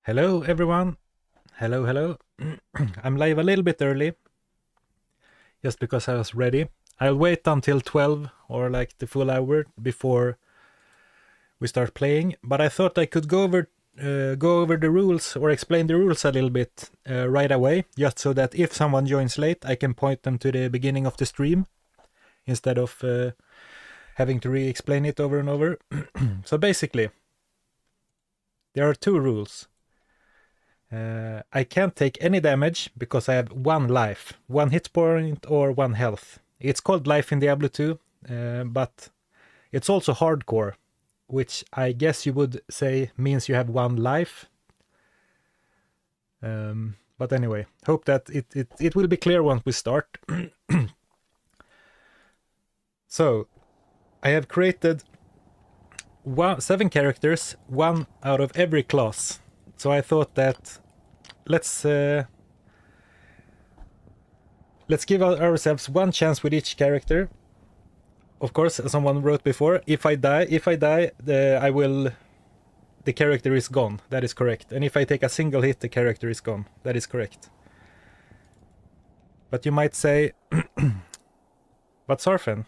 Hello everyone. Hello. I'm live a little bit early. Just because I was ready. I'll wait until 12 or like the full hour before we start playing. But I thought I could go over the rules or explain the rules a little bit right away. Just so that if someone joins late, I can point them to the beginning of the stream. Instead of having to re-explain it over and over. So basically, there are two rules. I can't take any damage because I have one life, one hit point or one health. It's called life in Diablo 2, but it's also hardcore, which I guess you would say means you have one life. But anyway, hope that it will be clear once we start. So, I have created 7 characters, one out of every class. So I thought that let's give ourselves one chance with each character. Of course, as someone wrote before, if I die, the character is gone. That is correct. And if I take a single hit, the character is gone. That is correct. But you might say, but Zarfen,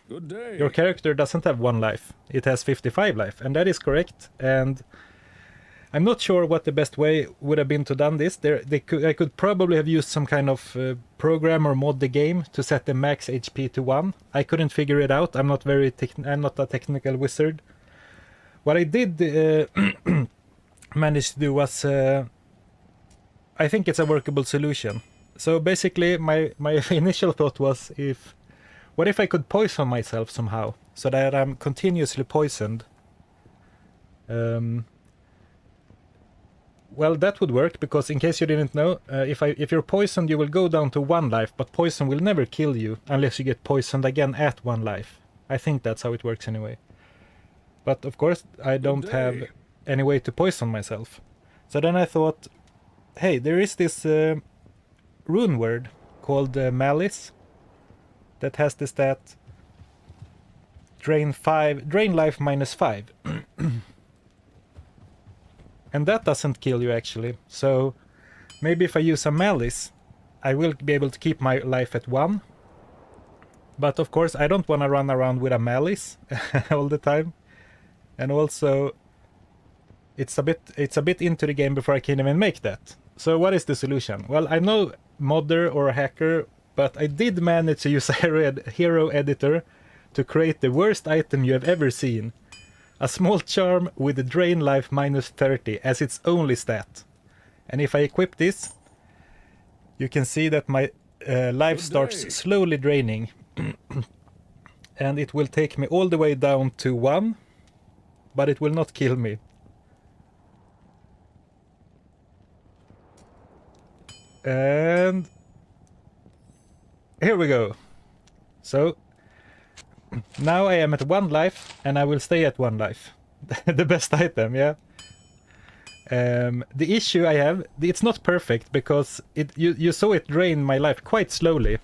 your character doesn't have one life. It has 55 life, and that is correct. And I'm not sure what the best way would have been to done this. I could probably have used some kind of program or mod the game to set the max HP to 1. I couldn't figure it out. I'm not a technical wizard. What I did manage to do was, I think it's a workable solution. So basically, my initial thought was, what if I could poison myself somehow so that I'm continuously poisoned? Well, that would work, because in case you didn't know, if you're poisoned, you will go down to 1 life, but poison will never kill you unless you get poisoned again at 1 life. I think that's how it works anyway. But of course, I don't have any way to poison myself. So then I thought, hey, there is this rune word called Malice that has the stat drain life -5. And that doesn't kill you actually. So maybe if I use a Malice, I will be able to keep my life at 1. But of course I don't want to run around with a Malice all the time. And also it's a bit into the game before I can even make that. So what is the solution? Well, I'm no modder or a hacker, but I did manage to use a hero editor to create the worst item you have ever seen. A small charm with a drain life -30 as its only stat. And if I equip this, you can see that my life starts slowly draining. And it will take me all the way down to 1, but it will not kill me. And here we go. So now I am at 1 life, and I will stay at 1 life. The best item, yeah. The issue I have, it's not perfect, because you saw it drain my life quite slowly.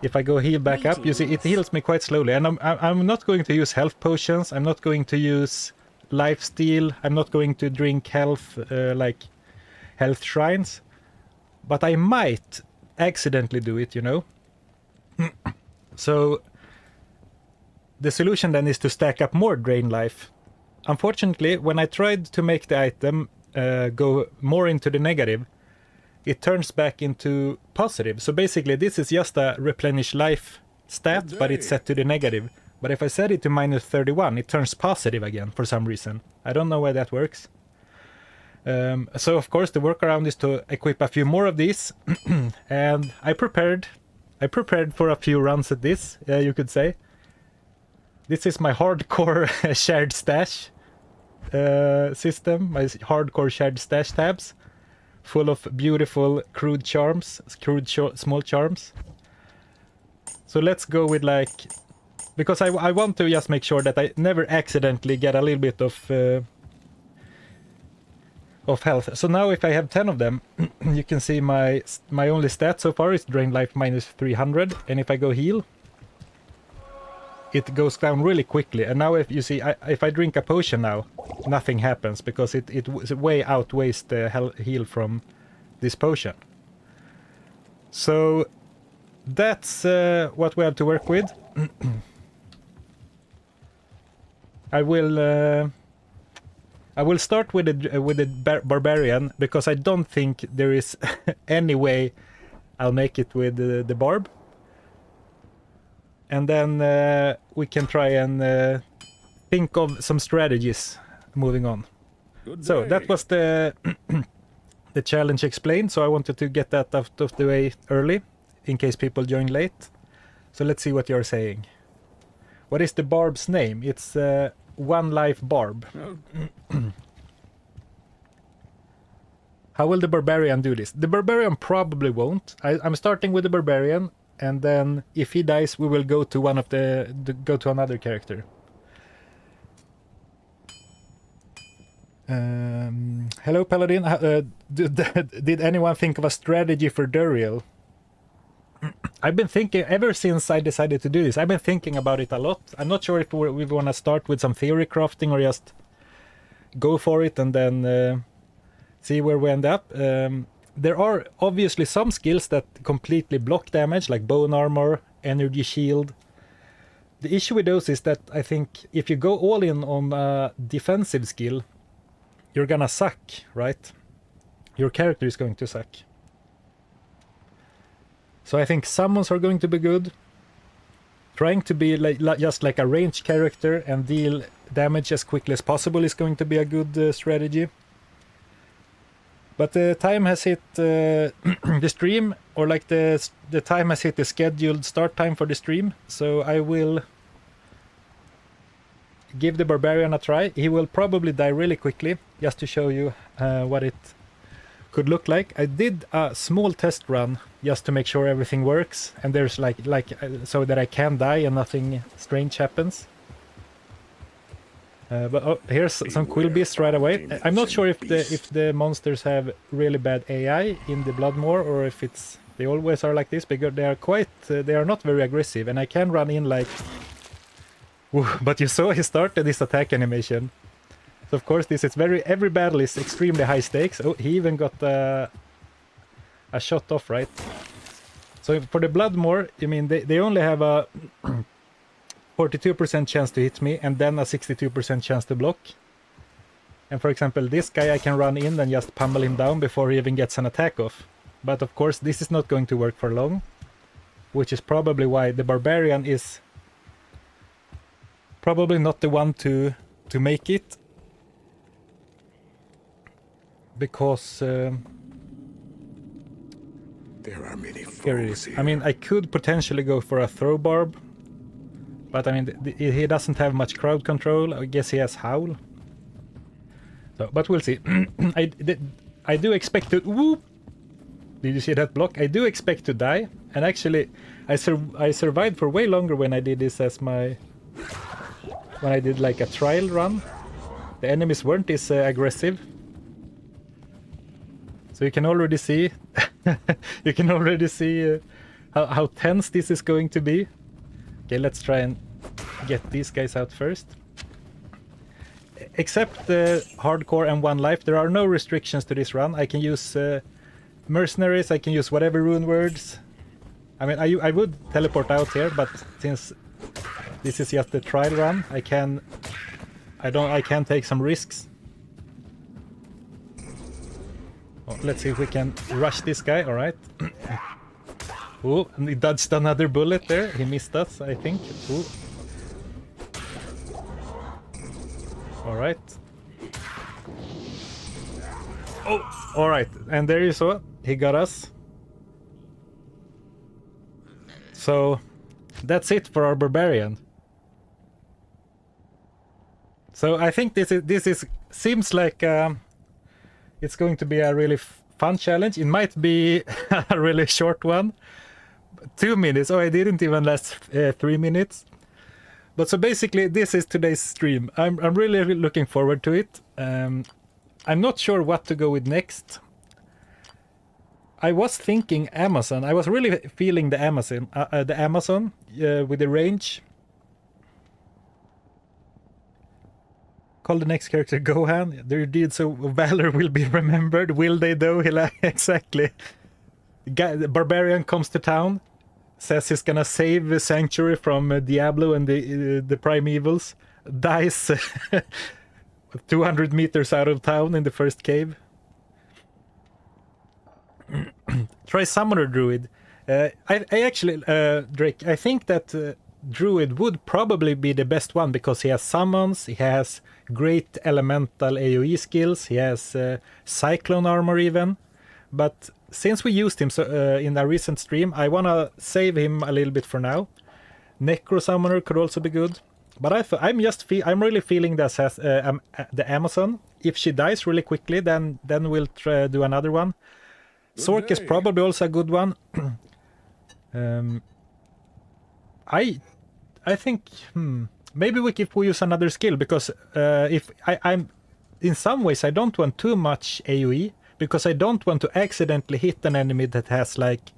If I go heal back up, you see it heals me quite slowly. And I'm not going to use health potions, I'm not going to use life steal, I'm not going to drink health, like health shrines. But I might accidentally do it, you know. So the solution then is to stack up more drain life. Unfortunately, when I tried to make the item go more into the negative, it turns back into positive. So basically this is just a replenish life stat, but it's set to the negative. But if I set it to -31, it turns positive again for some reason. I don't know why that works. So of course the workaround is to equip a few more of these. And I prepared for a few runs at this, you could say. This is my hardcore shared stash system, my hardcore shared stash tabs, full of beautiful crude charms, small charms. So let's go with like, because I want to just make sure that I never accidentally get a little bit of health. So now if I have 10 of them, you can see my only stat so far is drain life -300, and if I go heal, it goes down really quickly. And now if you see, if I drink a potion now, nothing happens because it way outweighs the heal from this potion. So that's what we have to work with. I will start with the barbarian because I don't think there is any way I'll make it with the barb. And then we can try and think of some strategies moving on. So that was the the challenge explained. So I wanted to get that out of the way early, in case people join late. So let's see what you're saying. What is the barb's name? It's One Life Barb. How will the barbarian do this? The barbarian probably won't. I'm starting with the barbarian. And then, if he dies, we will go to one of go to another character. Hello, Paladin. Did anyone think of a strategy for Duriel? I've been thinking ever since I decided to do this. I've been thinking about it a lot. I'm not sure if we want to start with some theory crafting or just go for it and then see where we end up. There are obviously some skills that completely block damage, like bone armor, energy shield. The issue with those is that I think if you go all in on a defensive skill, you're gonna suck, right? Your character is going to suck. So I think summons are going to be good. Trying to be just like a ranged character and deal damage as quickly as possible is going to be a good strategy. But the time has hit the stream, or like the time has hit the scheduled start time for the stream. So I will give the barbarian a try. He will probably die really quickly, just to show you what it could look like. I did a small test run just to make sure everything works, and there's like so that I can die and nothing strange happens. But here's some quill beasts right away. I'm not sure if the monsters have really bad AI in the Bloodmore, or if they always are like this, because they are not very aggressive, and I can run in like. But you saw he started this attack animation. So of course every battle is extremely high stakes. Oh, he even got a shot off, right? So for the Bloodmore, I mean they only have a 42% chance to hit me, and then a 62% chance to block. And for example, this guy I can run in and just pummel him down before he even gets an attack off. But of course this is not going to work for long, which is probably why the barbarian is probably not the one to make it. Because there are many here it is. I mean, I could potentially go for a throw barb, but I mean, he doesn't have much crowd control. I guess he has howl. So, but we'll see. I do expect to. Whoop! Did you see that block? I do expect to die, and actually, I survived for way longer when I did this as my. When I did like a trial run. The enemies weren't this aggressive. So you can already see. You can already see how tense this is going to be. Okay, let's try and get these guys out first. Except the hardcore and one life, there are no restrictions to this run. I can use mercenaries, I can use whatever rune words. I mean, I would teleport out here, but since this is just the trial run, I can take some risks. Oh, let's see if we can rush this guy. All right. Oh, and he dodged another bullet there. He missed us, I think. Ooh. All right. Oh, all right. And there you saw, he got us. So that's it for our barbarian. So I think this seems like it's going to be a really fun challenge. It might be a really short one. 2 minutes. Oh, I didn't even last 3 minutes. But so basically, this is today's stream. I'm really looking forward to it. I'm not sure what to go with next. I was thinking Amazon. I was really feeling the Amazon with the range. Call the next character Gohan. Their deeds of valor will be remembered. Will they though? Exactly. The barbarian comes to town, says he's gonna save the sanctuary from Diablo and the primevals. Dies 200 meters out of town in the first cave. Try Summoner Druid. I actually, Drake, I think that Druid would probably be the best one because he has summons, he has great elemental AoE skills, he has Cyclone armor even. But since we used him in a recent stream, I wanna save him a little bit for now. Necro Summoner could also be good. But I'm really feeling this as the Amazon. If she dies really quickly, then we'll try do another one. Sork is probably also a good one. I think maybe if we use another skill, because if I'm in some ways I don't want too much AoE, because I don't want to accidentally hit an enemy that has like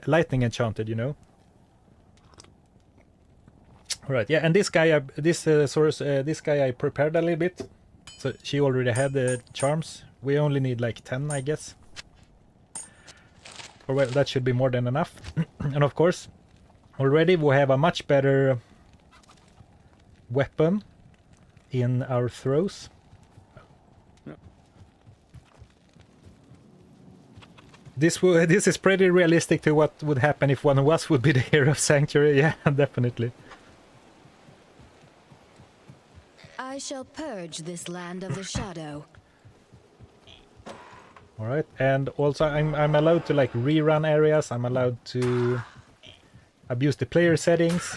lightning enchanted, you know. Right, yeah, and this guy, this guy I prepared a little bit, so she already had the charms. We only need like 10, I guess. Or well, that should be more than enough. And of course, already we have a much better weapon in our throws. Yep. This is pretty realistic to what would happen if one of us would be the hero of Sanctuary. Yeah, definitely. I shall purge this land of the shadow. All right, and also I'm allowed to like rerun areas. I'm allowed to abuse the player settings.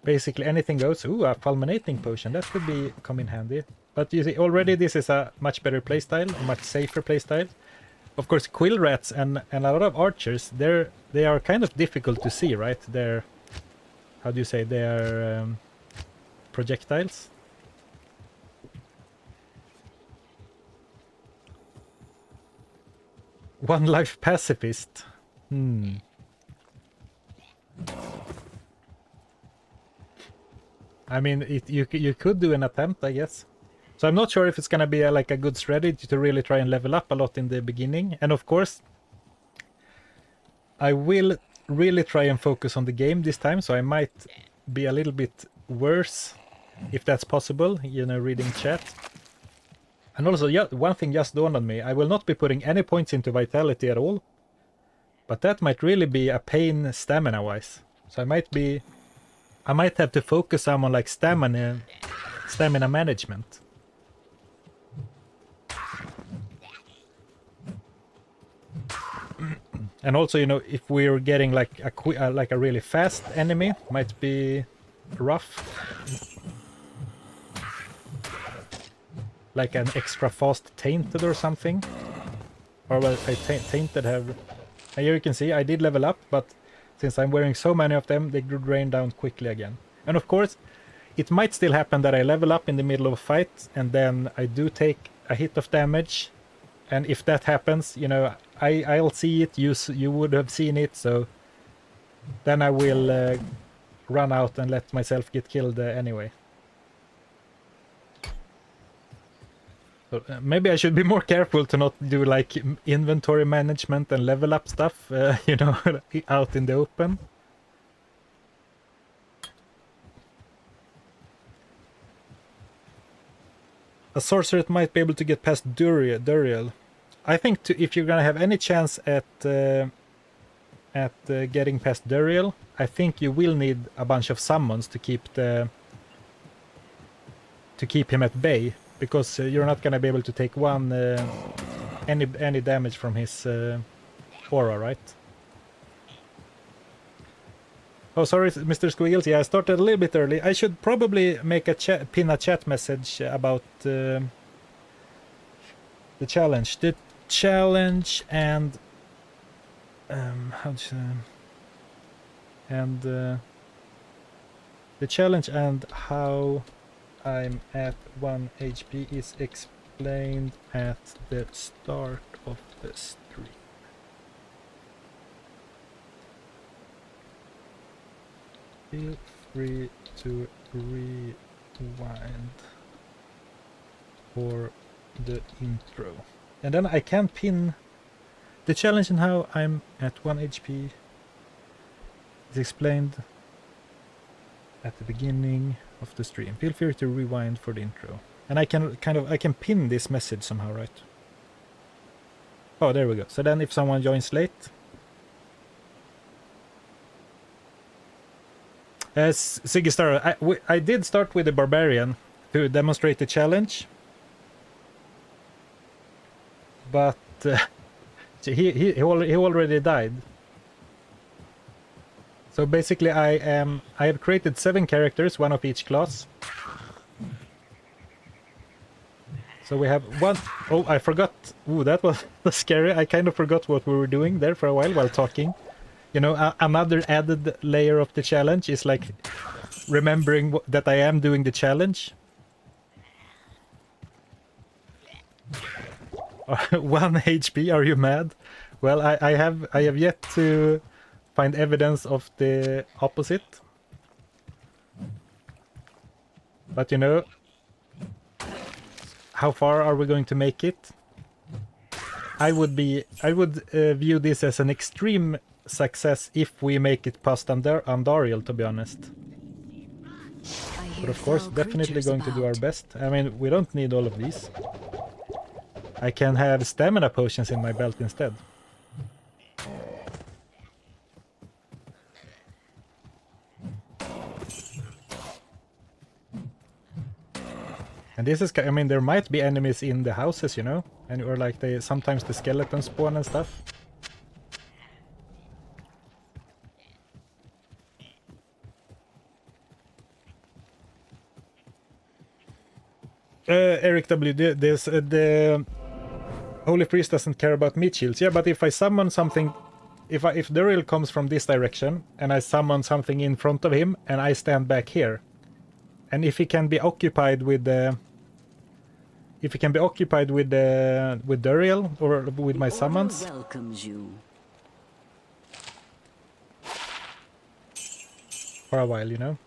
Basically anything goes. Ooh, a fulminating potion. That could come in handy. But you see, already this is a much better playstyle, a much safer playstyle. Of course, quill rats and a lot of archers, they are kind of difficult to see, right? They're, how do you say, they're projectiles. One life pacifist. I mean, you could do an attempt, I guess. So I'm not sure if it's gonna be like a good strategy to really try and level up a lot in the beginning. And of course, I will really try and focus on the game this time, so I might be a little bit worse, if that's possible, you know, reading chat. And also, yeah, one thing just dawned on me. I will not be putting any points into vitality at all. But that might really be a pain stamina-wise. So I might have to focus some on like stamina management. And also, you know, if we're getting like a really fast enemy, might be rough. Like an extra fast tainted or something. Or well, tainted have... And here you can see I did level up, but since I'm wearing so many of them, they drain down quickly again. And of course, it might still happen that I level up in the middle of a fight, and then I do take a hit of damage. And if that happens, you know, I'll see it, you would have seen it, so then I will run out and let myself get killed anyway. So, maybe I should be more careful to not do like inventory management and level up stuff, you know, out in the open. A sorcerer might be able to get past Duriel. I think if you're gonna have any chance at getting past Duriel, I think you will need a bunch of summons to keep him at bay. Because you're not gonna be able to take any damage from his aura, right? Oh, sorry, Mr. Squiggles. Yeah, I started a little bit early. I should probably make pin a chat message about the challenge. The challenge and the challenge and how I'm at 1 HP is explained at the start of the stream. Feel free to rewind for the intro. And then I can pin the challenge and how I'm at 1 HP is explained at the beginning of the stream. Feel free to rewind for the intro. And I can I can pin this message somehow, right? Oh, there we go. So then if someone joins late, as Sigistar, I did start with the barbarian to demonstrate the challenge, but he already died. So basically, I have created 7 characters, 1 of each class. So we have one. Oh, I forgot. Ooh, that was scary. I kind of forgot what we were doing there for a while talking. You know, another added layer of the challenge is like remembering that I am doing the challenge. 1 HP, are you mad? Well, I have yet to find evidence of the opposite. But you know, how far are we going to make it? I would view this as an extreme success if we make it past Andariel, to be honest. But of course, definitely going to do our best. I mean, we don't need all of these. I can have stamina potions in my belt instead. And this is, I mean, there might be enemies in the houses, you know, and or like sometimes the skeletons spawn and stuff. Eric W, the Holy Priest doesn't care about meat shields. Yeah, but if I summon something, if Duriel comes from this direction and I summon something in front of him and I stand back here, and if he can be occupied with the, if he can be occupied with Duriel or with my summons, welcomes you. For a while, you know.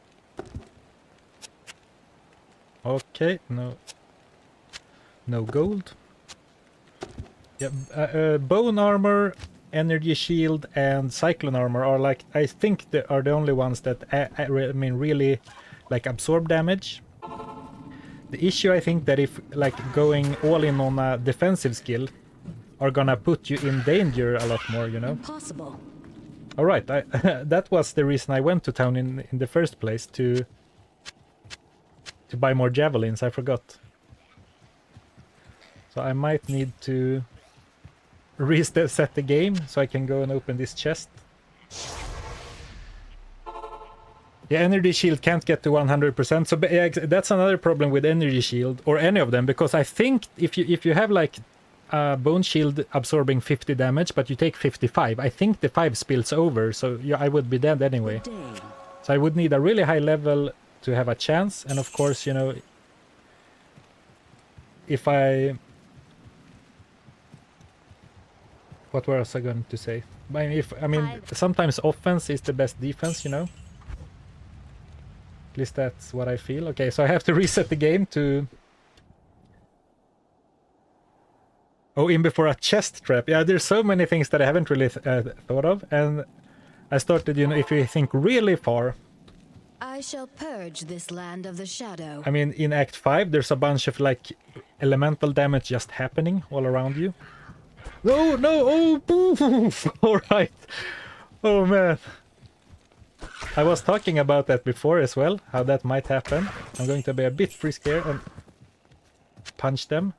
Okay, no gold. Yeah, bone armor, energy shield, and cyclone armor are like, I think they are the only ones that I mean really like absorb damage. The issue, I think, that if like going all in on a defensive skill are gonna put you in danger a lot more, you know. Impossible. All right, that was the reason I went to town in the first place, to buy more javelins. I forgot. So I might need to reset the game so I can go and open this chest. Yeah, energy shield can't get to 100%. So yeah, that's another problem with energy shield or any of them, because I think if you have like a bone shield absorbing 50 damage, but you take 55, I think the 5 spills over. So yeah, I would be dead anyway. So I would need a really high level to have a chance, and of course, you know, if I... What was I going to say? I mean, sometimes offense is the best defense, you know? At least that's what I feel. Okay, so I have to reset the game to... Oh, in before a chest trap. Yeah, there's so many things that I haven't really thought of, and I started, you know, if you think really far... I shall purge this land of the shadow. I mean, in Act 5, there's a bunch of, like, elemental damage just happening all around you. No, oh, poof! Alright. Oh, man. I was talking about that before as well, how that might happen. I'm going to be a bit frisky and punch them.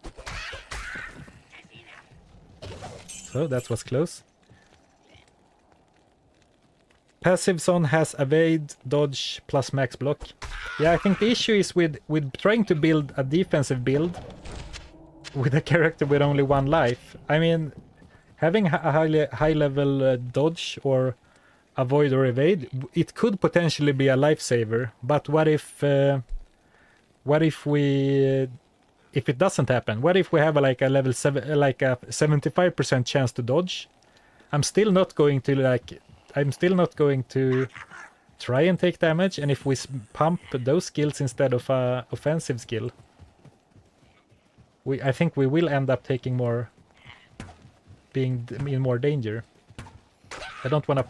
So, that was close. Passive zone has evade, dodge, plus max block. Yeah, I think the issue is with trying to build a defensive build with a character with only 1 life. I mean, having a high level dodge or avoid or evade, it could potentially be a lifesaver. But what if it doesn't happen? What if we have like a level 7, like a 75% chance to dodge? I'm still not going to try and take damage, and if we pump those skills instead of a offensive skill, I think we will end up taking more, being in more danger. I don't want to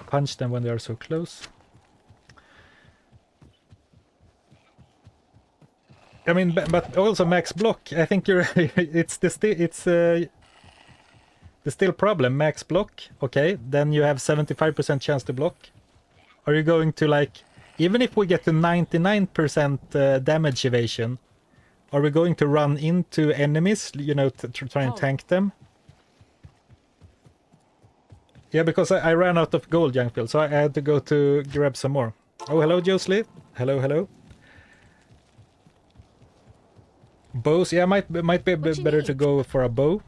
punch them when they are so close. I mean, but also max block. I think you're. It's the still problem. Max block. Okay, then you have 75% chance to block. Are you going to, like, even if we get to 99% damage evasion, are we going to run into enemies? You know, to try and tank them. Yeah, because I ran out of gold, young Phil, so I had to go to grab some more. Oh, hello, Josley. Hello, hello. Bows, yeah, might be a bit better to go for a bow.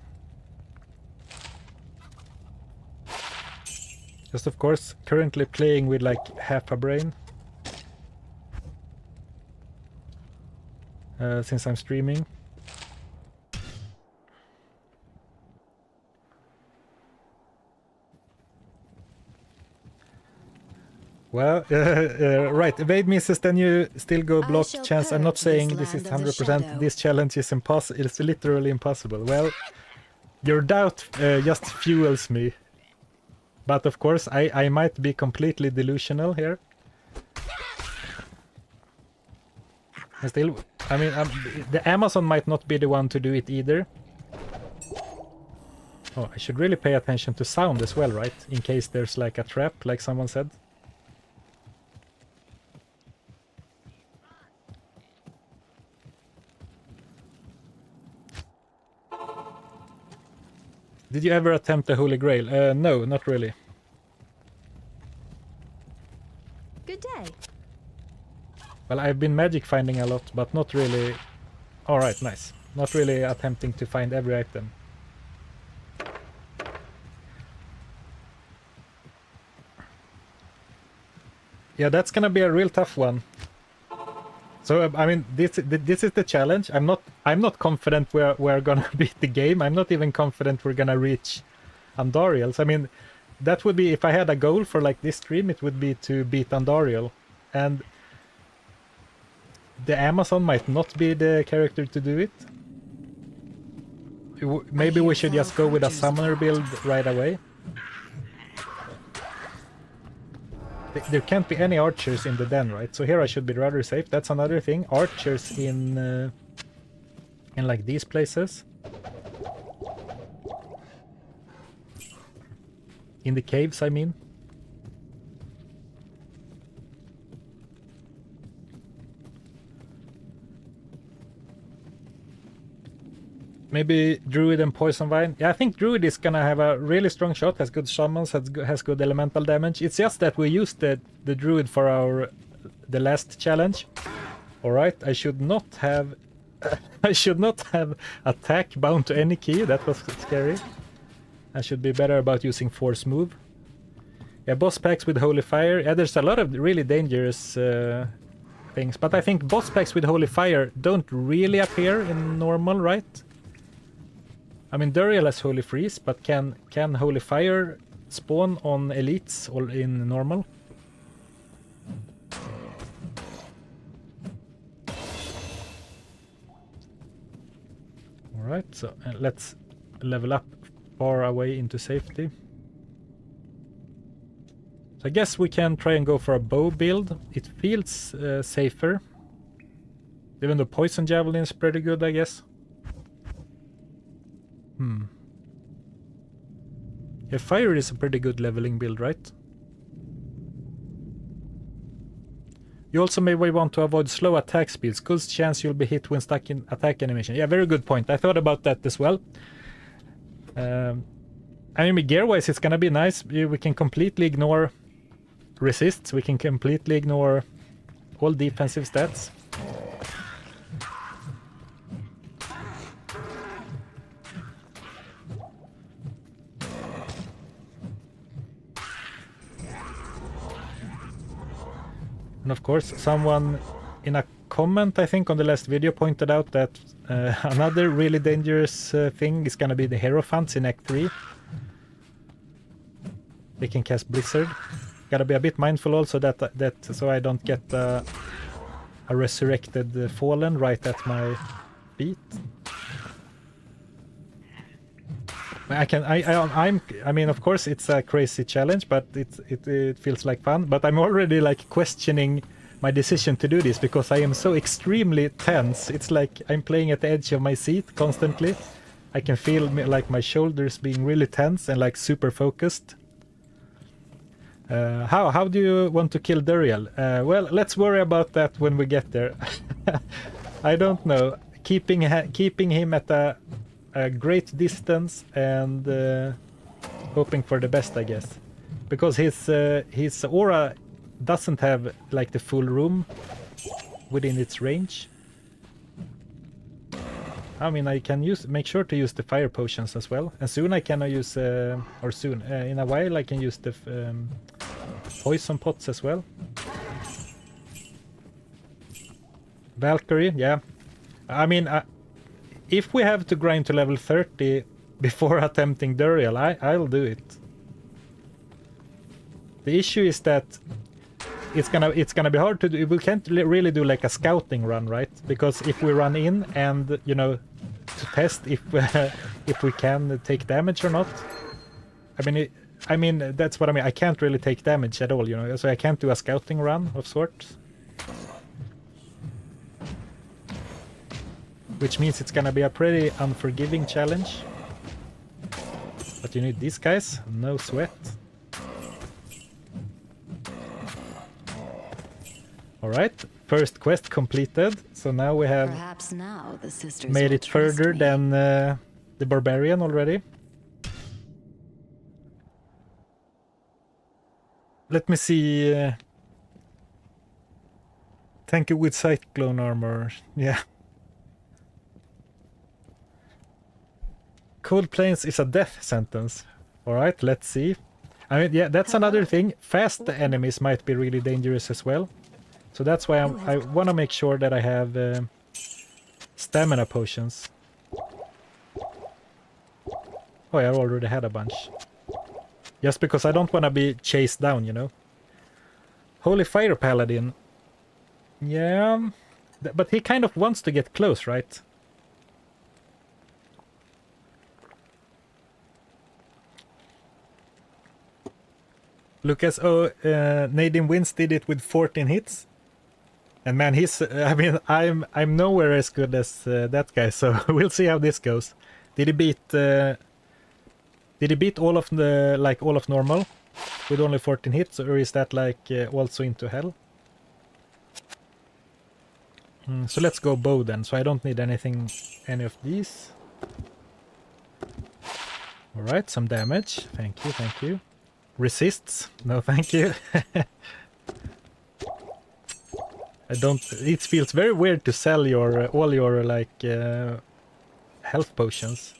Just, of course, currently playing with like half a brain. Since I'm streaming. Well, right, evade misses, then you still go block chance. I'm not saying this is 100%, this challenge is impossible, it's literally impossible. Well, your doubt just fuels me. But of course, I might be completely delusional here. And still, I mean, the Amazon might not be the one to do it either. Oh, I should really pay attention to sound as well, right? In case there's like a trap, like someone said. Did you ever attempt the Holy Grail? No, not really. Good day. Well, I've been magic finding a lot, but not really... Alright, nice. Not really attempting to find every item. Yeah, that's gonna be a real tough one. So I mean, this is the challenge. I'm not confident we're gonna beat the game. I'm not even confident we're gonna reach Andariel's. I mean, that would be, if I had a goal for like this stream, it would be to beat Andariel, and the Amazon might not be the character to do it. Maybe we should just go with a summoner build right away. There can't be any archers in the den, right? So here I should be rather safe. That's another thing. Archers in like these places. In the caves, I mean. Maybe Druid and Poison Vine. Yeah, I think Druid is gonna have a really strong shot, has good summons, has good elemental damage. It's just that we used the Druid for the last challenge. Alright, I should not have I should not have attack bound to any key. That was scary. I should be better about using force move. Yeah, boss packs with Holy Fire. Yeah, there's a lot of really dangerous things, but I think boss packs with Holy Fire don't really appear in normal, right? I mean, Duriel has Holy Freeze, but can Holy Fire spawn on elites or in normal? Alright, so let's level up far away into safety. So I guess we can try and go for a bow build. It feels safer. Even though Poison Javelin is pretty good, I guess. Yeah, fire is a pretty good leveling build, right? You also may want to avoid slow attack speeds. Good chance you'll be hit when stuck in attack animation. Yeah, very good point. I thought about that as well. I mean, gear-wise, it's gonna be nice. We can completely ignore resists. We can completely ignore all defensive stats. And of course, someone in a comment, I think, on the last video pointed out that another really dangerous thing is gonna be the Hierophants in Act 3. They can cast Blizzard. Gotta be a bit mindful also that so I don't get a resurrected fallen right at my feet. I mean, of course, it's a crazy challenge, but it feels like fun. But I'm already like questioning my decision to do this because I am so extremely tense. It's like I'm playing at the edge of my seat constantly. I can feel like my shoulders being really tense and like super focused. How do you want to kill Duriel? Well, let's worry about that when we get there. I don't know. Keeping him at a great distance and hoping for the best, I guess, because his aura doesn't have like the full room within its range. I mean, I can make sure to use the fire potions as well, and soon I can use in a while I can use the poison pots as well. Valkyrie, yeah. I mean, if we have to grind to level 30 before attempting Duriel, I'll do it. The issue is that it's gonna be hard to do. We can't really do like a scouting run, right? Because if we run in and, you know, to test if we can take damage or not. I mean that's what I mean. I can't really take damage at all, you know. So I can't do a scouting run of sorts. Which means it's gonna be a pretty unforgiving challenge. But you need these guys, no sweat. Alright, first quest completed. So now we have made it further than the barbarian already. Let me see. Thank you with cyclone armor. Yeah. Cold Plains is a death sentence. Alright, let's see. I mean, yeah, that's another thing. Fast enemies might be really dangerous as well. So that's why I want to make sure that I have stamina potions. Oh, I already had a bunch. Just because I don't want to be chased down, you know. Holy Fire Paladin. Yeah. But he kind of wants to get close, right? Lucas, Nadine Wins did it with 14 hits. And man, he's, I mean, I'm nowhere as good as that guy, so we'll see how this goes. Did he beat all of the, like, all of normal with only 14 hits, or is that like also into hell? So let's go bow then, so I don't need any of these. Alright, some damage. Thank you, thank you. Resists? No, thank you. It feels very weird to sell your all your like health potions.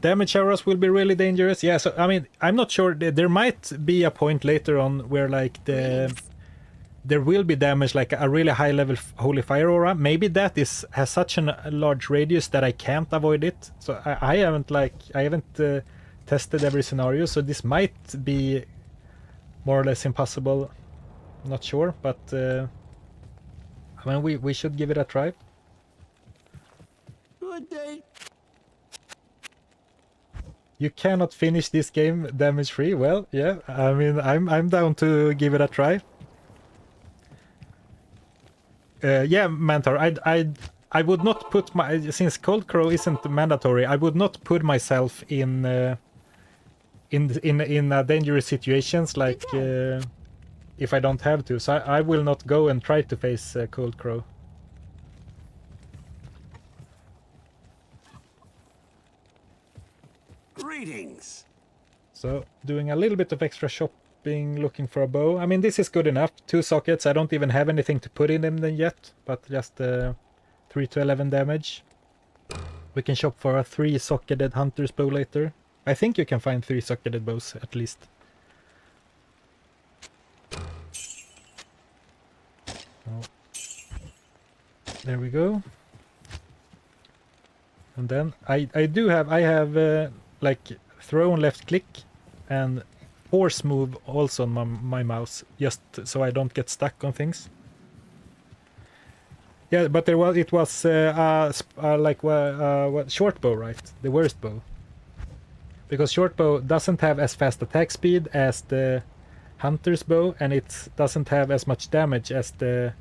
Damage arrows will be really dangerous. Yeah, so I mean, I'm not sure. There might be a point later on where like there will be damage, like a really high level holy fire aura. Maybe that has such a large radius that I can't avoid it. So I haven't tested every scenario, so this might be more or less impossible. Not sure, but I mean, we should give it a try. Good day. You cannot finish this game damage free. Well, yeah, I mean, I'm down to give it a try. Yeah, Mantar, I would not put since Cold Crow isn't mandatory, I would not put myself in dangerous situations like if I don't have to. So I will not go and try to face Cold Crow. Greetings. So doing a little bit of extra shopping, looking for a bow. I mean, this is good enough. 2 sockets. I don't even have anything to put in them yet, but just 3 to 11 damage. We can shop for a 3-socketed hunter's bow later. I think you can find 3-socketed bows at least. Oh. There we go. And then I have like throw and left click and force move also on my mouse, just so I don't get stuck on things. Yeah, but it was like what short bow, right? The worst bow. Because short bow doesn't have as fast attack speed as the hunter's bow, and it doesn't have as much damage as the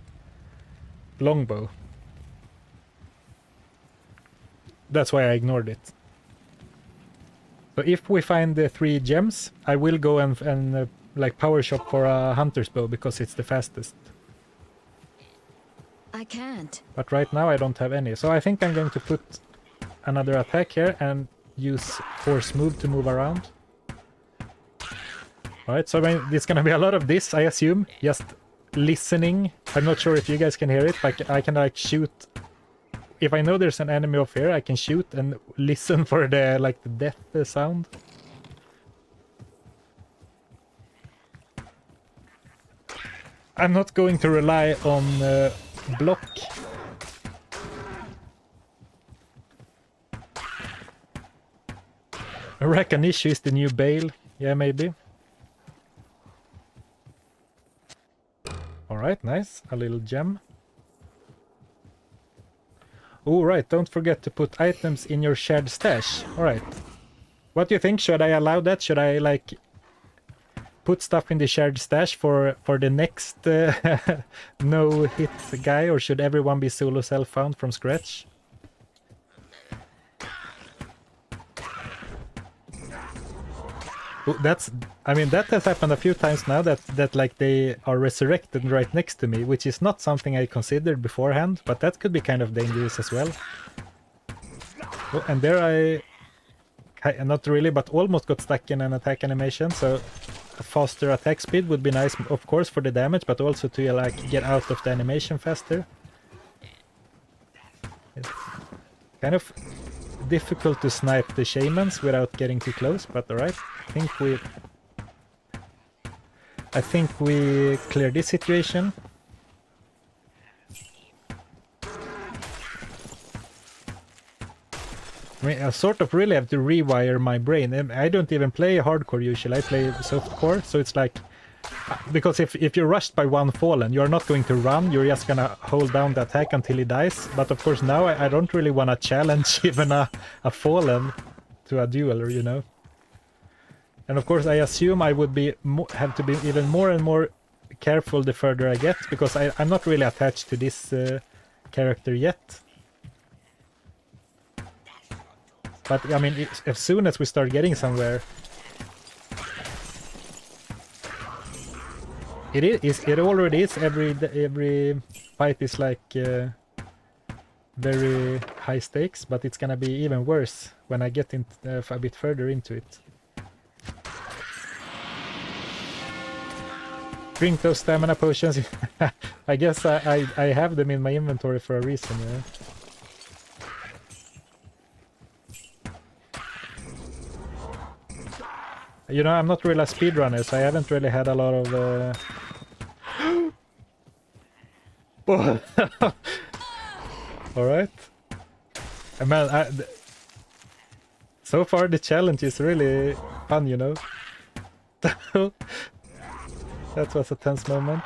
longbow. That's why I ignored it. So if we find the 3 gems, I will go and like power shop for a hunter's bow because it's the fastest. I can't. But right now I don't have any. So I think I'm going to put another attack here and use force move to move around. Alright, so I mean, it's gonna be a lot of this, I assume. Just listening. I'm not sure if you guys can hear it, but I can like shoot. If I know there's an enemy off here, I can shoot and listen for the like the death sound. I'm not going to rely on block. I reckon issue is the new Bale. Yeah, maybe. Alright, nice. A little gem. Oh, right. Don't forget to put items in your shared stash. Alright. What do you think? Should I allow that? Should I, like, put stuff in the shared stash for the next no-hit guy? Or should everyone be solo self-found from scratch? That's, I mean, that has happened a few times now that like they are resurrected right next to me, which is not something I considered beforehand, but that could be kind of dangerous as well. Oh, and there not really, but almost got stuck in an attack animation, so a faster attack speed would be nice, of course, for the damage, but also to like get out of the animation faster. It's kind of difficult to snipe the shamans without getting too close, but alright. I think we clear this situation. I mean, I sort of really have to rewire my brain. I don't even play hardcore usually, I play softcore, so it's like... Because if you're rushed by one fallen, you're not going to run, you're just gonna hold down the attack until he dies. But of course now I don't really want to challenge even a fallen to a duel, you know. And of course I assume I would be have to be even more and more careful the further I get, because I'm not really attached to this character yet. But I mean, as soon as we start getting somewhere, it already is. Every fight is like very high stakes, but it's gonna be even worse when I get a bit further into it. Drink those stamina potions. I guess I have them in my inventory for a reason, yeah. You know, I'm not really a speedrunner, so I haven't really had a lot of... Alright. Man, so far the challenge is really fun, you know. That was a tense moment.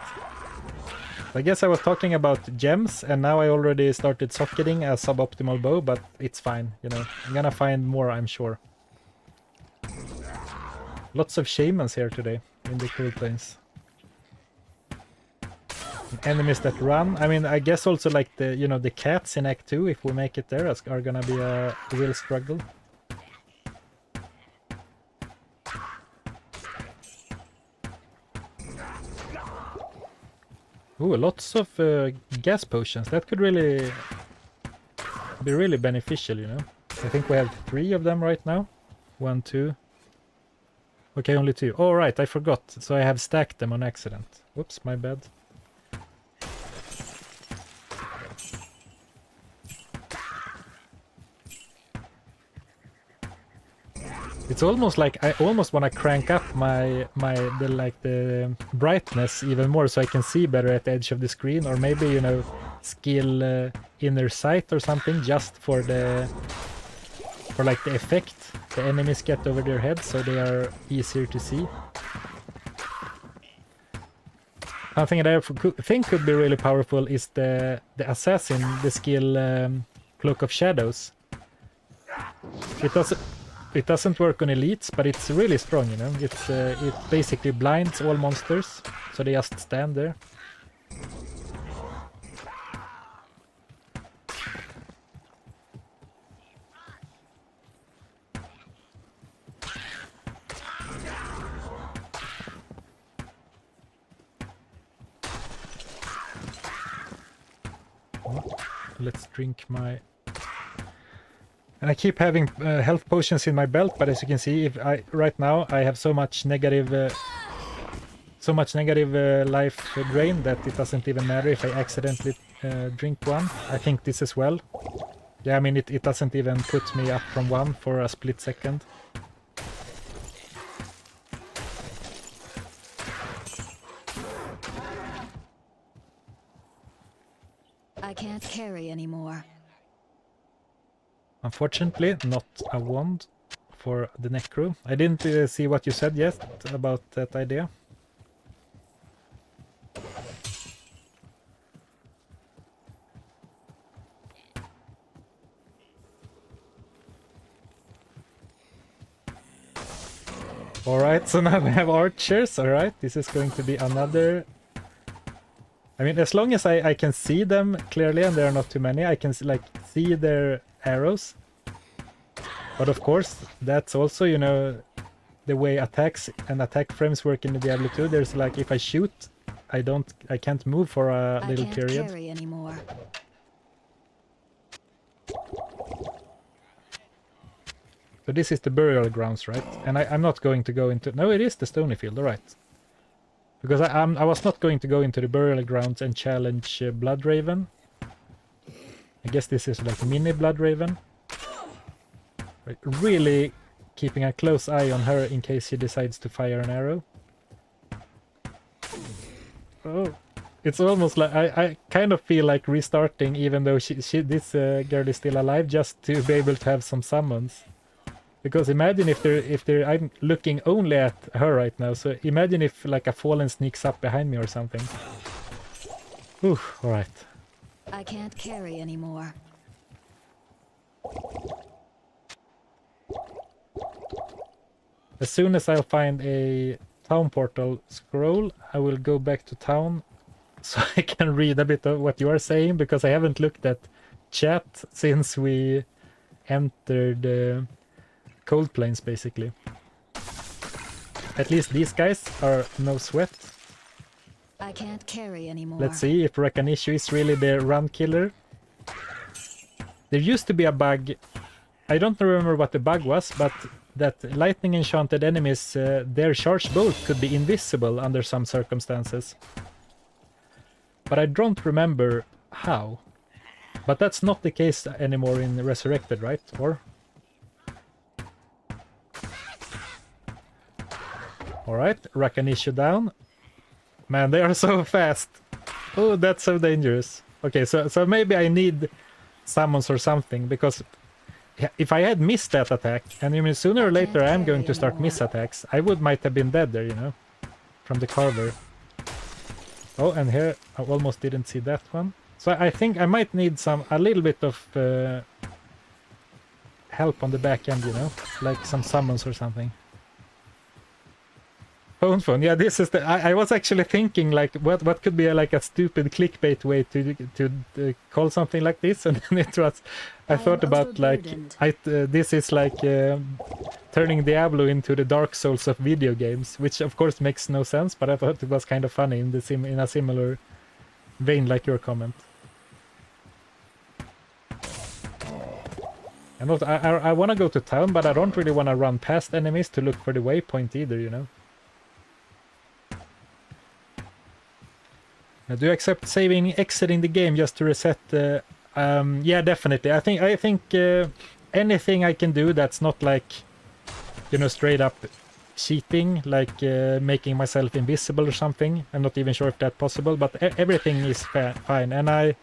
I guess I was talking about gems, and now I already started socketing a suboptimal bow, but it's fine, you know. I'm gonna find more, I'm sure. Lots of shamans here today in the cool plains. Enemies that run. I mean, I guess also like the, you know, the cats in Act 2, if we make it there, are gonna be a real struggle. Ooh, lots of gas potions. That could really be really beneficial, you know. I think we have 3 of them right now. 1, 2. Okay, only 2. Oh, right, I forgot. So I have stacked them on accident. Whoops, my bad. It's almost like I almost want to crank up the brightness even more so I can see better at the edge of the screen, or maybe, you know, skill inner sight or something, just for like the effect. the enemies get over their heads, so they are easier to see. Something that I think could be really powerful is the assassin, the skill Cloak of Shadows. It doesn't work on elites, but it's really strong, you know. It basically blinds all monsters, so they just stand there. Let's drink my... And I keep having health potions in my belt, but as you can see, right now I have so much negative life drain that it doesn't even matter if I accidentally drink one. I think this as well. Yeah, I mean it doesn't even put me up from 1 for a split second. I can't carry anymore. Unfortunately, not a wand for the Necro. I didn't see what you said yet about that idea. Alright, so now we have archers. Alright, this is going to be another... I mean, as long as I can see them clearly, and there are not too many, I can see their arrows. But of course, that's also, you know, the way attacks and attack frames work in the Diablo 2. There's like, if I shoot, I can't move for a little period. I can't carry anymore. So this is the burial grounds, right? And I'm not going to go into... No, it is the Stony Field, alright. Because I was not going to go into the burial grounds and challenge Bloodraven. I guess this is like mini Bloodraven. Right. Really keeping a close eye on her in case she decides to fire an arrow. Oh, it's almost like I kind of feel like restarting, even though this girl is still alive, just to be able to have some summons. Because imagine if I'm looking only at her right now, so imagine if like a fallen sneaks up behind me or something. Ooh, alright. I can't carry anymore. As soon as I'll find a town portal scroll, I will go back to town so I can read a bit of what you are saying, because I haven't looked at chat since we entered Cold Plains, basically. At least these guys are no sweat. I can't carry anymore. Let's see if Rakanishu is really the run killer. There used to be a bug, I don't remember what the bug was, but that lightning enchanted enemies, their charged bolt could be invisible under some circumstances. But I don't remember how. But that's not the case anymore in Resurrected, right? Or? Alright, Rakanishu down. Man, they are so fast. Oh, that's so dangerous. Okay, so maybe I need summons or something, because if I had missed that attack, and I mean, sooner or later I am going to start miss attacks, I might have been dead there, you know, from the carver. Oh, and here I almost didn't see that one. So I think I might need a little bit of help on the back end, you know, like some summons or something. Phone. Yeah, this is the... I was actually thinking, like, what could be like a stupid clickbait way to call something like this, and then it was... I thought about, like, this is like turning Diablo into the Dark Souls of video games, which of course makes no sense, but I thought it was kind of funny in a similar vein, like your comment. And I want to go to town, but I don't really want to run past enemies to look for the waypoint either, you know. Do you accept exiting the game just to reset? Yeah, definitely. I think anything I can do that's not like, you know, straight up cheating, like making myself invisible or something. I'm not even sure if that's possible, but everything is fine. And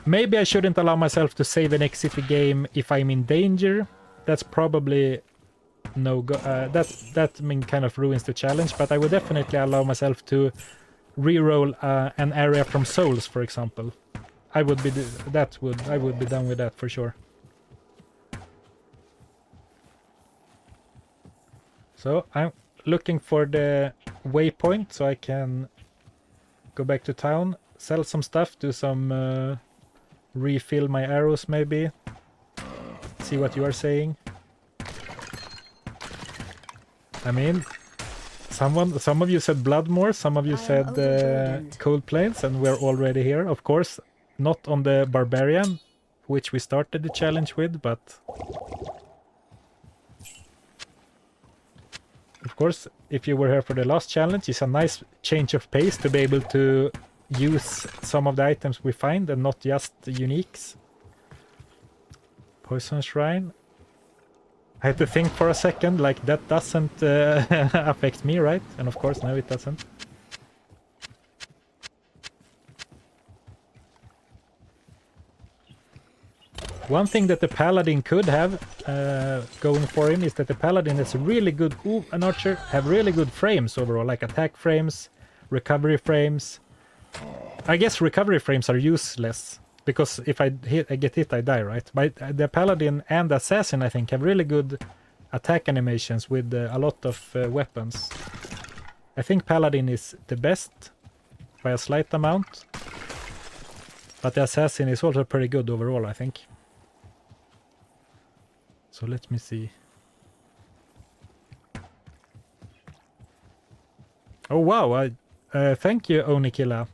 maybe I shouldn't allow myself to save and exit the game if I'm in danger. that's probably no go. That I mean kind of ruins the challenge. But I would definitely allow myself to re-roll an area from Souls, for example. I would be done with that for sure. So I'm looking for the waypoint so I can go back to town, sell some stuff, do some refill my arrows maybe. See what you are saying. I mean, some of you said Bloodmore, some of you said Cold Plains, and we're already here. Of course, not on the Barbarian, which we started the challenge with, but of course, if you were here for the last challenge, it's a nice change of pace to be able to use some of the items we find and not just the uniques. Poison Shrine. I had to think for a second, like that doesn't affect me, right? And of course, no, it doesn't. One thing that the Paladin could have going for him is that the Paladin has really good, an archer, have really good frames overall, like attack frames, recovery frames. I guess recovery frames are useless, because if I get hit, I die, right? But the Paladin and the Assassin, I think, have really good attack animations with a lot of weapons. I think Paladin is the best by a slight amount, but the Assassin is also pretty good overall, I think. So let me see. Oh wow! Thank you, Onikila.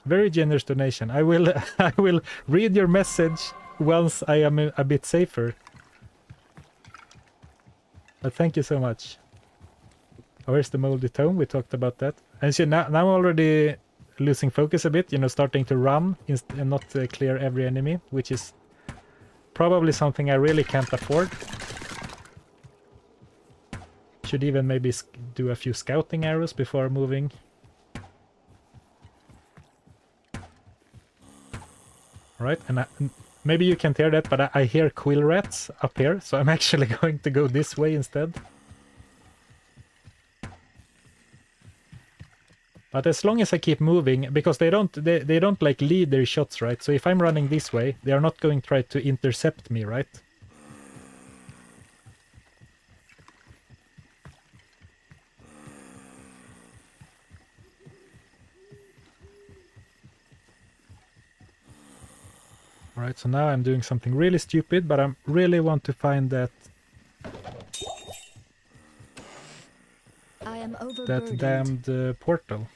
Very generous donation. I will I will read your message once I am a bit safer. But thank you so much. Oh, where's the moldy tome? We talked about that. And so now I'm already losing focus a bit. You know, starting to run and not clear every enemy, which is probably something I really can't afford. Should even maybe do a few scouting arrows before moving. Alright, and maybe you can't hear that, but I hear quill rats up here, so I'm actually going to go this way instead. But as long as I keep moving, because they don't like lead their shots, right? So if I'm running this way, they are not going to try to intercept me, right? Alright, so now I'm doing something really stupid, but I really want to find that damned portal.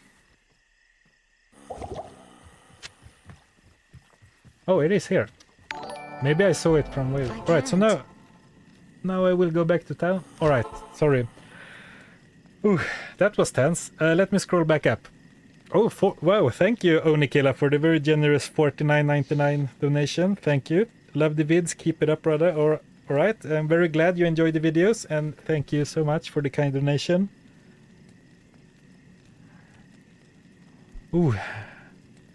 Oh, it is here. Maybe I saw it from way. Alright, so now I will go back to town. Alright, sorry. Ooh, that was tense. Let me scroll back up. Oh, wow, thank you, Onikila, for the very generous $49.99 donation. Thank you. Love the vids. Keep it up, brother. Alright, I'm very glad you enjoyed the videos, and thank you so much for the kind donation. Ooh.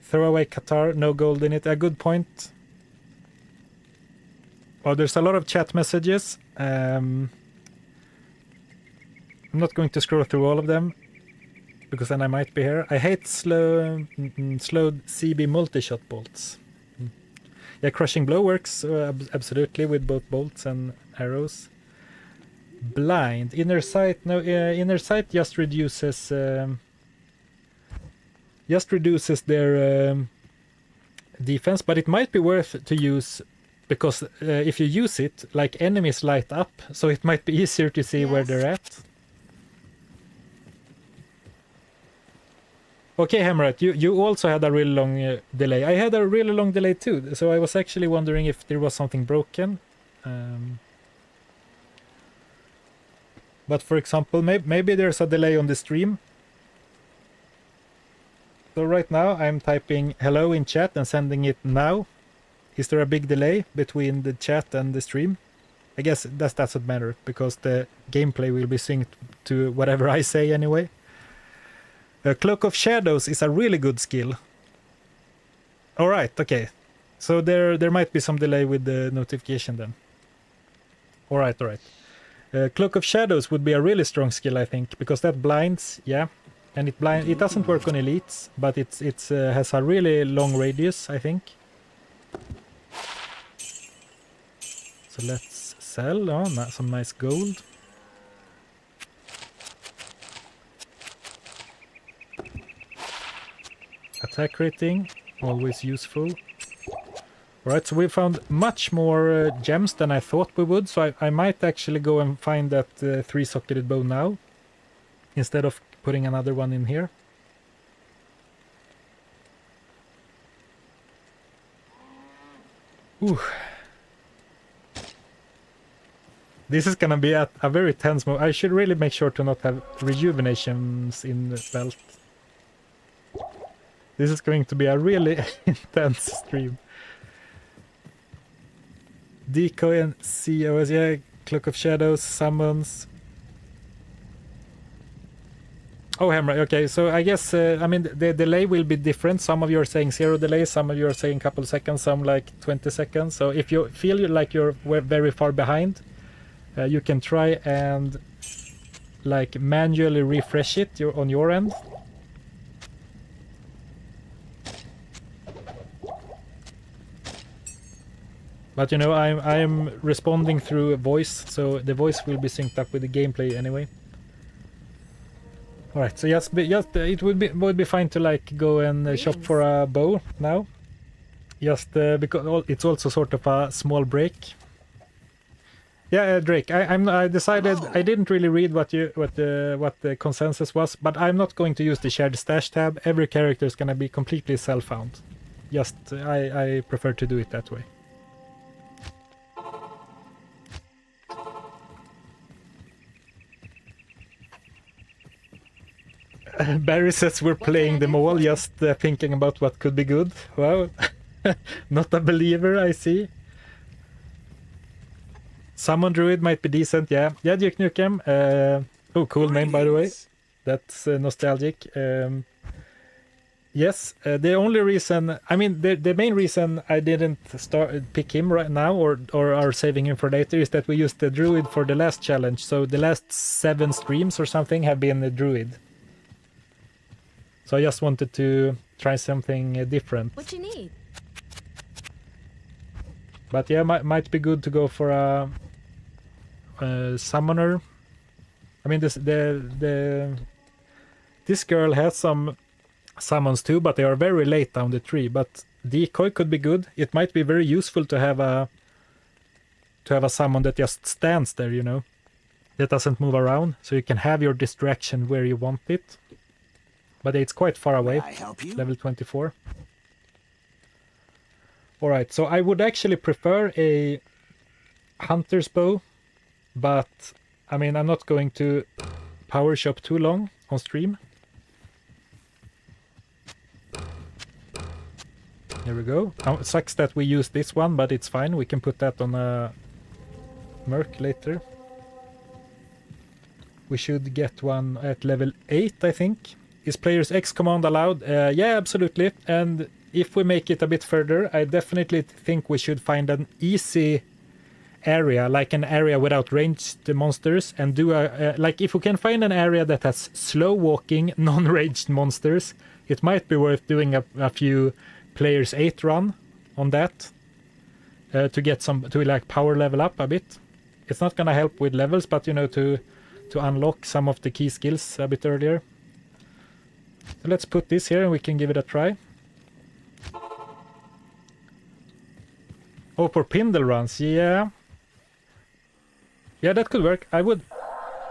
Throw away Qatar, no gold in it. A good point. Oh, there's a lot of chat messages. I'm not going to scroll through all of them, because then I might be here. I hate slowed CB multi-shot bolts. Yeah, crushing blow works absolutely with both bolts and arrows. Blind. Inner sight. No, inner sight just reduces their defense, but it might be worth to use, because if you use it, like, enemies light up, so it might be easier to see where they're at. Okay, Hamrat, you also had a really long delay. I had a really long delay too, so I was actually wondering if there was something broken. But for example, maybe there's a delay on the stream. So right now I'm typing hello in chat and sending it now. Is there a big delay between the chat and the stream? I guess that doesn't matter, because the gameplay will be synced to whatever I say anyway. Cloak of Shadows is a really good skill. Alright, okay. So there might be some delay with the notification then. Alright, alright. Cloak of Shadows would be a really strong skill, I think, because that blinds, yeah. And it doesn't work on elites, but it has a really long radius, I think. So let's sell, some nice gold. Attack rating, always useful. Alright, so we found much more gems than I thought we would, so I might actually go and find that 3-socketed bow now, instead of putting another one in here. Ooh. This is gonna be a very tense move. I should really make sure to not have rejuvenations in the belt. This is going to be a really intense stream. Decoy and COS, yeah, Cloak of Shadows, summons. Oh, Hammer, okay, so I guess, I mean, the delay will be different. Some of you are saying 0 delay, some of you are saying a couple of seconds, some like 20 seconds. So if you feel like you're very far behind, you can try and like manually refresh it on your end. But you know, I'm responding through a voice, so the voice will be synced up with the gameplay anyway. All right, so just it would be fine to like go and shop for a bow now, just because it's also sort of a small break. Yeah, Drake, I decided I didn't really read what the consensus was, but I'm not going to use the shared stash tab. Every character is gonna be completely self-found. Just I prefer to do it that way. Barry says we're playing them all, just thinking about what could be good. Wow, not a believer, I see. Summon Druid might be decent, yeah. Yeah, Duke Nukem. Oh, cool name, by the way. That's nostalgic. Yes, the only reason, I mean, the main reason I didn't pick him right now or are saving him for later is that we used the Druid for the last challenge. So the last 7 streams or something have been the Druid. So I just wanted to try something different. What you need? But yeah, might be good to go for a summoner. I mean, this girl has some summons too, but they are very late down the tree. But decoy could be good. It might be very useful to have a summon that just stands there, you know, that doesn't move around, so you can have your distraction where you want it. But it's quite far away. Level 24. Alright, so I would actually prefer a hunter's bow, but I mean, I'm not going to power shop too long on stream. There we go. It sucks that we use this one, but it's fine. We can put that on a Merc later. We should get one at level 8, I think. Is players X command allowed? Yeah, absolutely. And if we make it a bit further, I definitely think we should find an easy area, like an area without ranged monsters, and do like if we can find an area that has slow walking, non-ranged monsters, it might be worth doing a few players 8 run on that to get to like power level up a bit. It's not gonna help with levels, but you know, to unlock some of the key skills a bit earlier. So let's put this here and we can give it a try. Oh, for Pindle runs, yeah. Yeah, that could work. I would.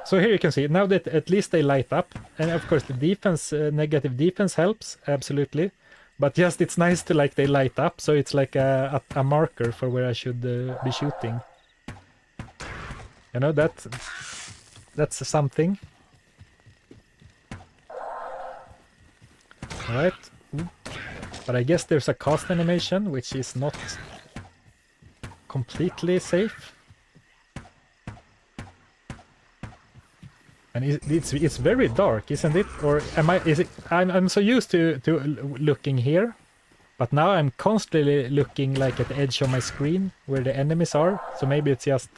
So here you can see, now that at least they light up. And of course the defense, negative defense helps, absolutely. But just it's nice to like they light up, so it's like a marker for where I should be shooting. You know, that's something. Alright. But I guess there's a cast animation, which is not completely safe. And it's very dark, isn't it? Or am I? Is it? I'm so used to looking here, but now I'm constantly looking like at the edge of my screen where the enemies are. So maybe it's just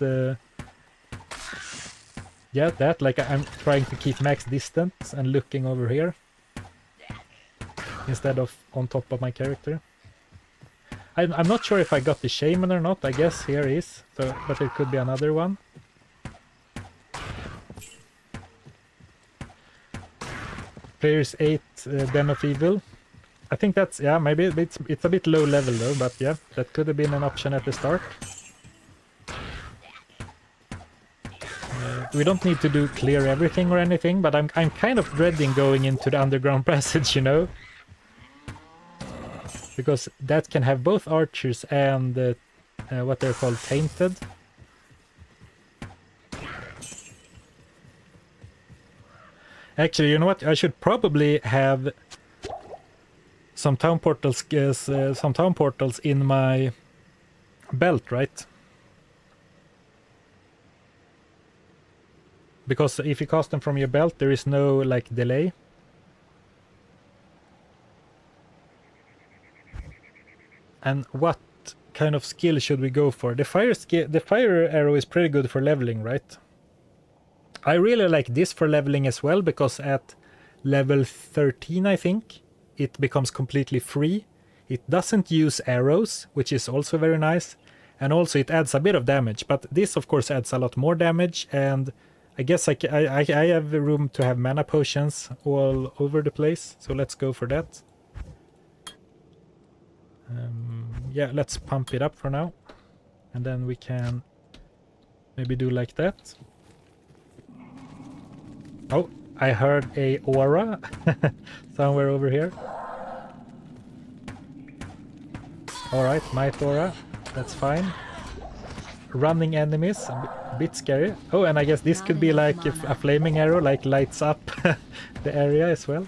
Yeah, that, like I'm trying to keep max distance and looking over here instead of on top of my character. I'm not sure if I got the shaman or not. I guess here is, so, but it could be another one. Players 8, Den of Evil. I think that's, yeah, maybe it's a bit low level though, but yeah, that could have been an option at the start. We don't need to do clear everything or anything, but I'm kind of dreading going into the underground passage, you know? Because that can have both archers and what they're called, tainted. Actually, you know what? I should probably have some town portals in my belt, right? Because if you cast them from your belt, there is no like delay. And what kind of skill should we go for? The fire arrow is pretty good for leveling, right? I really like this for leveling as well, because at level 13, I think, it becomes completely free. It doesn't use arrows, which is also very nice. And also it adds a bit of damage, but this of course adds a lot more damage, and I guess I have room to have mana potions all over the place, so let's go for that. Yeah, let's pump it up for now, and then we can maybe do like that. Oh, I heard a aura somewhere over here. Alright, might aura, that's fine. Running enemies, a bit scary. Oh, and I guess this could be like if a flaming arrow like lights up the area as well.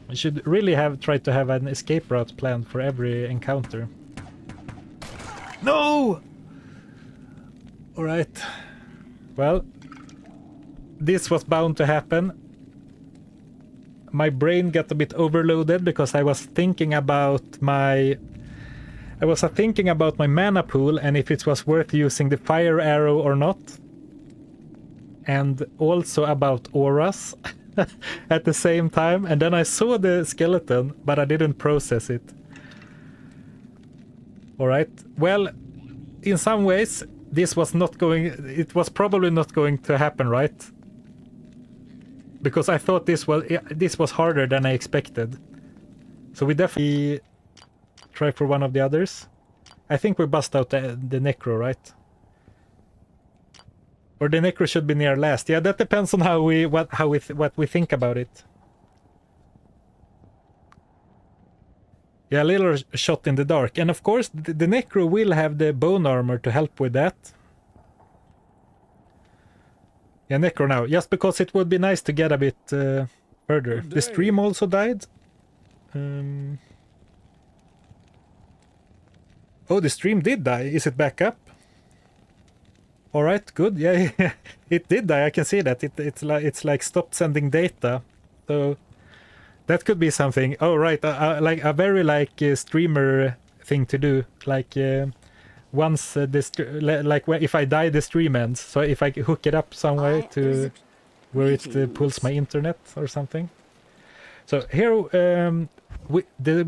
We should really have tried to have an escape route planned for every encounter. No! Alright. Well, this was bound to happen. My brain got a bit overloaded because I was thinking about my mana pool and if it was worth using the fire arrow or not. And also about auras at the same time. And then I saw the skeleton, but I didn't process it. Alright. Well, in some ways, it was probably not going to happen, right? Because I thought this was harder than I expected. So we definitely try for one of the others. I think we bust out the necro, right? Or the necro should be near last. Yeah, that depends on what we think about it. Yeah, a little shot in the dark. And of course, the necro will have the bone armor to help with that. Yeah, necro now. Just because it would be nice to get a bit further. The stream also died. Oh, the stream did die. Is it back up? Alright, good. Yeah, it did die. I can see that. It's like stopped sending data. So that could be something. Oh, right. Like a very streamer thing to do. Like once if I die, the stream ends. So if I hook it up some way to where it pulls my internet or something. So here, the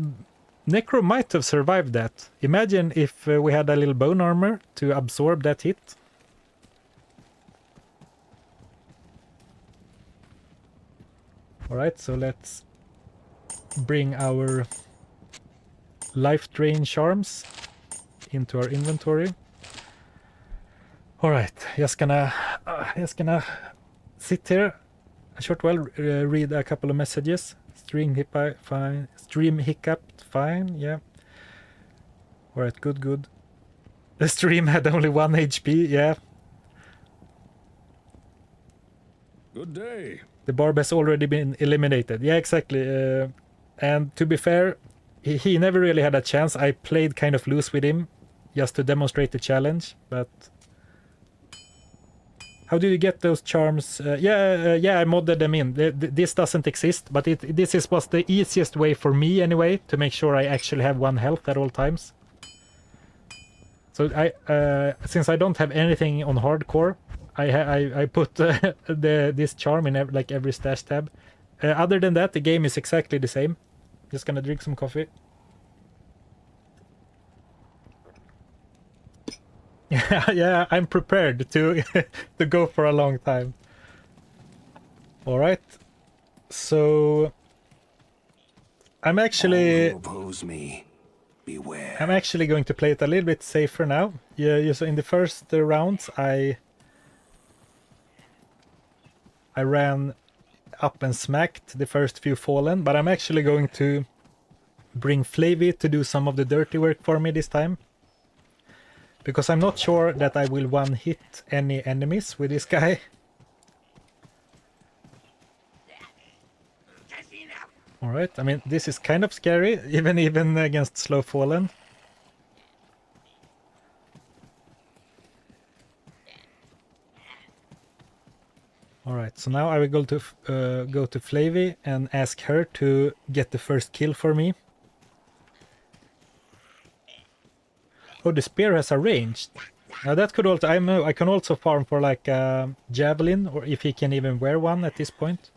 necro might have survived that. Imagine if we had a little bone armor to absorb that hit. Alright, so let's bring our life drain charms into our inventory. Alright, just gonna sit here a short while, read a couple of messages. Stream hiccup, fine. Stream hiccup, fine, yeah. Alright, good. The stream had only 1 HP, yeah. Good day. The barb has already been eliminated. Yeah, exactly. And to be fair, he never really had a chance. I played kind of loose with him just to demonstrate the challenge, but how do you get those charms? Yeah, I modded them in. This doesn't exist, but this was the easiest way for me anyway to make sure I actually have 1 health at all times. So since I don't have anything on hardcore, I put this charm in every stash tab. Other than that, the game is exactly the same. Just gonna drink some coffee. Yeah, I'm prepared to to go for a long time. All right, so I'm actually oppose me. Beware. I'm actually going to play it a little bit safer now. Yeah, so in the first rounds, I ran up and smacked the first few fallen, but I'm actually going to bring Flavy to do some of the dirty work for me this time. Because I'm not sure that I will one-hit any enemies with this guy. Alright, I mean, this is kind of scary, even against slow fallen. Alright, so now I will go to Flavy and ask her to get the first kill for me. Oh, the spear has a range. Now that could also... I can also farm for like a javelin, or if he can even wear one at this point.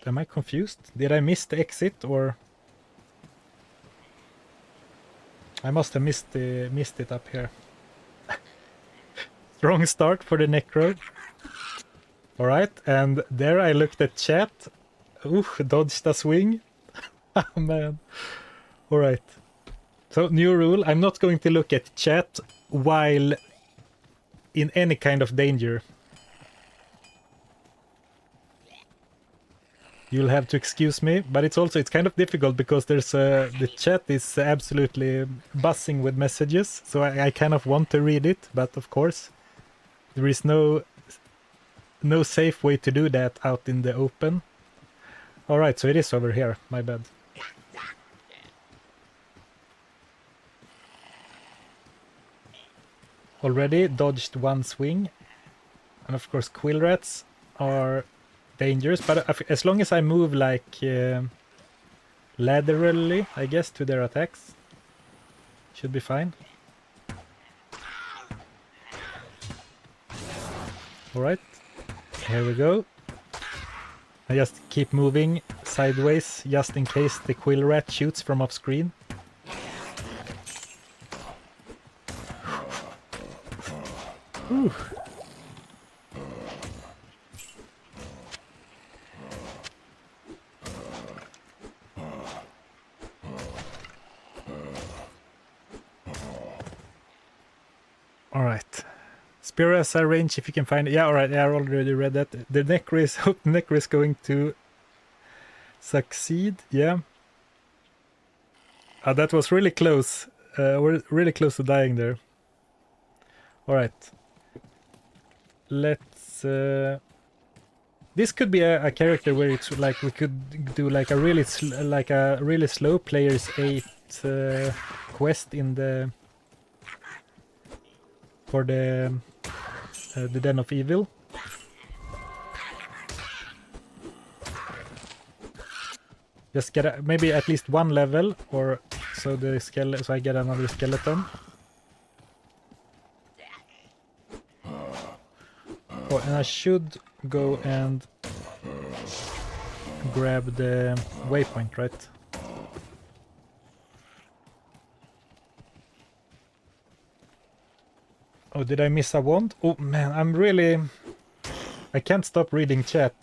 Am I confused? Did I miss the exit, or... I must have missed it up here. Strong start for the Necro. Alright, and there I looked at chat. Ooh, dodged a swing. Oh man. Alright. So, new rule, I'm not going to look at chat while in any kind of danger. You'll have to excuse me, but it's kind of difficult because there's the chat is absolutely buzzing with messages, so I kind of want to read it, but of course there is no safe way to do that out in the open. Alright, so it is over here, my bad. Already dodged one swing, and of course quill rats are dangerous, but as long as I move like laterally, I guess, to their attacks, should be fine. Alright, here we go. I just keep moving sideways just in case the quill rat shoots from off screen. Ooh. Alright. Spear has a range if you can find it. Yeah, alright, yeah, I already read that. The Necro is going to succeed, yeah. That was really close. We're really close to dying there. Alright. Let's... this could be a character where it's like we could do like a really slow player's 8 quest in the... for the Den of Evil. Just get maybe at least one level, or so I get another skeleton. Oh, and I should go and grab the waypoint, right? Oh, did I miss a wand? Oh man, I can't stop reading chat.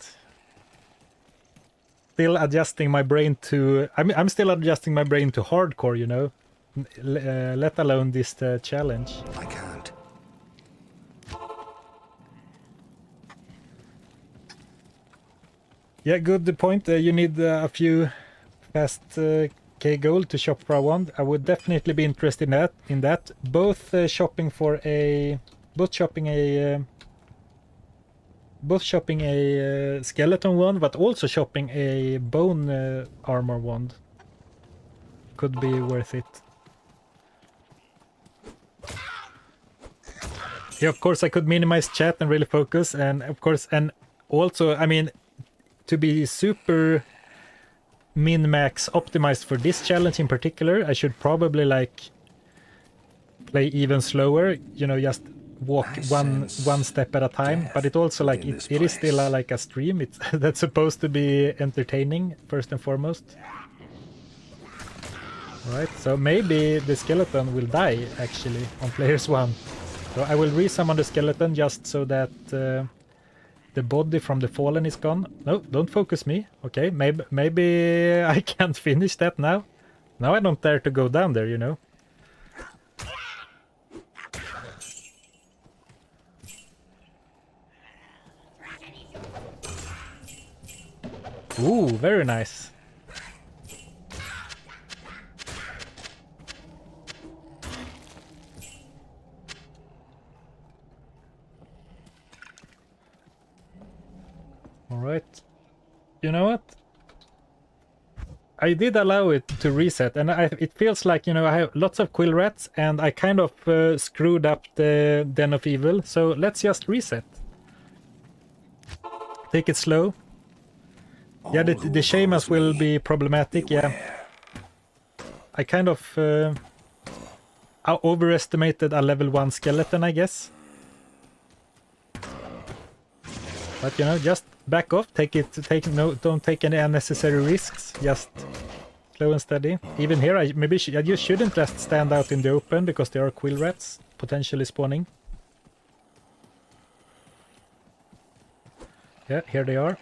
Still adjusting my brain to... I'm still adjusting my brain to hardcore, you know? Let alone this challenge. I can't. Yeah, good point. You need a few fast K gold to shop for a wand. I would definitely be interested in that. Both shopping a skeleton wand, but also shopping a bone armor wand could be worth it. Yeah, of course I could minimize chat and really focus, and of course, and also, I mean, to be super min-max optimized for this challenge in particular, I should probably like play even slower, you know, just walk one step at a time. But it also like it is still like a stream. It's that's supposed to be entertaining first and foremost. Right, so maybe the skeleton will die actually on players 1. So I will resummon the skeleton just so that the body from the fallen is gone. No, don't focus me. Okay, maybe I can't finish that now. Now I don't dare to go down there, you know. Ooh, very nice. Alright. You know what? I did allow it to reset, and it feels like, you know, I have lots of quill rats, and I kind of screwed up the Den of Evil, so let's just reset. Take it slow. Yeah, the Shamas will be problematic, yeah. I kind of overestimated a level 1 skeleton, I guess. But, you know, just back off, don't take any unnecessary risks, just slow and steady. Even here, I just shouldn't just stand out in the open, because there are quill rats potentially spawning. Yeah, here they are.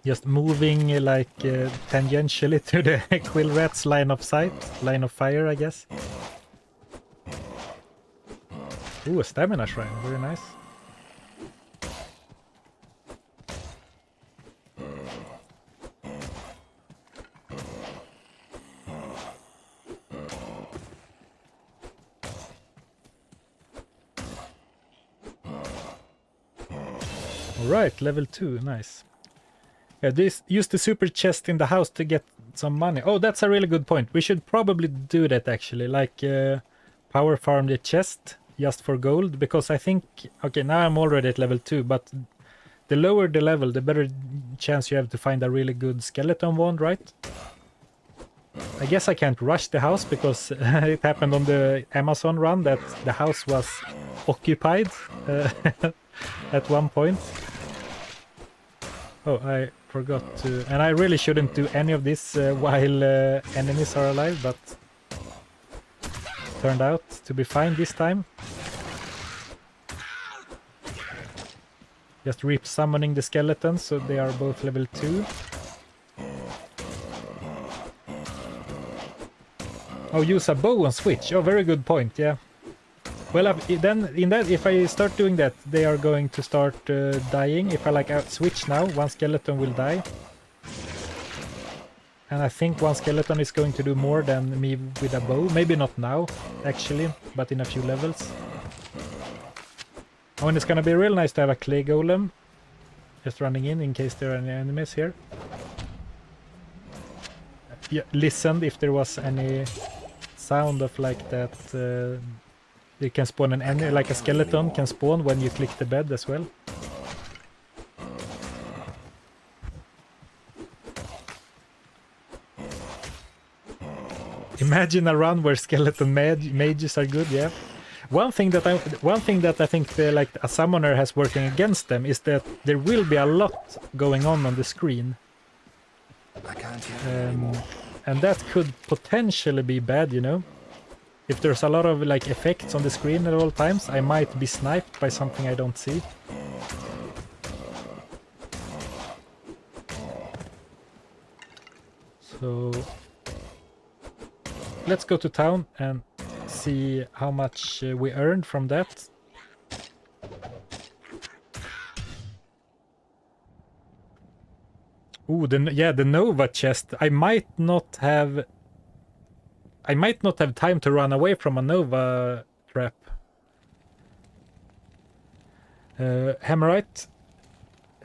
Just moving like tangentially to the quill rats line of sight, line of fire, I guess. Ooh, a stamina shrine, very nice. Alright, level 2, nice. Yeah, use the super chest in the house to get some money. Oh, that's a really good point. We should probably do that actually, like power farm the chest just for gold, because I think, okay, now I'm already at level 2, but the lower the level, the better chance you have to find a really good skeleton wand, right? I guess I can't rush the house because it happened on the Amazon run that the house was occupied at one point. Oh, I forgot to... And I really shouldn't do any of this while enemies are alive, but turned out to be fine this time. Just summoning the skeletons, so they are both level 2. Oh, use a bow and switch. Oh, very good point, yeah. Well, then in that, if I start doing that, they are going to start dying. If I like switch now, one skeleton will die. And I think one skeleton is going to do more than me with a bow. Maybe not now, actually, but in a few levels. Oh, and it's gonna be real nice to have a clay golem just running in case there are any enemies here. Yeah, listened if there was any sound of like that. You can spawn an enemy, like a skeleton can spawn when you click the bed as well. Imagine a run where skeleton mages are good, yeah. One thing that I think like a summoner has working against them is that there will be a lot going on the screen. And that could potentially be bad, you know. If there's a lot of like effects on the screen at all times, I might be sniped by something I don't see. So let's go to town and see how much we earned from that. Ooh, the Nova chest. I might not have time to run away from a Nova trap. Hammerite,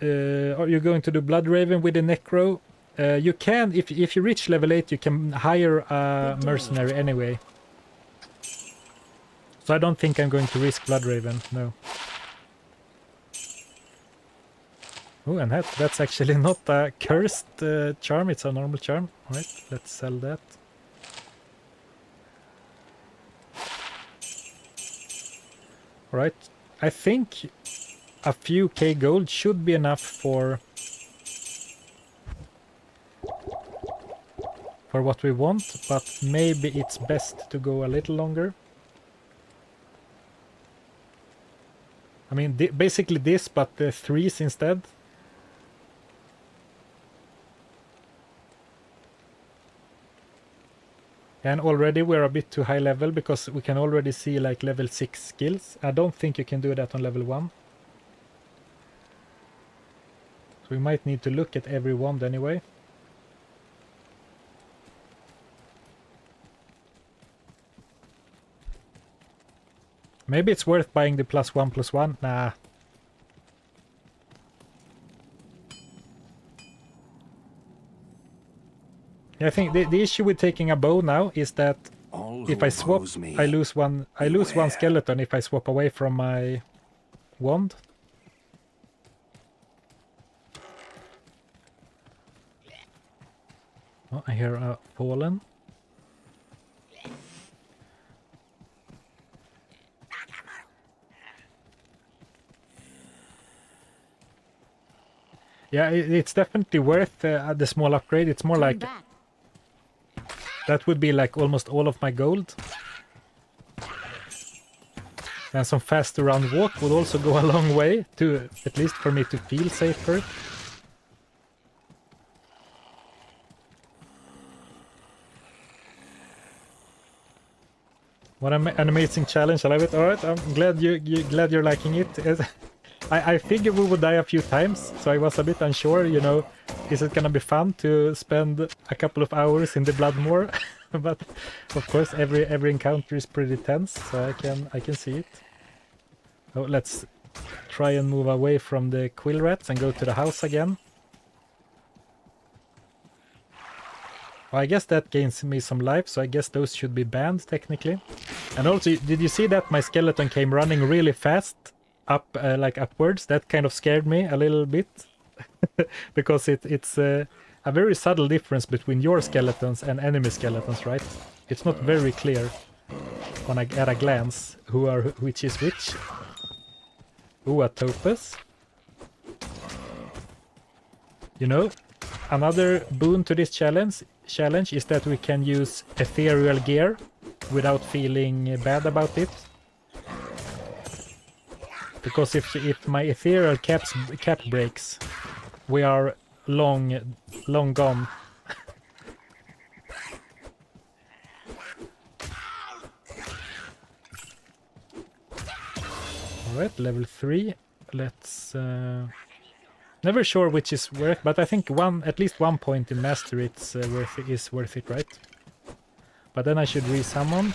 are you going to do Blood Raven with the Necro? You can, if you reach level 8, you can hire a mercenary anyway. So I don't think I'm going to risk Blood Raven, no. Oh, and that's actually not a cursed charm, it's a normal charm. Alright, let's sell that. Alright, I think a few K gold should be enough for what we want, but maybe it's best to go a little longer. I mean, basically this, but the 3s instead. And already we're a bit too high level because we can already see like level 6 skills. I don't think you can do that on level 1. So we might need to look at every wand anyway. Maybe it's worth buying the +1/+1. Nah. I think the issue with taking a bow now is that if I swap, I lose one skeleton if I swap away from my wand. Oh, I hear a fallen. Yeah, it's definitely worth the small upgrade. It's more like that would be like almost all of my gold. And some faster round walk would also go a long way to, at least for me to feel safer. What an amazing challenge! I love it. All right, I'm glad you're liking it. I figured we would die a few times, so I was a bit unsure. You know, is it gonna be fun to spend a couple of hours in the Bloodmoor? But of course, every encounter is pretty tense, so I can see it. Oh, let's try and move away from the quill rats and go to the house again. Well, I guess that gains me some life, so I guess those should be banned technically. And also, did you see that my skeleton came running really fast up, like upwards? That kind of scared me a little bit. Because it's a very subtle difference between your skeletons and enemy skeletons, right? It's not very clear at a glance which is which. Ooh, a topaz. You know, another boon to this challenge is that we can use ethereal gear without feeling bad about it. Because if my ethereal cap breaks, we are long gone. Alright, level 3. Let's... never sure which is worth, but I think at least 1 point in mastery is worth it, right? But then I should resummon.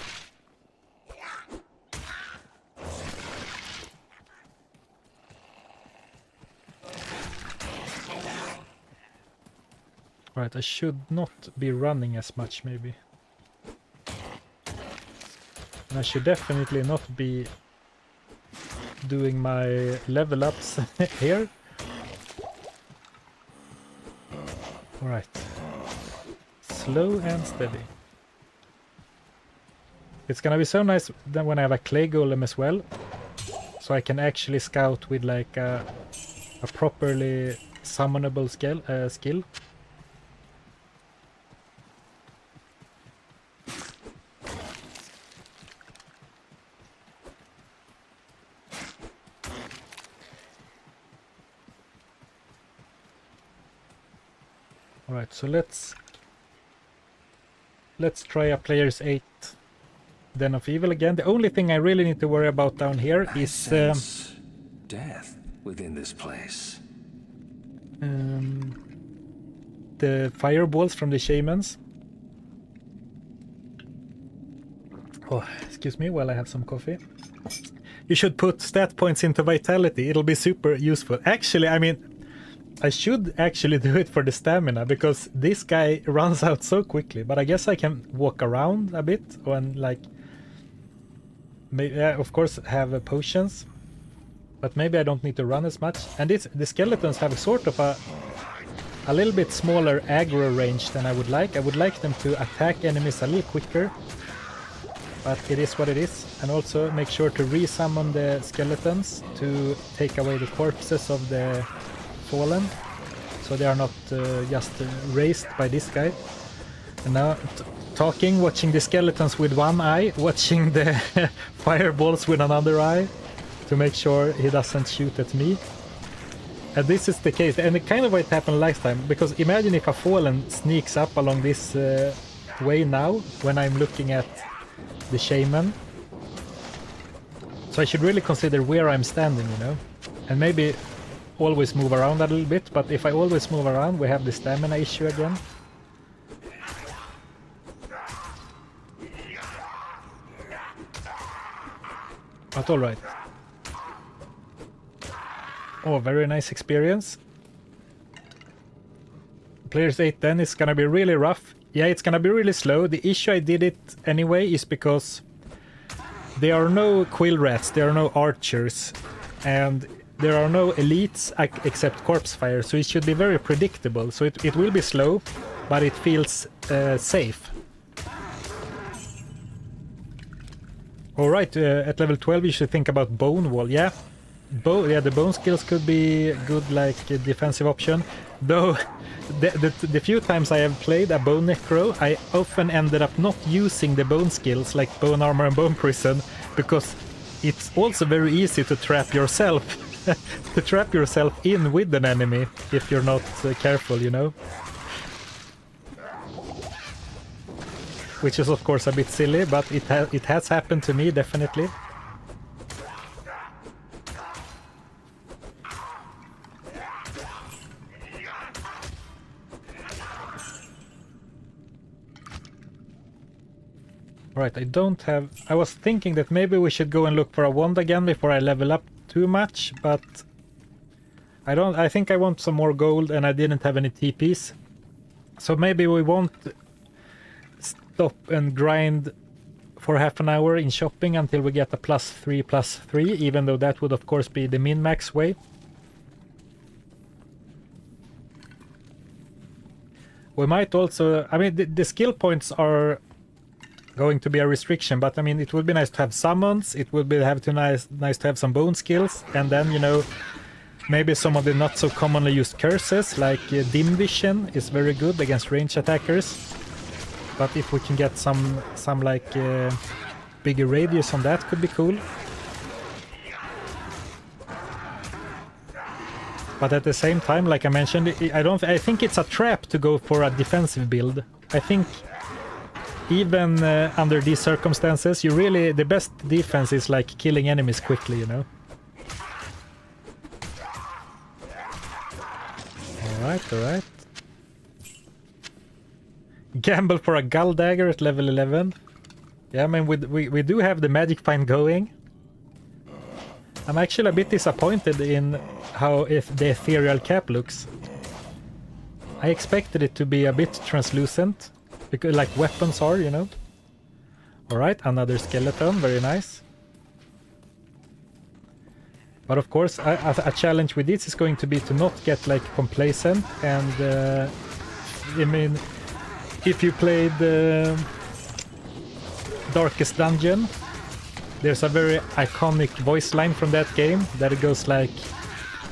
Right, I should not be running as much, maybe. And I should definitely not be doing my level ups here. Alright. Slow and steady. It's gonna be so nice then when I have a clay golem as well. So I can actually scout with like a properly summonable skill. Alright, so let's try a player's 8 Den of Evil again. The only thing I really need to worry about down here is death within this place. The fireballs from the shamans. Oh, excuse me while I have some coffee. You should put stat points into vitality. It'll be super useful. Actually, I mean, I should actually do it for the stamina, because this guy runs out so quickly. But I guess I can walk around a bit and like Of course have potions, but maybe I don't need to run as much. And the skeletons have sort of a little bit smaller aggro range than I would like. I would like them to attack enemies a little quicker, but it is what it is. And also make sure to re-summon the skeletons to take away the corpses of the fallen, so they are not just raised by this guy. And now watching the skeletons with one eye, watching the fireballs with another eye to make sure he doesn't shoot at me. And this is the case, and it kind of what happened last time, because imagine if a fallen sneaks up along this way now when I'm looking at the shaman. So I should really consider where I'm standing, you know, and maybe always move around a little bit, but if I always move around we have the stamina issue again. But alright. Oh, very nice experience. Players 8 then is gonna be really rough. Yeah, it's gonna be really slow. The issue I did it anyway is because there are no quill rats, there are no archers, and there are no elites except corpse fire, so it should be very predictable. So it will be slow, but it feels safe. Alright, at level 12 you should think about bone wall. Yeah, the bone skills could be good, like a defensive option. Though the few times I have played a bone necro, I often ended up not using the bone skills like bone armor and bone prison, because it's also very easy to trap yourself to trap yourself in with an enemy if you're not careful, you know. Which is of course a bit silly, but it has happened to me, definitely. Right, I was thinking that maybe we should go and look for a wand again before I level up too much, but I think I want some more gold and I didn't have any TPs. So maybe we won't stop and grind for half an hour in shopping until we get a +3/+3, even though that would of course be the min-max way. We might also, I mean, the skill points are going to be a restriction, but I mean, it would be nice to have summons, it would be nice to have some bone skills, and then, you know, maybe some of the not so commonly used curses, like dim vision is very good against range attackers. But if we can get some like bigger radius on that, could be cool. But at the same time, like I mentioned, I think it's a trap to go for a defensive build. I think even under these circumstances, the best defense is like killing enemies quickly, you know. Alright. Gamble for a Gull Dagger at level 11. Yeah, I mean, we do have the magic find going. I'm actually a bit disappointed in how the ethereal cap looks. I expected it to be a bit translucent, because like weapons are, you know. Alright, another skeleton, very nice. But of course, a challenge with this is going to be to not get like complacent, and I mean, if you played Darkest Dungeon, there's a very iconic voice line from that game that it goes like,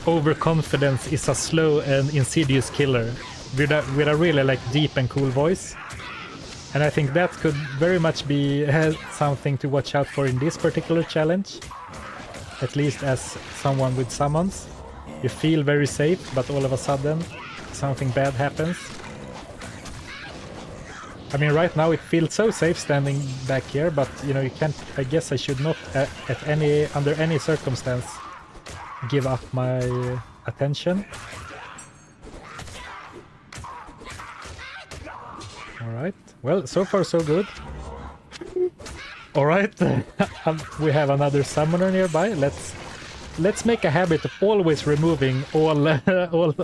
"Overconfidence is a slow and insidious killer," with a really like deep and cool voice. And I think that could very much be something to watch out for in this particular challenge. At least as someone with summons. You feel very safe, but all of a sudden something bad happens. I mean, right now it feels so safe standing back here, but you know, you can't. I guess I should not, under any circumstance, give up my attention. All right. Well, so far so good. All right. We have another summoner nearby. Let's make a habit of always removing all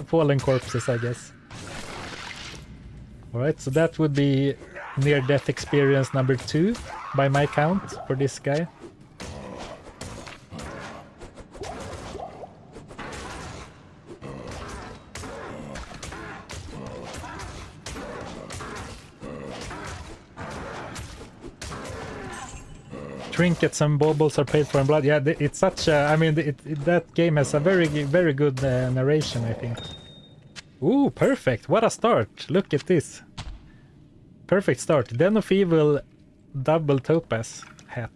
fallen corpses, I guess. Alright, so that would be near-death experience number 2 by my count for this guy. trinkets and baubles are paid for in blood. Yeah, it's such a... I mean, that game has a very good narration, I think. Ooh, perfect. What a start. Look at this. Perfect start. Den of Evil double topaz hat.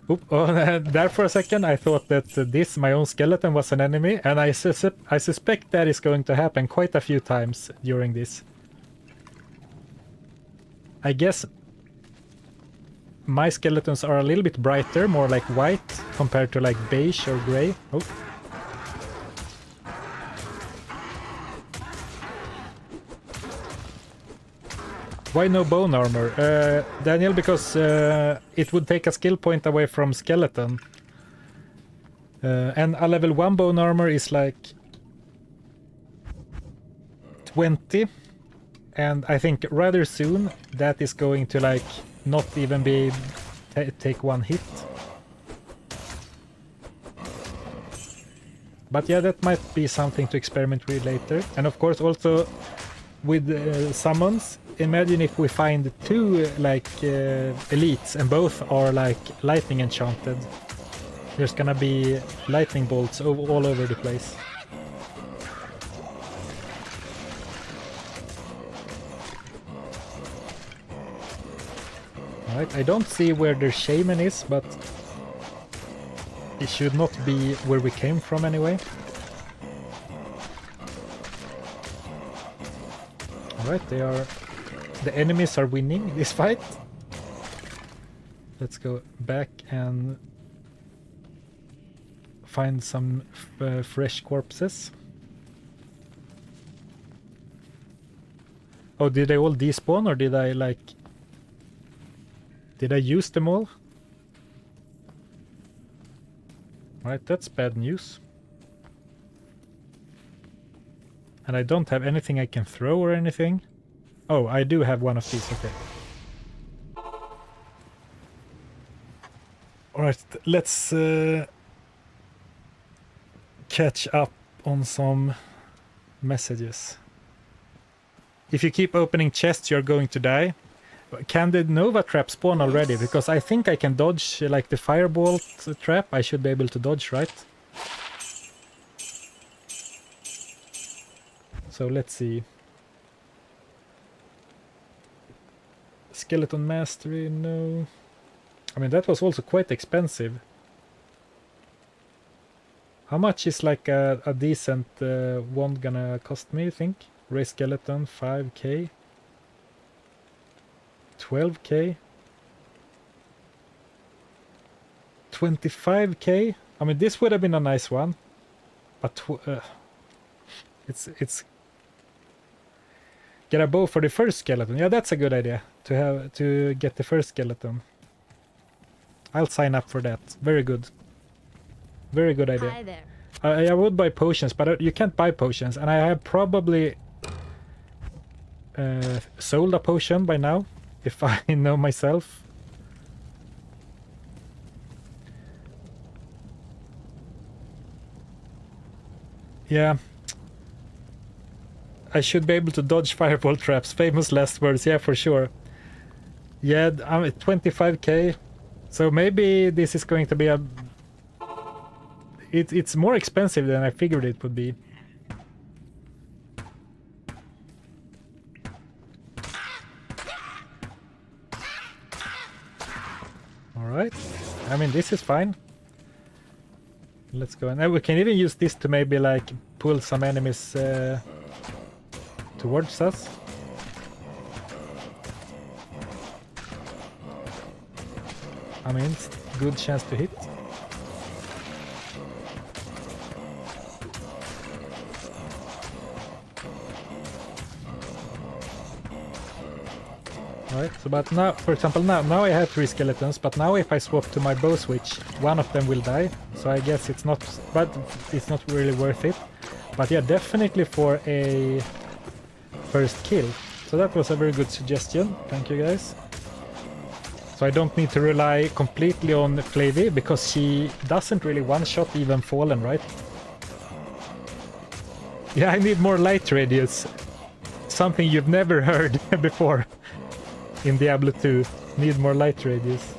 Oop, oh, there for a second I thought that this, my own skeleton, was an enemy, and I suspect that is going to happen quite a few times during this. I guess my skeletons are a little bit brighter, more like white, compared to like beige or grey. Oh. Why no bone armor? Daniel, because it would take a skill point away from skeleton. And a level 1 bone armor is like 20. And I think rather soon that is going to like not even be take one hit. But yeah, that might be something to experiment with later. And of course also with summons, imagine if we find two like elites and both are like lightning enchanted. There's gonna be lightning bolts all over the place. Alright, I don't see where their shaman is, but it should not be where we came from anyway. Alright, the enemies are winning this fight. Let's go back and find some fresh corpses. Oh, did they all despawn, or did I like... Did I use them all? Alright, that's bad news. And I don't have anything I can throw or anything. Oh, I do have one of these, okay. Alright, let's catch up on some messages. If you keep opening chests, you're going to die. Can the Nova trap spawn already? Because I think I can dodge like the Firebolt trap. I should be able to dodge, right? So let's see. Skeleton Mastery, no. I mean, that was also quite expensive. How much is like a decent wand gonna cost me, you think? Raise Skeleton, 5k. 12k. 25k. I mean, this would have been a nice one. But it's get a bow for the first skeleton. Yeah, that's a good idea to get the first skeleton. I'll sign up for that. Very good. Very good idea. Hi there. I would buy potions, but you can't buy potions, and I have probably sold a potion by now, if I know myself. Yeah. I should be able to dodge fireball traps. Famous last words, yeah, for sure. Yeah, I'm at 25k. So maybe this is going to be a... It's more expensive than I figured it would be. Alright. I mean, this is fine. Let's go. And we can even use this to maybe like pull some enemies towards us. I mean, it's a good chance to hit. Alright, so but now, for example, now I have 3 skeletons, but now if I swap to my bow switch, one of them will die. So I guess it's not, but it's not really worth it. But yeah, definitely for a first kill. So that was a very good suggestion. Thank you guys. So I don't need to rely completely on Flavy, because she doesn't really one-shot even Fallen, right? Yeah, I need more light radius. Something you've never heard before in Diablo 2. Need more light radius.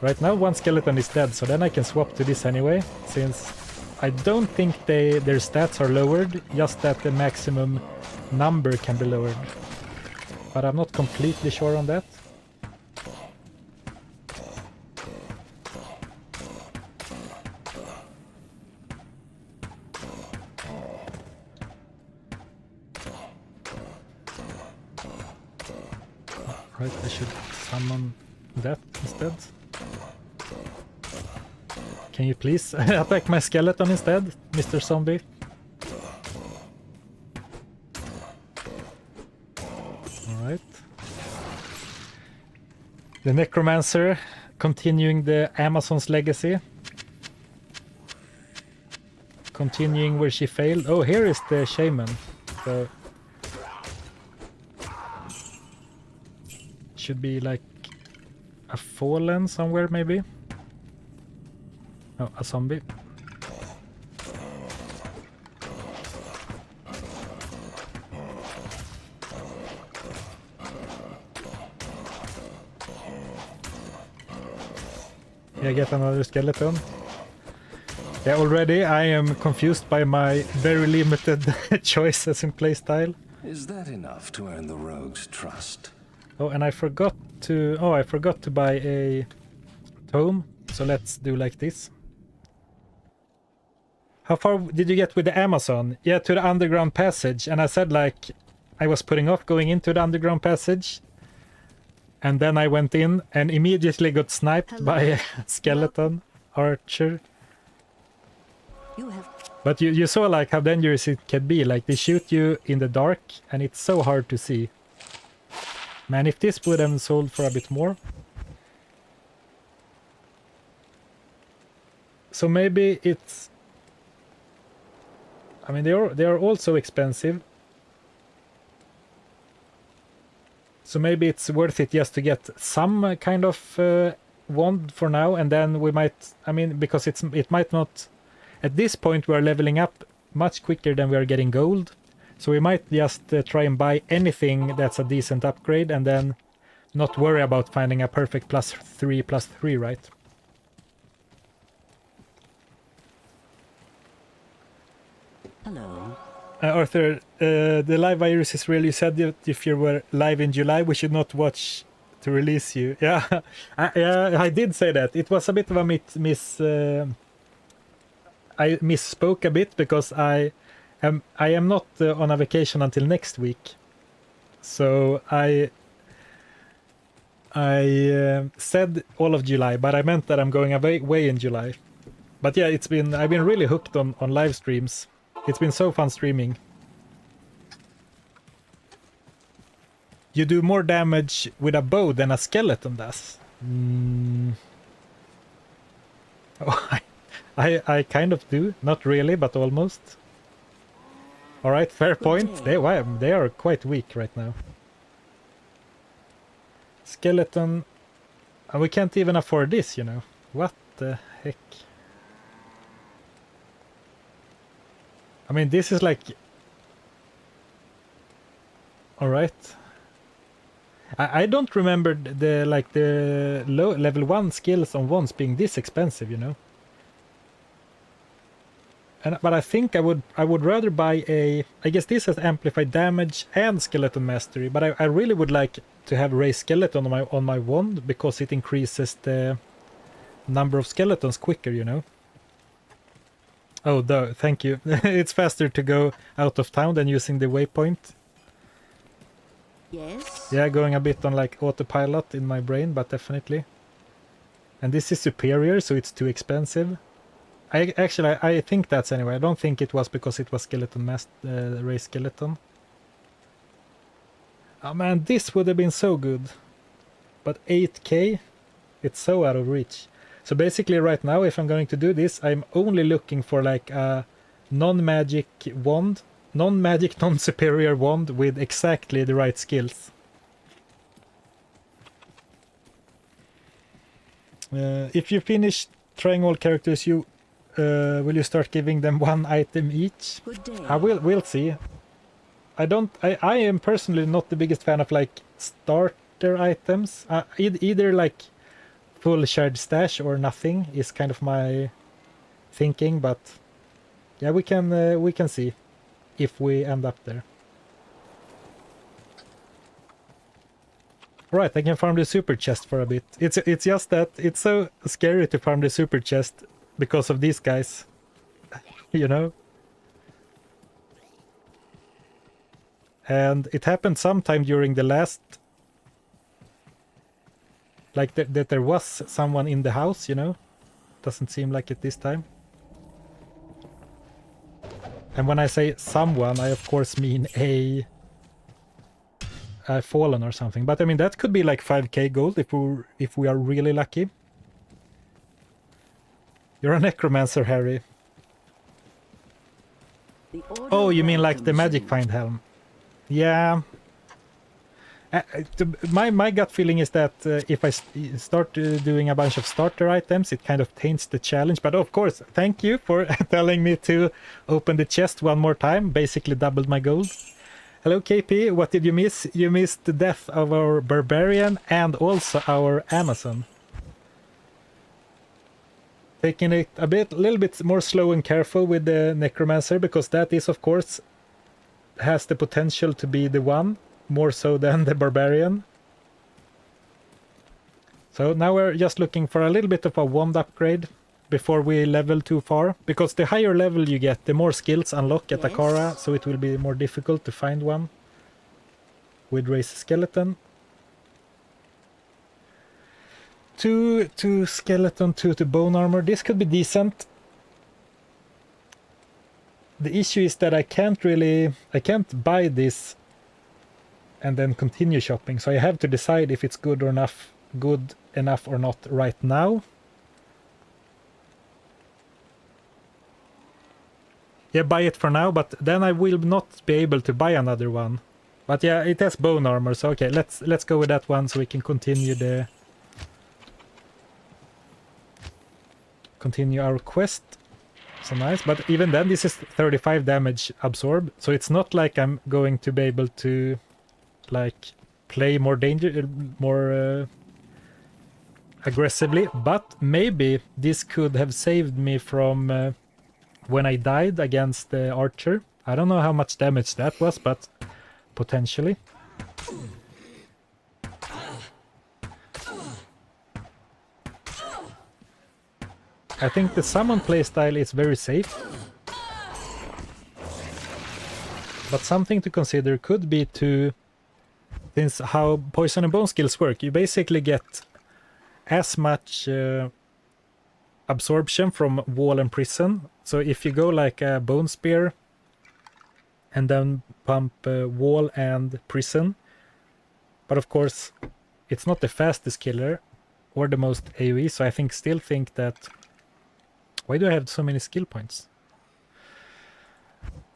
Right now one skeleton is dead, so then I can swap to this anyway, since I don't think their stats are lowered, just that the maximum number can be lowered. But I'm not completely sure on that. Right, I should summon that instead. Can you please attack my skeleton instead, Mr. Zombie? Alright. The Necromancer, continuing the Amazon's legacy. Continuing where she failed. Oh, here is the Shaman. So should be like a fallen somewhere, maybe. Oh, a zombie. Yeah, get another skeleton. Yeah, already I am confused by my very limited choices in playstyle. Is that enough to earn the rogue's trust? Oh, and I forgot to... Oh, I forgot to buy a tome. So let's do like this. How far did you get with the Amazon? Yeah, to the underground passage. And I said like I was putting off going into the underground passage. And then I went in and immediately got sniped by a skeleton archer. But you saw like how dangerous it can be. Like they shoot you in the dark and it's so hard to see. Man, if this would have sold for a bit more. So maybe it's... I mean, they are also expensive. So maybe it's worth it just to get some kind of wand for now, and then we might... I mean, because it might not... At this point we are leveling up much quicker than we are getting gold. So we might just try and buy anything that's a decent upgrade and then not worry about finding a perfect +3/+3, right? Hello. Arthur, the live virus is real. You said that if you were live in July, we should not watch to release you. Yeah, I did say that. It was a bit of a I misspoke a bit because I am not on a vacation until next week. So I said all of July, but I meant that I'm going away in July. But yeah, I've been really hooked on live streams. It's been so fun streaming. You do more damage with a bow than a skeleton does. Oh, I kind of do. Not really, but almost. Alright, fair point. They are quite weak right now. Skeleton. And we can't even afford this, you know. What the heck? I mean, this is like... Alright. I don't remember the low level 1 skills on wands being this expensive, you know. But I think I would rather buy a... I guess this has amplified damage and skeleton mastery, but I really would like to have raised skeleton on my wand because it increases the number of skeletons quicker, you know. Oh, thank you. It's faster to go out of town than using the waypoint. Yes. Yeah, going a bit on like autopilot in my brain, but definitely. And this is superior, so it's too expensive. I think that's anyway. I don't think it was because it was skeleton raised skeleton. Oh man, this would have been so good. But 8k? It's so out of reach. So basically right now, if I'm going to do this, I'm only looking for like a non-magic wand. Non-magic, non-superior wand with exactly the right skills. If you finish trying all characters, will you start giving them one item each? Good day. We'll see. I am personally not the biggest fan of like starter items. Either like full shared stash or nothing is kind of my thinking, but yeah, we can see if we end up there. Right, I can farm the super chest for a bit. It's just that it's so scary to farm the super chest because of these guys, you know? And it happened sometime during the last... Like that there was someone in the house, you know? Doesn't seem like it this time. And when I say someone, I of course mean a fallen or something. But I mean, that could be like 5k gold if we are really lucky. You're a necromancer, Harry. Oh, you mean like the magic find helm? Yeah. My gut feeling is that if I start doing a bunch of starter items, it kind of taints the challenge. But of course, thank you for telling me to open the chest one more time. Basically doubled my gold. Hello KP, what did you miss? You missed the death of our barbarian and also our Amazon. Taking it a little bit more slow and careful with the necromancer, because that is of course has the potential to be the one. More so than the barbarian. So now we're just looking for a little bit of a wand upgrade before we level too far. Because the higher level you get, the more skills unlock at Akara, so it will be more difficult to find one with Raise Skeleton. 2 to Skeleton, 2 to Bone Armor. This could be decent. The issue is that I can't buy this and then continue shopping, so I have to decide if it's good enough or not right now. Yeah, buy it for now, but then I will not be able to buy another one. But yeah, it has bone armor, so okay, let's go with that one so we can continue our quest. So nice, but even then this is 35 damage absorb, so it's not like I'm going to be able to like play more aggressively, but maybe this could have saved me from when I died against the archer. I don't know how much damage that was, but potentially. I think the summon playstyle is very safe, but something to consider could be to, since how Poison and Bone skills work, you basically get as much absorption from wall and prison. So if you go like a bone spear and then pump wall and prison, but of course it's not the fastest killer or the most AoE, so I still think that... Why do I have so many skill points?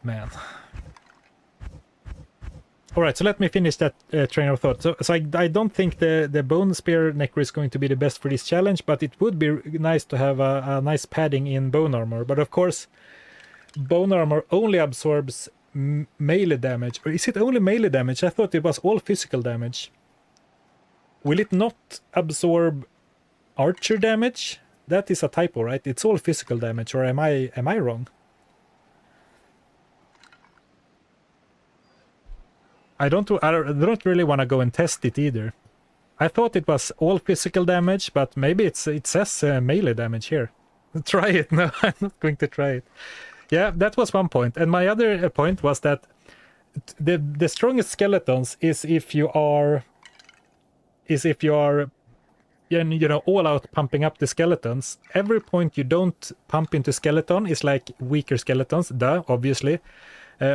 Man. Alright, so let me finish that train of thought. So I don't think the Bone Spear Necro is going to be the best for this challenge, but it would be nice to have a nice padding in Bone Armor. But of course, Bone Armor only absorbs melee damage. Or is it only melee damage? I thought it was all physical damage. Will it not absorb archer damage? That is a typo, right? It's all physical damage, or am I wrong? I don't really want to go and test it either. I thought it was all physical damage, but maybe it says melee damage here. Try it. No, I'm not going to try it. Yeah, that was one point. And my other point was that the strongest skeletons is if you are you know, all out pumping up the skeletons. Every point you don't pump into skeleton is like weaker skeletons, obviously.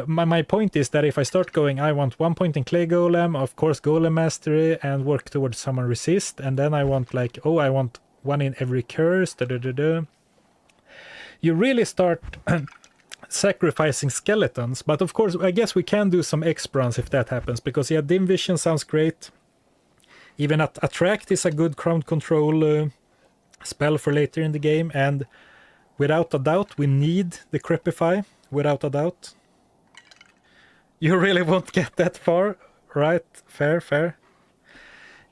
My point is that if I start going, I want 1 point in Clay Golem, of course Golem Mastery, and work towards Summon Resist, and then I want like, oh, I want 1 in every curse, You really start sacrificing skeletons, but of course I guess we can do some X-Bronze if that happens, because yeah, Dim Vision sounds great. Even Attract is a good crowd control spell for later in the game, and without a doubt we need the Crepify, without a doubt. You really won't get that far, right? Fair.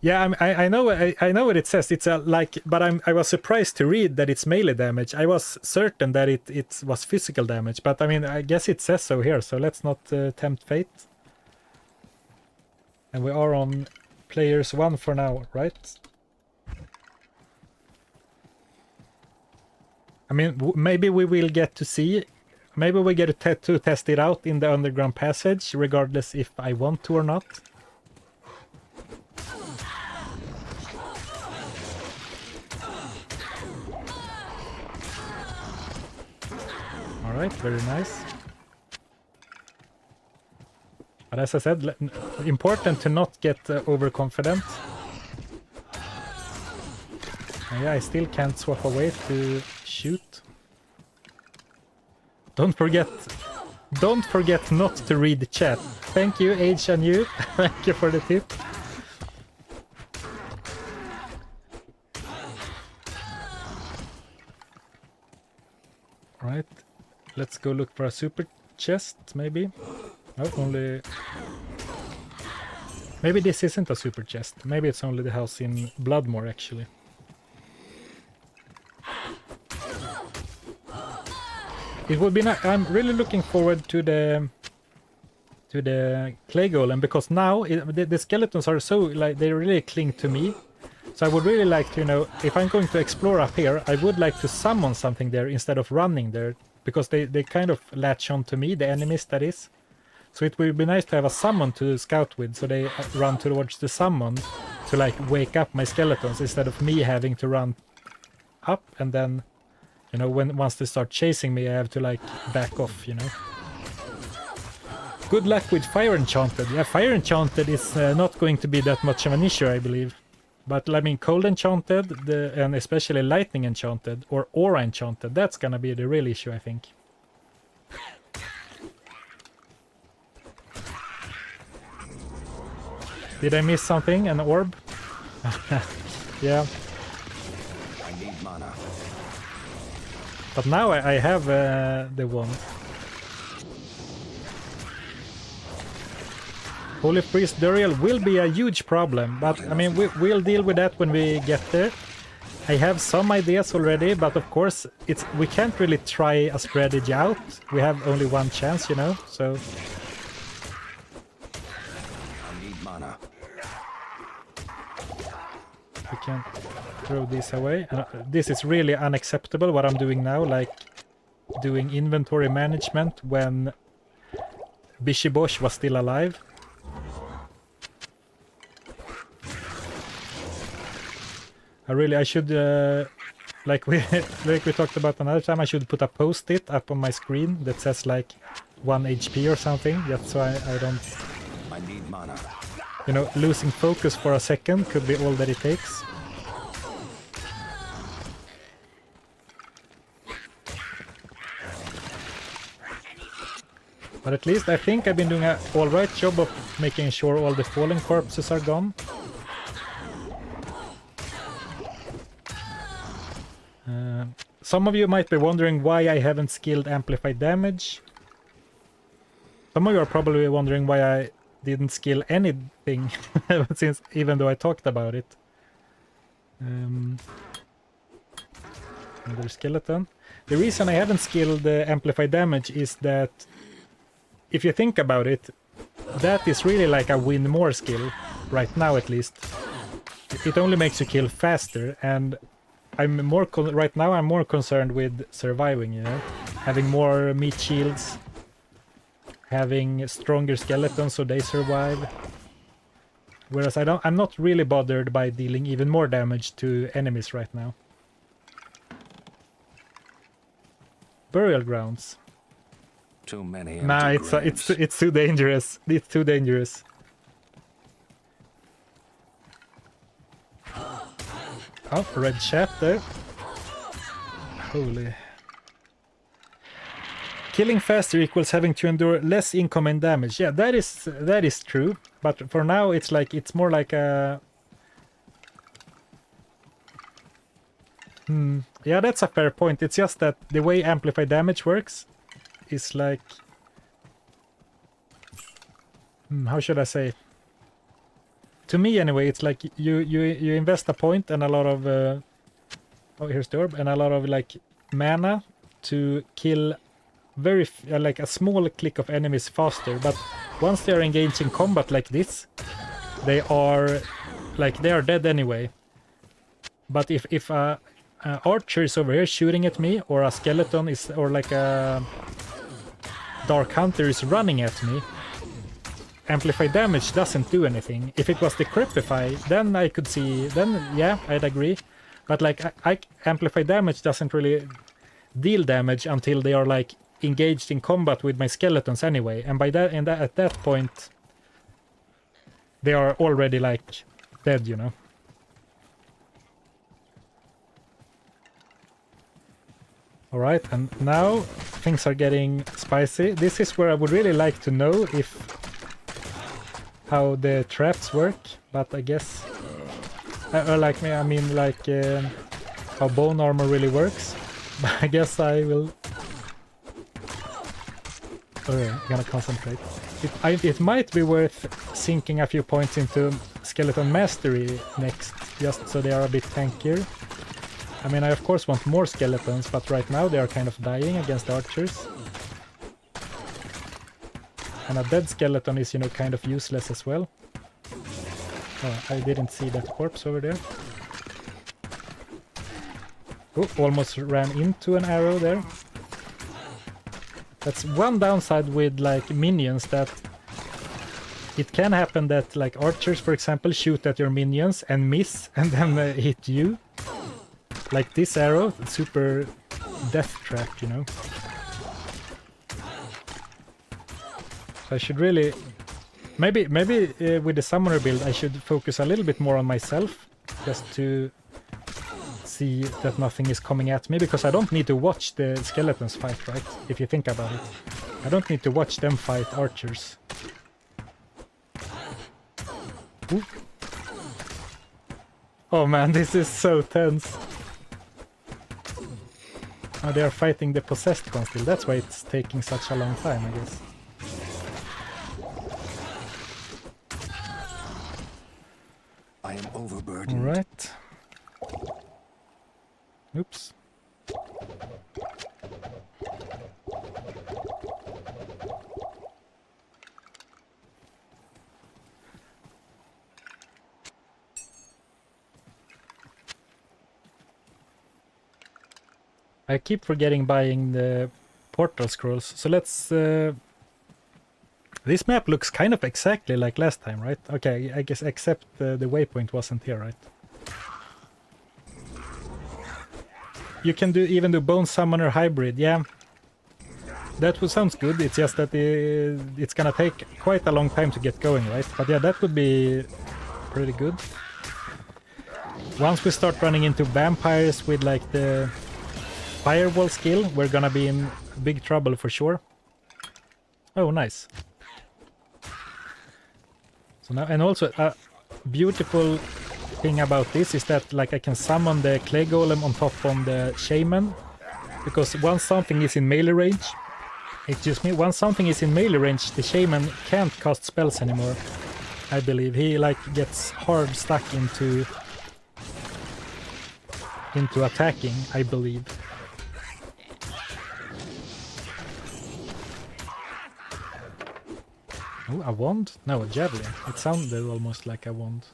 Yeah, I know I know what it says. It's a like, but I was surprised to read that it's melee damage. I was certain that it was physical damage, but I mean, I guess it says so here. So let's not tempt fate. And we are on players 1 for now, right? I mean, maybe we will get to see. Maybe we get to test it out in the underground passage, regardless if I want to or not. Alright, very nice. But as I said, important to not get overconfident. And yeah, I still can't swap away to shoot. Don't forget not to read the chat. Thank you, Age and you. Thank you for the tip. Alright, let's go look for a super chest, maybe. No, only... Maybe this isn't a super chest. Maybe it's only the house in Bloodmore, actually. It would be nice. I'm really looking forward to the clay golem, because now the skeletons are so, like, they really cling to me. So I would really like to, you know, if I'm going to explore up here, I would like to summon something there instead of running there, because they kind of latch on to me, the enemies, that is. So it would be nice to have a summon to scout with, so they run towards the summon to, like, wake up my skeletons, instead of me having to run up, and then, you know, once they start chasing me, I have to, like, back off, you know. Good luck with Fire Enchanted. Yeah, Fire Enchanted is not going to be that much of an issue, I believe. But, I mean, Cold Enchanted, and especially Lightning Enchanted, or Aura Enchanted, that's gonna be the real issue, I think. Did I miss something? An orb? Yeah. I need mana. But now I have the one. Holy Priest Burial will be a huge problem, but I mean, we'll deal with that when we get there. I have some ideas already, but of course we can't really try a strategy out. We have only one chance, you know, so... I need mana. We can throw this away. This is really unacceptable, what I'm doing now, like doing inventory management when Bishibosh was still alive. I should, like we talked about another time, I should put a post-it up on my screen that says like 1 HP or something, just so I don't... I need mana. You know, losing focus for a second could be all that it takes. But at least I think I've been doing an alright job of making sure all the fallen corpses are gone. Some of you might be wondering why I haven't skilled Amplified Damage. Some of you are probably wondering why I didn't skill anything, since even though I talked about it. Another skeleton. The reason I haven't skilled Amplified Damage is that, if you think about it, that is really like a win more skill, right now at least. It only makes you kill faster, and I'm more right now I'm more concerned with surviving, you know, having more meat shields, having stronger skeletons so they survive. Whereas I'm not really bothered by dealing even more damage to enemies right now. Burial grounds. Too many. Nah, it's too dangerous. It's too dangerous. Oh, red chat there. Holy. Killing faster equals having to endure less incoming damage. Yeah, that is true. But for now, it's like it's more like a. Yeah, that's a fair point. It's just that the way amplified damage works is like. How should I say? to me anyway, it's like you invest a point and a lot of oh, here's the orb, and a lot of like mana to kill like a small click of enemies faster. But once they are engaged in combat like this, they are dead anyway. But if a archer is over here shooting at me, or a skeleton is, or like a dark hunter is running at me, amplify damage doesn't do anything. If it was the cripify, then I could see, then yeah, I'd agree. But like I amplify damage doesn't really deal damage until they are like engaged in combat with my skeletons anyway, and by that, at that point they are already like dead, you know. All right, and now things are getting spicy. This is where I would really like to know how the traps work, but I guess how bone armor really works. But I guess I will. Okay, I'm gonna concentrate. It might be worth sinking a few points into skeleton mastery next, just so they are a bit tankier. I mean, I of course want more skeletons, but right now they are kind of dying against archers. And a dead skeleton is, you know, kind of useless as well. Oh, I didn't see that corpse over there. Oh, almost ran into an arrow there. That's one downside with like minions, that it can happen that like archers, for example, shoot at your minions and miss and then hit you. Like this arrow, super death trap, you know. So I should really, maybe with the summoner build I should focus a little bit more on myself, just to see that nothing is coming at me, because I don't need to watch the skeletons fight, right? If you think about it, I don't need to watch them fight archers. Ooh. Oh man, this is so tense. Oh, they are fighting the possessed one still. That's why it's taking such a long time, I guess. I am overburdened. All right. Oops. I keep forgetting buying the portal scrolls. So let's... this map looks kind of exactly like last time, right? Okay, I guess except the waypoint wasn't here, right? You can even do Bone Summoner Hybrid, yeah. That sounds good, it's just that it's gonna take quite a long time to get going, right? But yeah, that would be pretty good. Once we start running into vampires with like the firewall skill, we're gonna be in big trouble for sure. Oh, nice. So now, and also a beautiful thing about this is that like I can summon the clay golem on top of the shaman, because once something is in melee range, once something is in melee range, the shaman can't cast spells anymore. I believe he like gets hard stuck into attacking, I believe. Oh, a wand? No, a javelin. It sounded almost like a wand.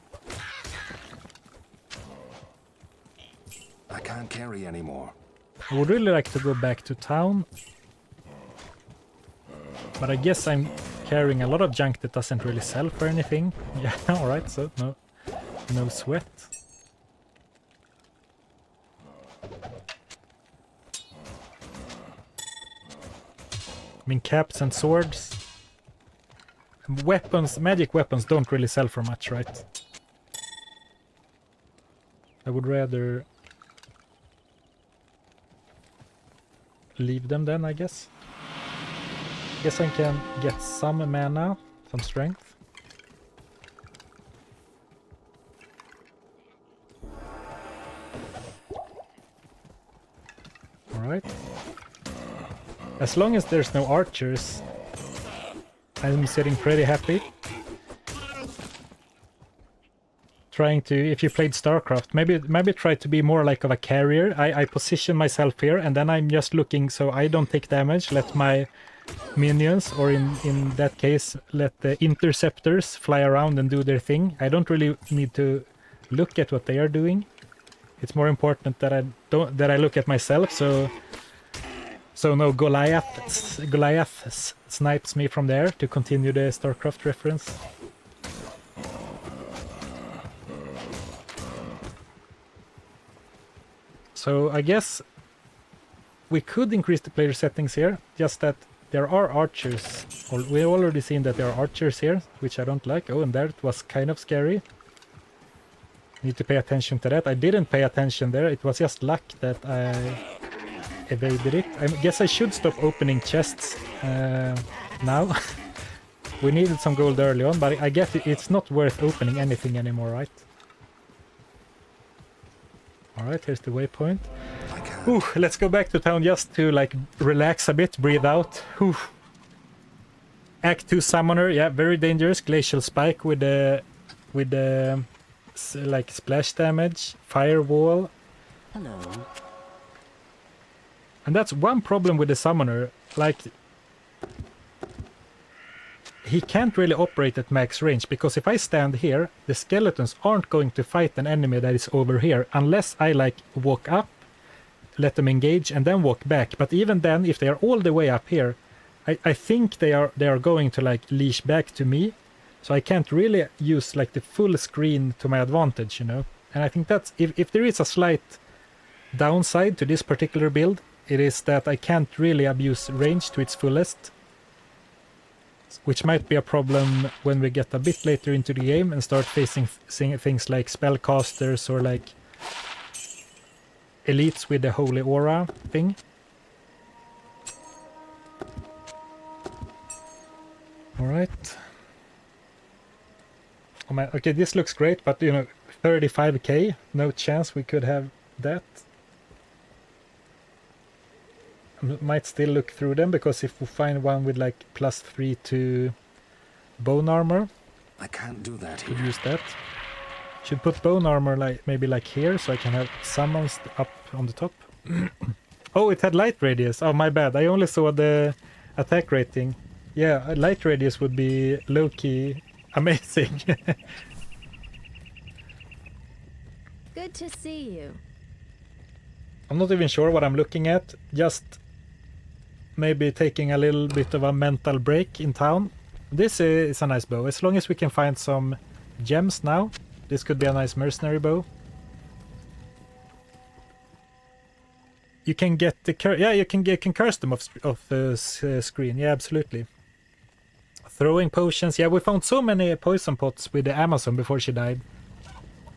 I can't carry anymore. I would really like to go back to town. But I guess I'm carrying a lot of junk that doesn't really sell for anything. Yeah, alright, so no sweat. I mean, caps and swords. Weapons, magic weapons don't really sell for much, right? I would rather leave them then, I guess. Guess I can get some mana, some strength. Alright. As long as there's no archers, I'm sitting pretty happy. trying to, if you played StarCraft, maybe try to be more like of a carrier. I position myself here, and then I'm just looking so I don't take damage. Let my minions, or in that case, let the interceptors fly around and do their thing. I don't really need to look at what they are doing. It's more important that I look at myself. So no Goliath snipes me from there, to continue the StarCraft reference. So I guess we could increase the player settings here, just that there are archers. We've already seen that there are archers here, which I don't like. Oh, and that was kind of scary. Need to pay attention to that. I didn't pay attention there. It was just luck that I evaded it. I guess I should stop opening chests now. We needed some gold early on, but I guess it's not worth opening anything anymore, right? Alright, here's the waypoint. Ooh, let's go back to town just to like relax a bit, breathe out. Ooh. Act 2 Summoner, yeah, very dangerous. Glacial Spike with the like splash damage. Firewall. Hello. And that's one problem with the Summoner, like he can't really operate at max range, because if I stand here, the skeletons aren't going to fight an enemy that is over here unless I like walk up, let them engage, and then walk back. But even then, if they are all the way up here, I think they are going to like leash back to me, so I can't really use like the full screen to my advantage, you know. And I think that's, if there is a slight downside to this particular build, it is that I can't really abuse range to its fullest, which might be a problem when we get a bit later into the game and start facing things like spellcasters or like elites with the holy aura thing. Alright. Oh man, okay, this looks great, but you know, 35k, no chance we could have that. Might still look through them, because if we find one with like +3 to bone armor, I can't do that could here. use that. Should put bone armor like maybe like here, so I can have summons up on the top. Oh, it had light radius. Oh, my bad. I only saw the attack rating. Yeah, light radius would be low-key amazing. Good to see you. I'm not even sure what I'm looking at. Just maybe taking a little bit of a mental break in town. This is a nice bow. As long as we can find some gems now, this could be a nice mercenary bow. You can get the you can curse them off the screen. Yeah, absolutely. Throwing potions. Yeah, we found so many poison pots with the Amazon before she died.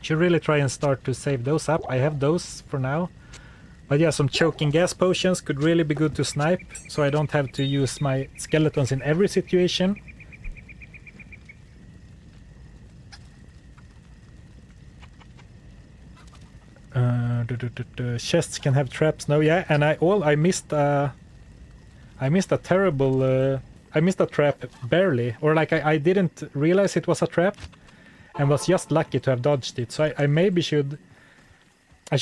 Should really try and start to save those up. I have those for now. But yeah, some choking gas potions could really be good to snipe, so I don't have to use my skeletons in every situation. Chests can have traps. No, yeah, and I missed a terrible I missed a trap barely, or like I didn't realize it was a trap and was just lucky to have dodged it. So I maybe should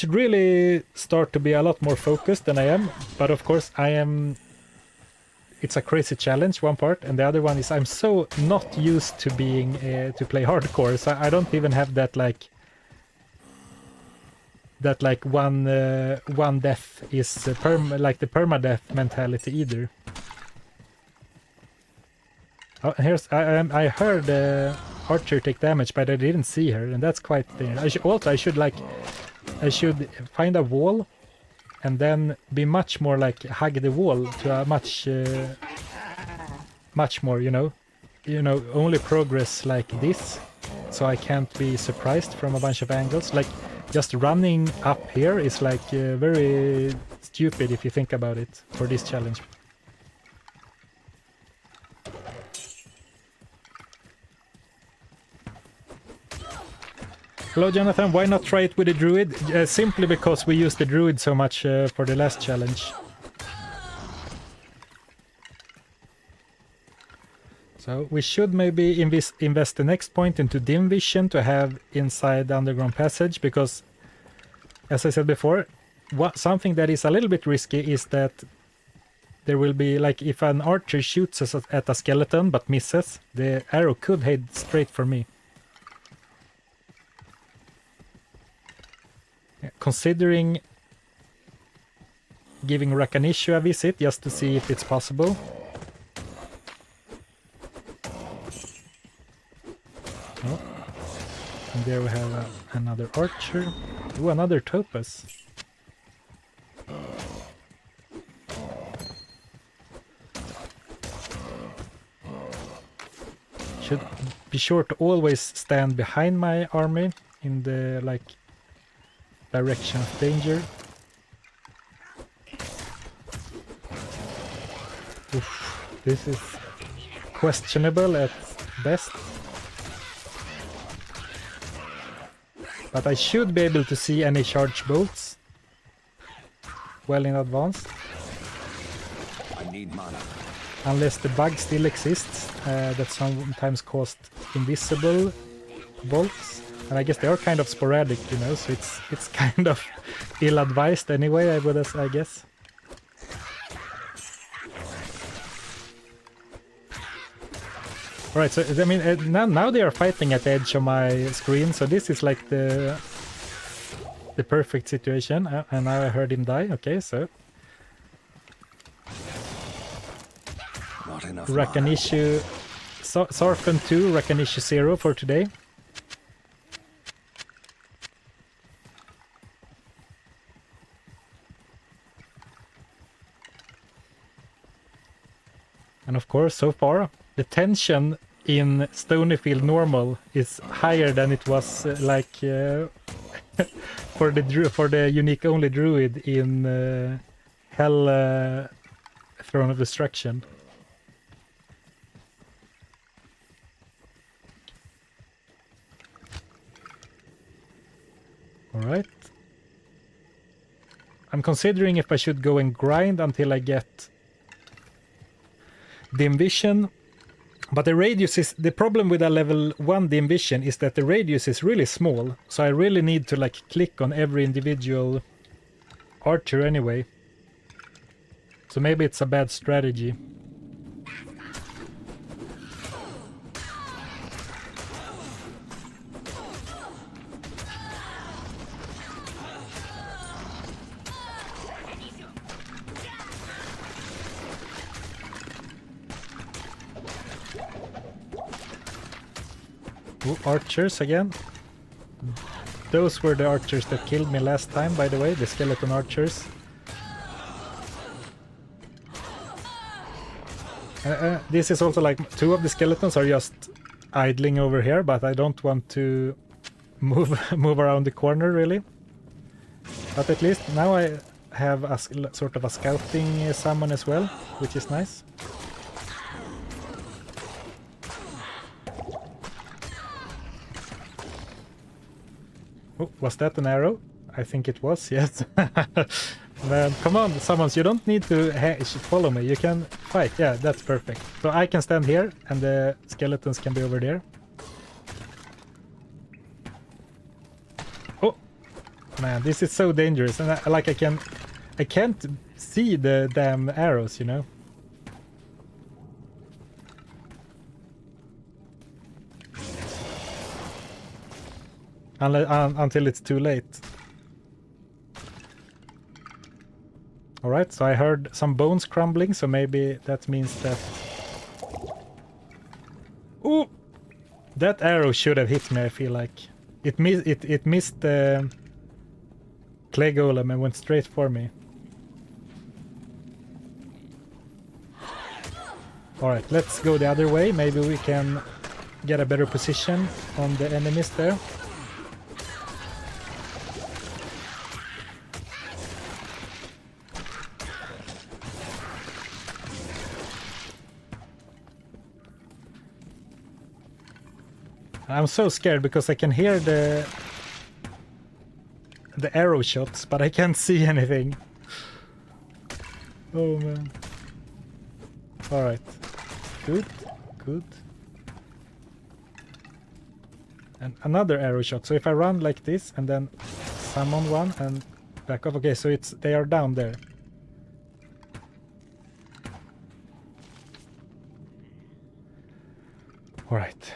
really start to be a lot more focused than I am. But of course it's a crazy challenge, one part, and the other one is I'm so not used to being to play hardcore, so I don't even have that like one death is like the permadeath mentality either. Oh, here's I heard Archer take damage, but I didn't see her, and that's quite dangerous. I should find a wall and then be much more like hug the wall to a much more, you know, only progress like this, so I can't be surprised from a bunch of angles. Like just running up here is like very stupid if you think about it for this challenge. Hello Jonathan, why not try it with the druid? Simply because we used the druid so much for the last challenge. So we should maybe invest the next point into dim vision to have inside the underground passage, because as I said before, something that is a little bit risky is that there will be, like, if an archer shoots us at a skeleton but misses, the arrow could head straight for me. Considering giving Rakanishu a visit just to see if it's possible. Oh. And there we have another archer. Ooh, another topaz. Should be sure to always stand behind my army in the, like, direction of danger. Oof, this is questionable at best. But I should be able to see any charge bolts well in advance. I need mana. Unless the bug still exists, that sometimes caused invisible bolts. And I guess they are kind of sporadic, you know, so it's kind of ill-advised anyway, I guess. Alright, so I mean, now they are fighting at the edge of my screen, so this is like the perfect situation. And now I heard him die. Okay, so Not enough. Rakanishu, Zarfen 2, Rakanishu 0 for today. And of course, so far, the tension in Stonyfield normal is higher than it was for the unique only druid in Hell Throne of Destruction. All right. I'm considering if I should go and grind until I get dim vision, but the radius is the problem with a level 1 dim vision is that the radius is really small, so I really need to like click on every individual archer anyway, so maybe it's a bad strategy. Ooh, archers again. Those were the archers that killed me last time, by the way, the skeleton archers. This is also like 2 of the skeletons are just idling over here, but I don't want to move around the corner really. But at least now I have a sort of a scouting summon as well, which is nice. Oh, was that an arrow? I think it was, yes. Man, come on, summons, you don't need to follow me, you can fight. Yeah, that's perfect. So I can stand here and the skeletons can be over there. Oh, man, this is so dangerous. And I can't see the damn arrows, you know. Until it's too late. Alright, so I heard some bones crumbling, so maybe that means that... Ooh! That arrow should have hit me, I feel like. It missed the clay golem and went straight for me. Alright, let's go the other way. Maybe we can get a better position on the enemies there. I'm so scared because I can hear the arrow shots, but I can't see anything. Oh man. Alright. Good. good. And another arrow shot. So if I run like this and then summon one and back off. Okay, so they are down there. All right.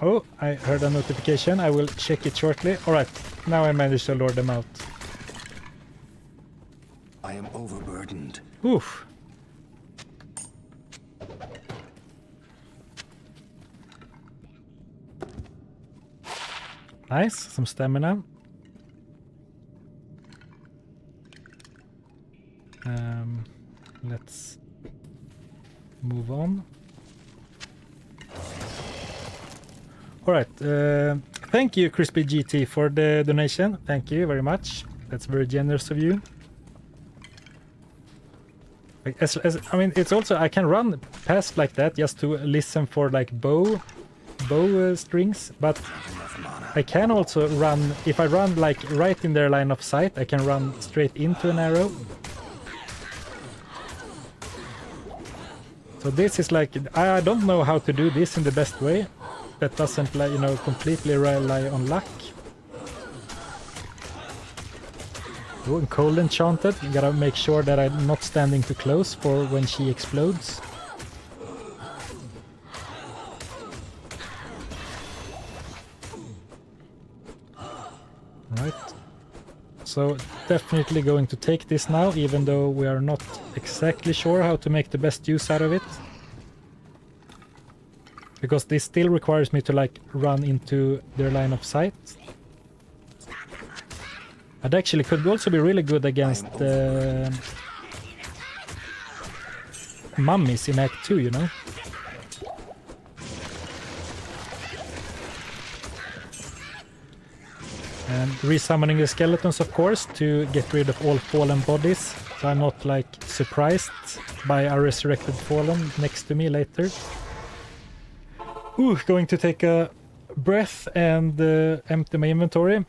Oh, I heard a notification. I will check it shortly. All right, now I managed to lure them out. I am overburdened. Oof. Nice, some stamina. Let's move on. Alright, thank you Crispy GT for the donation. Thank you very much. That's very generous of you. I mean, it's also, I can run past like that just to listen for like bow strings, but I can also run, if I run like right in their line of sight, I can run straight into an arrow. So this is like, I don't know how to do this in the best way. That doesn't, like, you know, completely rely on luck. Oh, and cold enchanted. You gotta make sure that I'm not standing too close for when she explodes. Right. So definitely going to take this now, even though we are not exactly sure how to make the best use out of it. Because this still requires me to like run into their line of sight. It actually could also be really good against mummies in Act 2, you know? And resummoning the skeletons, of course, to get rid of all fallen bodies. So I'm not like surprised by a resurrected fallen next to me later. Ooh, going to take a breath and empty my inventory.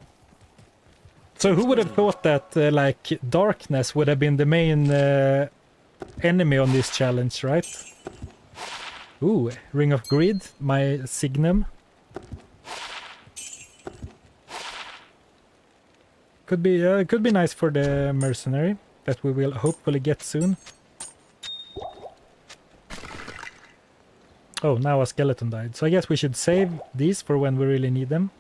So who would have thought that like darkness would have been the main enemy on this challenge, right? Ooh, Ring of Greed, my signum. Could be nice for the mercenary that we will hopefully get soon. Oh, now a skeleton died. So I guess we should save these for when we really need them.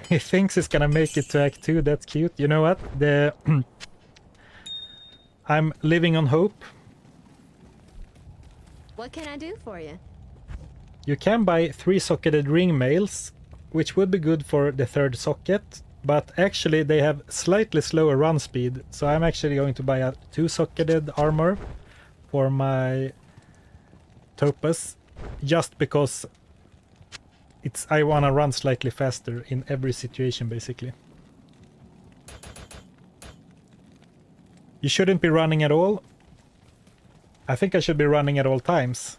He thinks he's gonna make it to Act 2. That's cute. You know what? I'm living on hope. What can I do for you? You can buy 3-socketed ring mails, which would be good for the 3rd socket. But actually they have slightly slower run speed, so I'm actually going to buy a 2-socketed armor for my Topaz, just because I wanna run slightly faster in every situation basically. You shouldn't be running at all. I think I should be running at all times,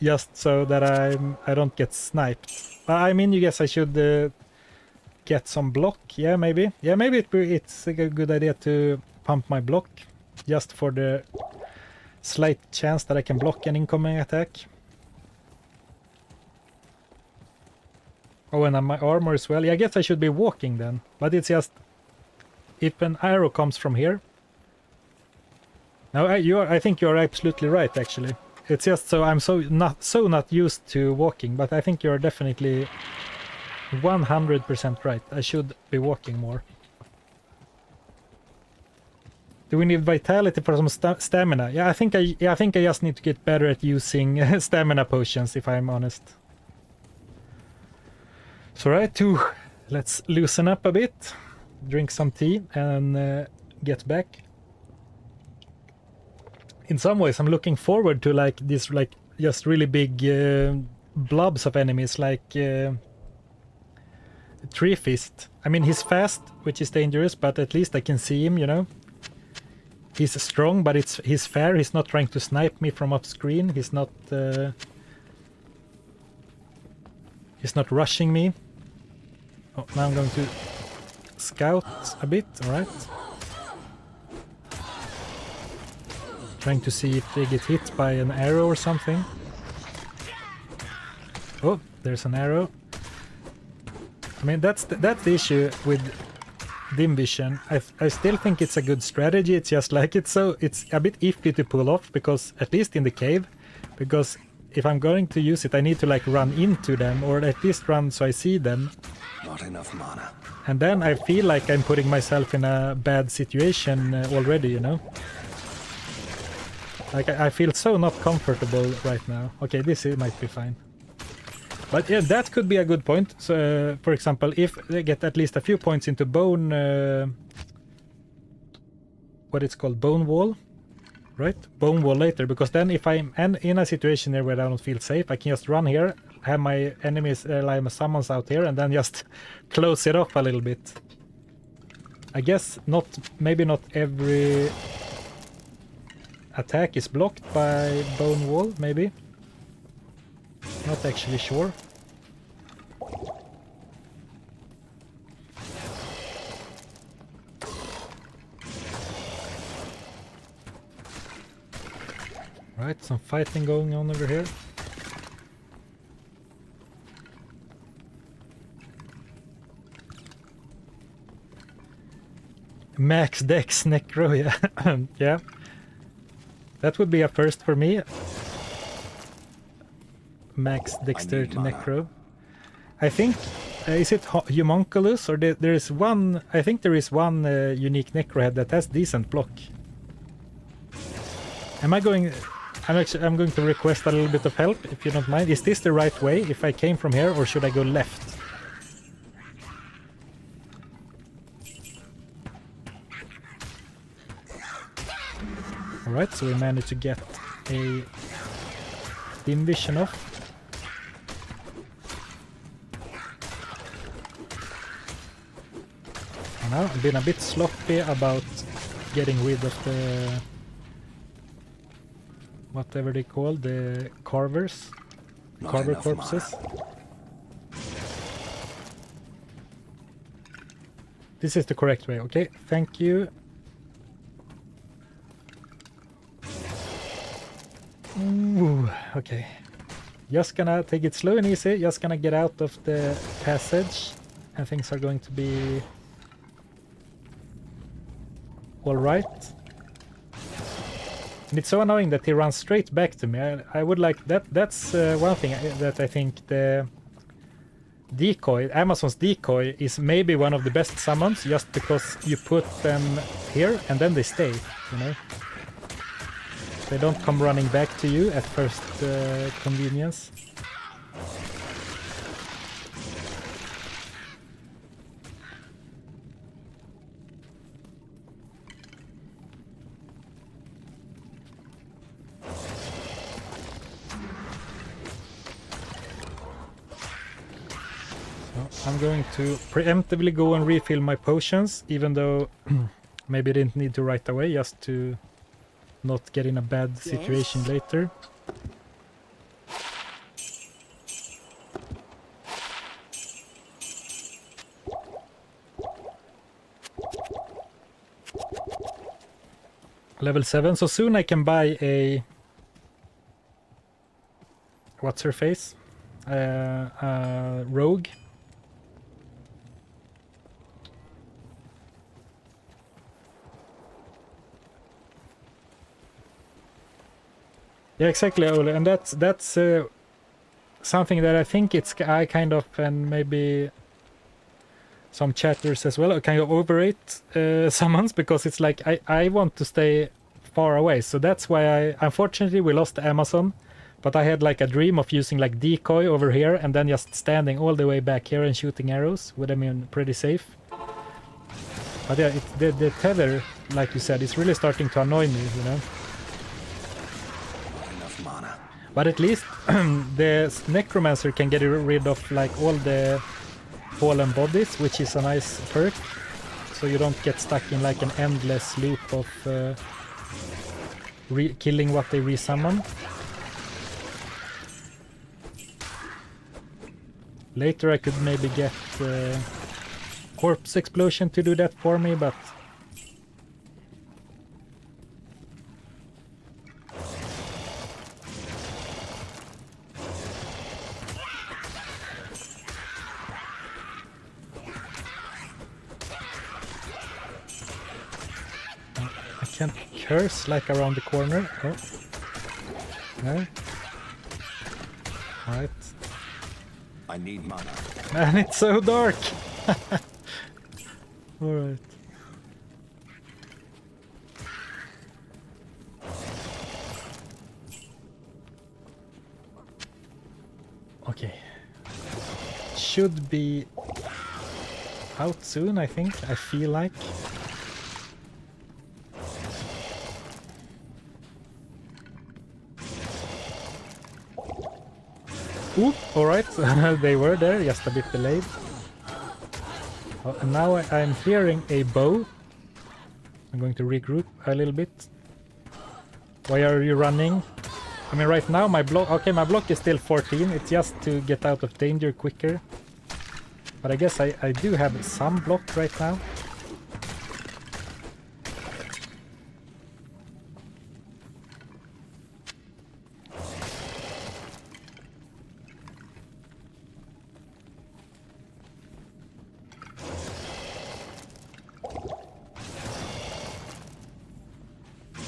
just so that I don't get sniped. I mean, you guess I should get some block. Yeah, maybe. Yeah, maybe it's a good idea to pump my block, just for the slight chance that I can block an incoming attack. Oh, and my armor as well. Yeah, I guess I should be walking then. But it's just, if an arrow comes from here. No, I think you're absolutely right, actually. It's just so I'm not used to walking, but I think you're definitely 100% right. I should be walking more. Do we need vitality for some stamina? Yeah, I think I just need to get better at using stamina potions, if I'm honest. So right, let's loosen up a bit, drink some tea, and get back. In some ways, I'm looking forward to like this, like just really big blobs of enemies, like Tree Fist. I mean, he's fast, which is dangerous, but at least I can see him, you know. He's strong, but he's fair. He's not trying to snipe me from off screen. He's not. He's not rushing me. Oh, now I'm going to scout a bit, alright. Trying to see if they get hit by an arrow or something. Oh, there's an arrow. I mean, that's the issue with dim vision. I still think it's a good strategy. It's just like it's a bit iffy to pull off, because at least in the cave, because if I'm going to use it, I need to like run into them, or at least run so I see them. Not enough mana. And then I feel like I'm putting myself in a bad situation already, you know? Like I feel so not comfortable right now. Okay, might be fine. But yeah, that could be a good point. So, for example, if they get at least a few points into bone... what it's called? Bone wall? Right? Bone wall later. Because then if I'm in a situation there where I don't feel safe, I can just run here, have my enemies, like my summons out here, and then just close it off a little bit. I guess maybe not every attack is blocked by bone wall, maybe. Not actually sure. Right, some fighting going on over here. Max Dex Necro, yeah. Yeah. That would be a first for me. Max Dexterity Necro. I think, is it Homunculus, or there is one, I think there is one unique Necro head that has decent block. I'm going to request a little bit of help, if you don't mind. Is this the right way, if I came from here, or should I go left? Alright, so we managed to get a dim vision off. And now I've been a bit sloppy about getting rid of the... whatever they call, the carvers. Carver corpses. This is the correct way, okay? Thank you. Ooh, okay. Just gonna take it slow and easy, just gonna get out of the passage, and things are going to be alright. And it's so annoying that he runs straight back to me. I would like that. That's one thing that I think the decoy, Amazon's decoy, is maybe one of the best summons, just because you put them here and then they stay, you know. They don't come running back to you at first convenience. So I'm going to preemptively go and refill my potions, even though maybe I didn't need to right away, just to not get in a bad situation later. Level 7, so soon I can buy a... what's her face? Rogue. Yeah, exactly, Ole, and that's something that I think I kind of, and maybe some chatters as well, kind of overrate summons, because it's like I want to stay far away, so that's why unfortunately we lost Amazon, but I had like a dream of using like decoy over here and then just standing all the way back here and shooting arrows, would have been pretty safe. But yeah, the tether, like you said, is really starting to annoy me, you know. But at least the necromancer can get rid of like all the fallen bodies, which is a nice perk. So you don't get stuck in like an endless loop of killing what they resummon. Later I could maybe get Corpse Explosion to do that for me, but... I can't curse like around the corner. Oh. No. Alright. I need mana. Man, it's so dark! Alright. Okay. Should be out soon, I think. I feel like. Oop, alright, they were there, just a bit delayed. Oh, and now I'm hearing a bow. I'm going to regroup a little bit. Why are you running? I mean, right now my block... Okay, my block is still 14. It's just to get out of danger quicker. But I guess I do have some block right now.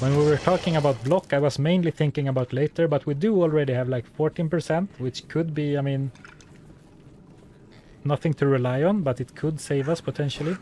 When we were talking about block, I was mainly thinking about later, but we do already have like 14%, which could be, I mean, nothing to rely on, but it could save us potentially.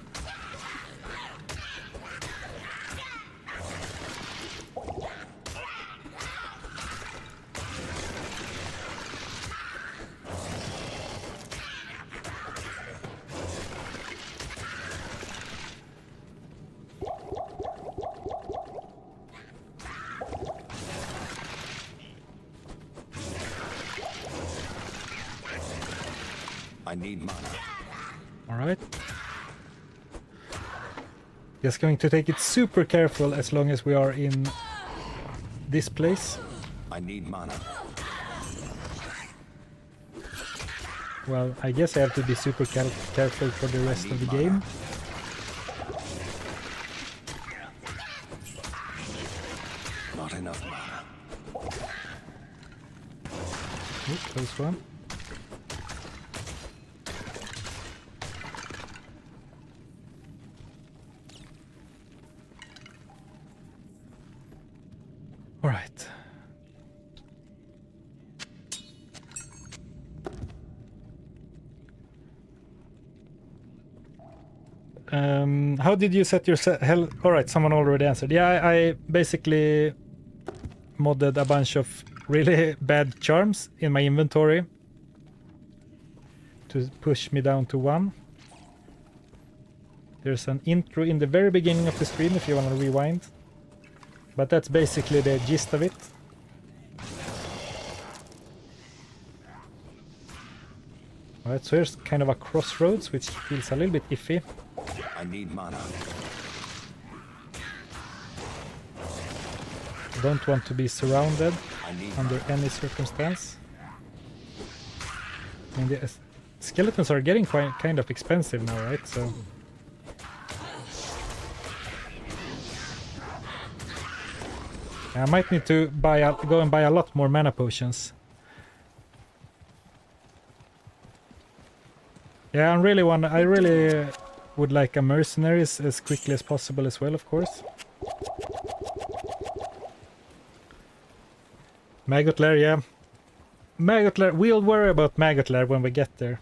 I need mana. Alright. Just going to take it super careful as long as we are in this place. I need mana. Well, I guess I have to be super careful for the rest of the game. Not enough mana. Oop, close one. All right. How did you set your hell? All right, someone already answered. Yeah, I basically modded a bunch of really bad charms in my inventory to push me down to 1. There's an intro in the very beginning of the stream if you want to rewind. But that's basically the gist of it. Alright, so here's kind of a crossroads, which feels a little bit iffy. I need mana. Don't want to be surrounded I need under any circumstance. I mean, the skeletons are getting quite kind of expensive now, right? So I might need to go and buy a lot more mana potions. Yeah, I really would like a mercenary as quickly as possible as well, of course. Maggot Lair, yeah. Maggot Lair, we'll worry about Maggot Lair when we get there.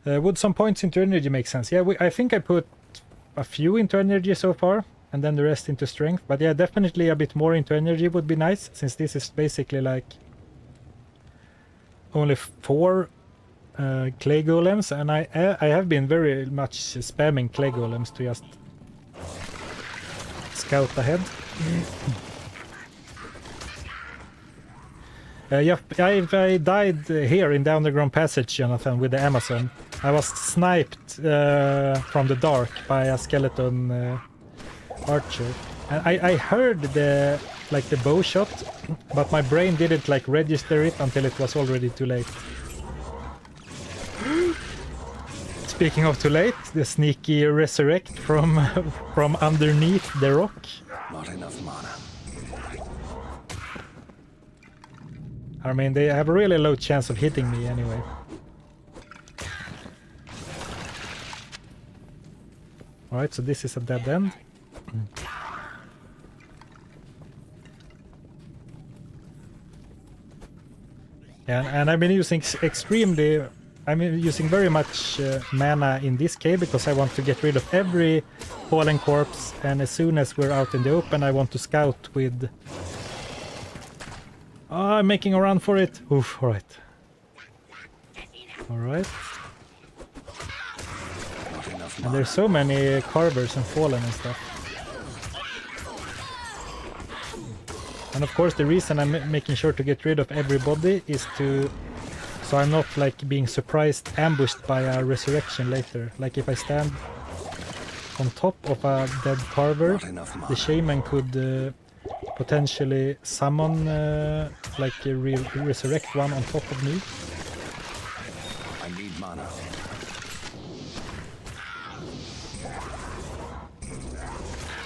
Would some points into energy make sense? Yeah, I think I put a few into energy so far, and then the rest into strength. But yeah, definitely a bit more into energy would be nice, since this is basically like only 4 clay golems, and I have been very much spamming clay golems to just scout ahead. Yeah, I died here in the underground passage, Jonathan, with the Amazon. I was sniped from the dark by a skeleton archer. And I heard the like the bow shot, but my brain didn't like register it until it was already too late. Speaking of too late, the sneaky resurrect from from underneath the rock. Not enough mana. I mean, they have a really low chance of hitting me anyway. Alright, so this is a dead end. And I've been using I'm using very much mana in this cave because I want to get rid of every fallen corpse, and as soon as we're out in the open I want to scout with... Oh, I'm making a run for it! Oof, alright. Alright. And there's so many carvers and fallen and stuff. And of course the reason I'm making sure to get rid of everybody is to... So I'm not like being surprised, ambushed by a resurrection later. Like if I stand on top of a dead carver, the shaman could potentially summon like a real resurrect one on top of me. I need mana.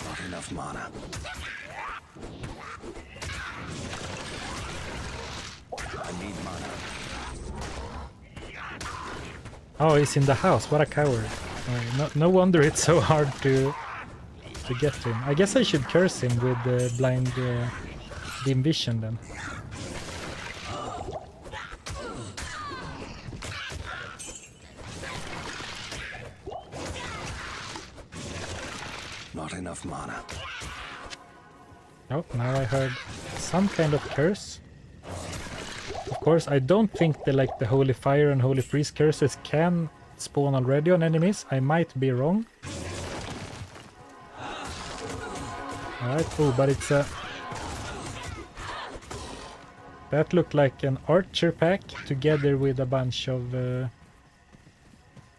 Not enough mana. I need mana. Oh, he's in the house. What a coward. No wonder it's so hard to get to him. I guess I should curse him with the blind dim vision then. Not enough mana. Oh, now I heard some kind of curse. Of course, I don't think the Holy Fire and Holy Priest curses can spawn already on enemies. I might be wrong. Alright, oh, but it's a... That looked like an archer pack together with a bunch of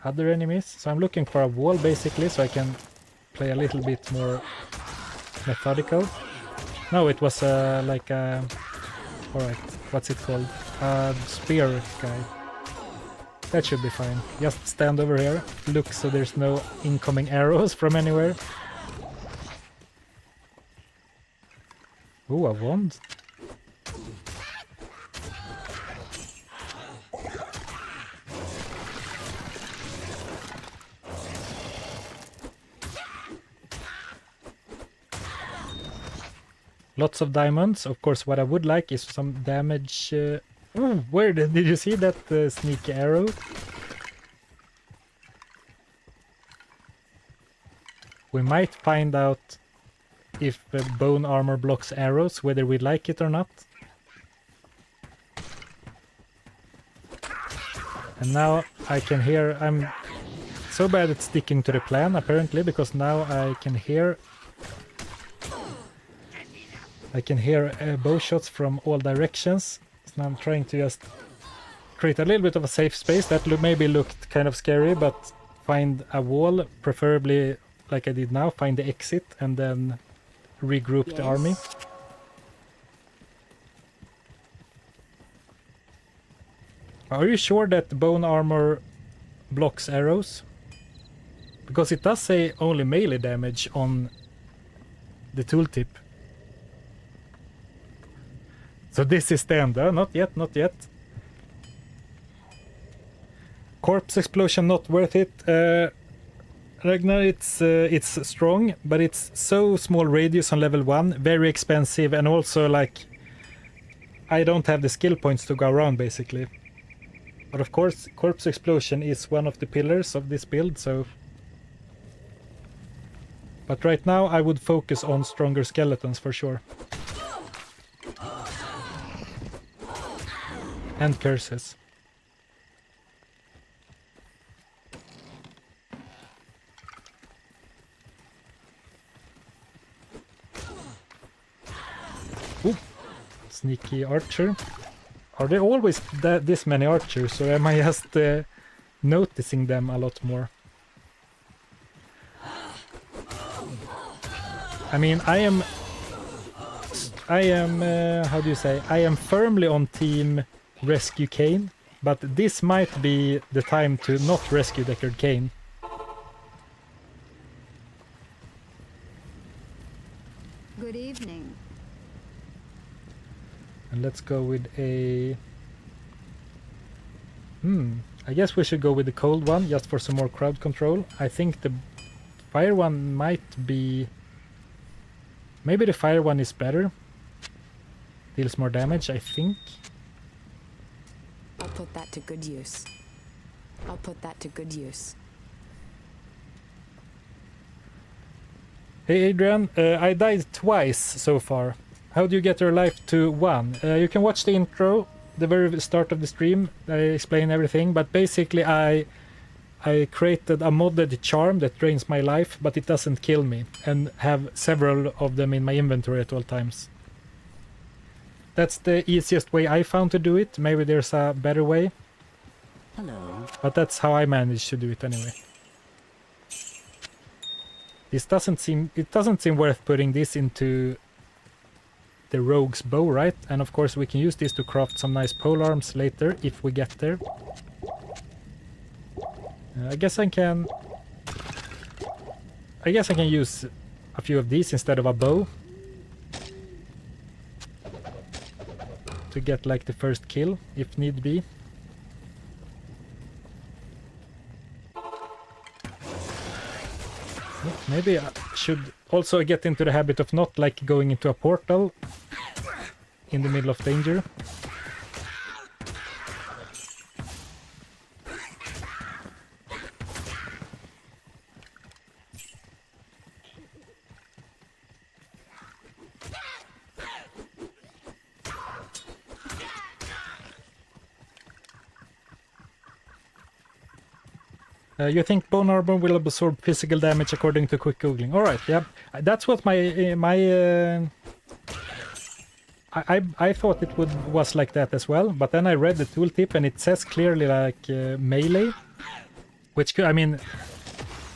other enemies. So I'm looking for a wall basically so I can play a little bit more methodical. No, it was like a... Alright, what's it called? Spear guy. That should be fine. Just stand over here, look so there's no incoming arrows from anywhere. Ooh, a wand. Lots of diamonds. Of course, what I would like is some damage. Ooh, where did you see that sneaky arrow? We might find out if bone armor blocks arrows, whether we like it or not. And now I can hear... I'm so bad at sticking to the plan, apparently, because now I can hear bow shots from all directions. So now I'm trying to just create a little bit of a safe space. That maybe looked kind of scary, but find a wall, preferably like I did now, find the exit and then regroup the army. Are you sure that bone armor blocks arrows? Because it does say only melee damage on the tooltip. So this is the end, not yet, not yet. Corpse explosion not worth it. Ragnar, it's strong, but it's so small radius on level 1, very expensive, and also like I don't have the skill points to go around basically. But of course, corpse explosion is one of the pillars of this build, so... But right now I would focus on stronger skeletons for sure. And curses. Ooh, sneaky archer. Are there always this many archers, or am I just noticing them a lot more? I mean, I am, how do you say, I am firmly on team rescue Kane, but this might be the time to not rescue Deckard Kane. Good evening. And let's go with a... I guess we should go with the cold one, just for some more crowd control. I think the fire one might be... Maybe the fire one is better. Deals more damage, I think. I'll put that to good use. I'll put that to good use. Hey Adrian, I died twice so far. How do you get your life to 1? You can watch the intro, the very start of the stream. I explain everything, but basically I created a modded charm that drains my life, but it doesn't kill me, and have several of them in my inventory at all times. That's the easiest way I found to do it. Maybe there's a better way. Hello. But that's how I managed to do it anyway. It doesn't seem worth putting this into the rogue's bow, right? And of course we can use this to craft some nice pole arms later if we get there. I guess I can use a few of these instead of a bow to get like the first kill if need be. Maybe I should also get into the habit of not like going into a portal in the middle of danger. You think bone armor will absorb physical damage according to quick googling? All right, yeah, that's what I thought it was like that as well, but then I read the tooltip and it says clearly like melee, which I mean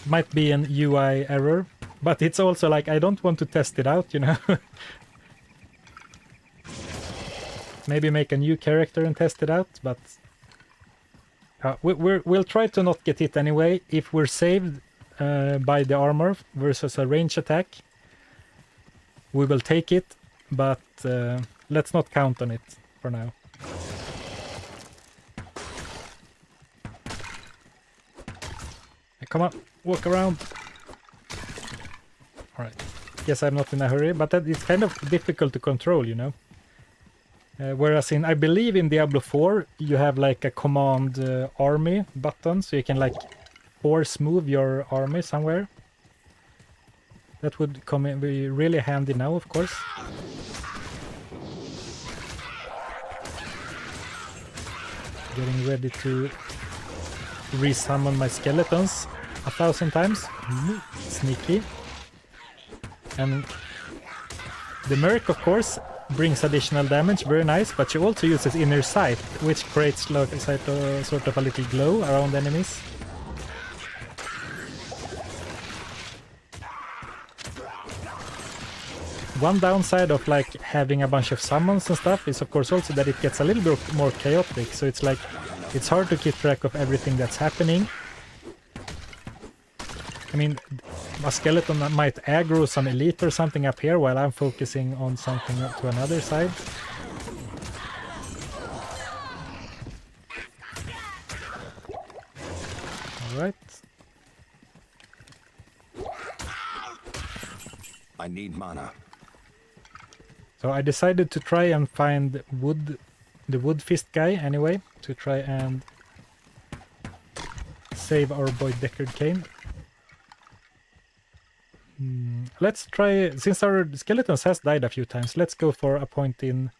might be an UI error, but it's also like I don't want to test it out, you know. Maybe make a new character and test it out, but. We'll try to not get hit anyway. If we're saved by the armor versus a range attack, we will take it, but let's not count on it for now. Come on, walk around. Alright, guess I'm not in a hurry, but it's kind of difficult to control, you know. Whereas I believe in Diablo 4, you have like a command army button, so you can like force move your army somewhere. That would come in be really handy now, of course. Getting ready to resummon my skeletons 1,000 times. Sneaky. And the Merc, of course, brings additional damage, very nice, but she also uses Inner Sight, which creates like sort of a little glow around enemies. One downside of like having a bunch of summons and stuff is of course also that it gets a little bit more chaotic, so it's like it's hard to keep track of everything that's happening. I mean, a skeleton might aggro some elite or something up here while I'm focusing on something up to another side. Alright. I need mana. So I decided to try and find the wood fist guy anyway, to try and save our boy Deckard Kane. Let's try, since our skeletons has died a few times, let's go for a point in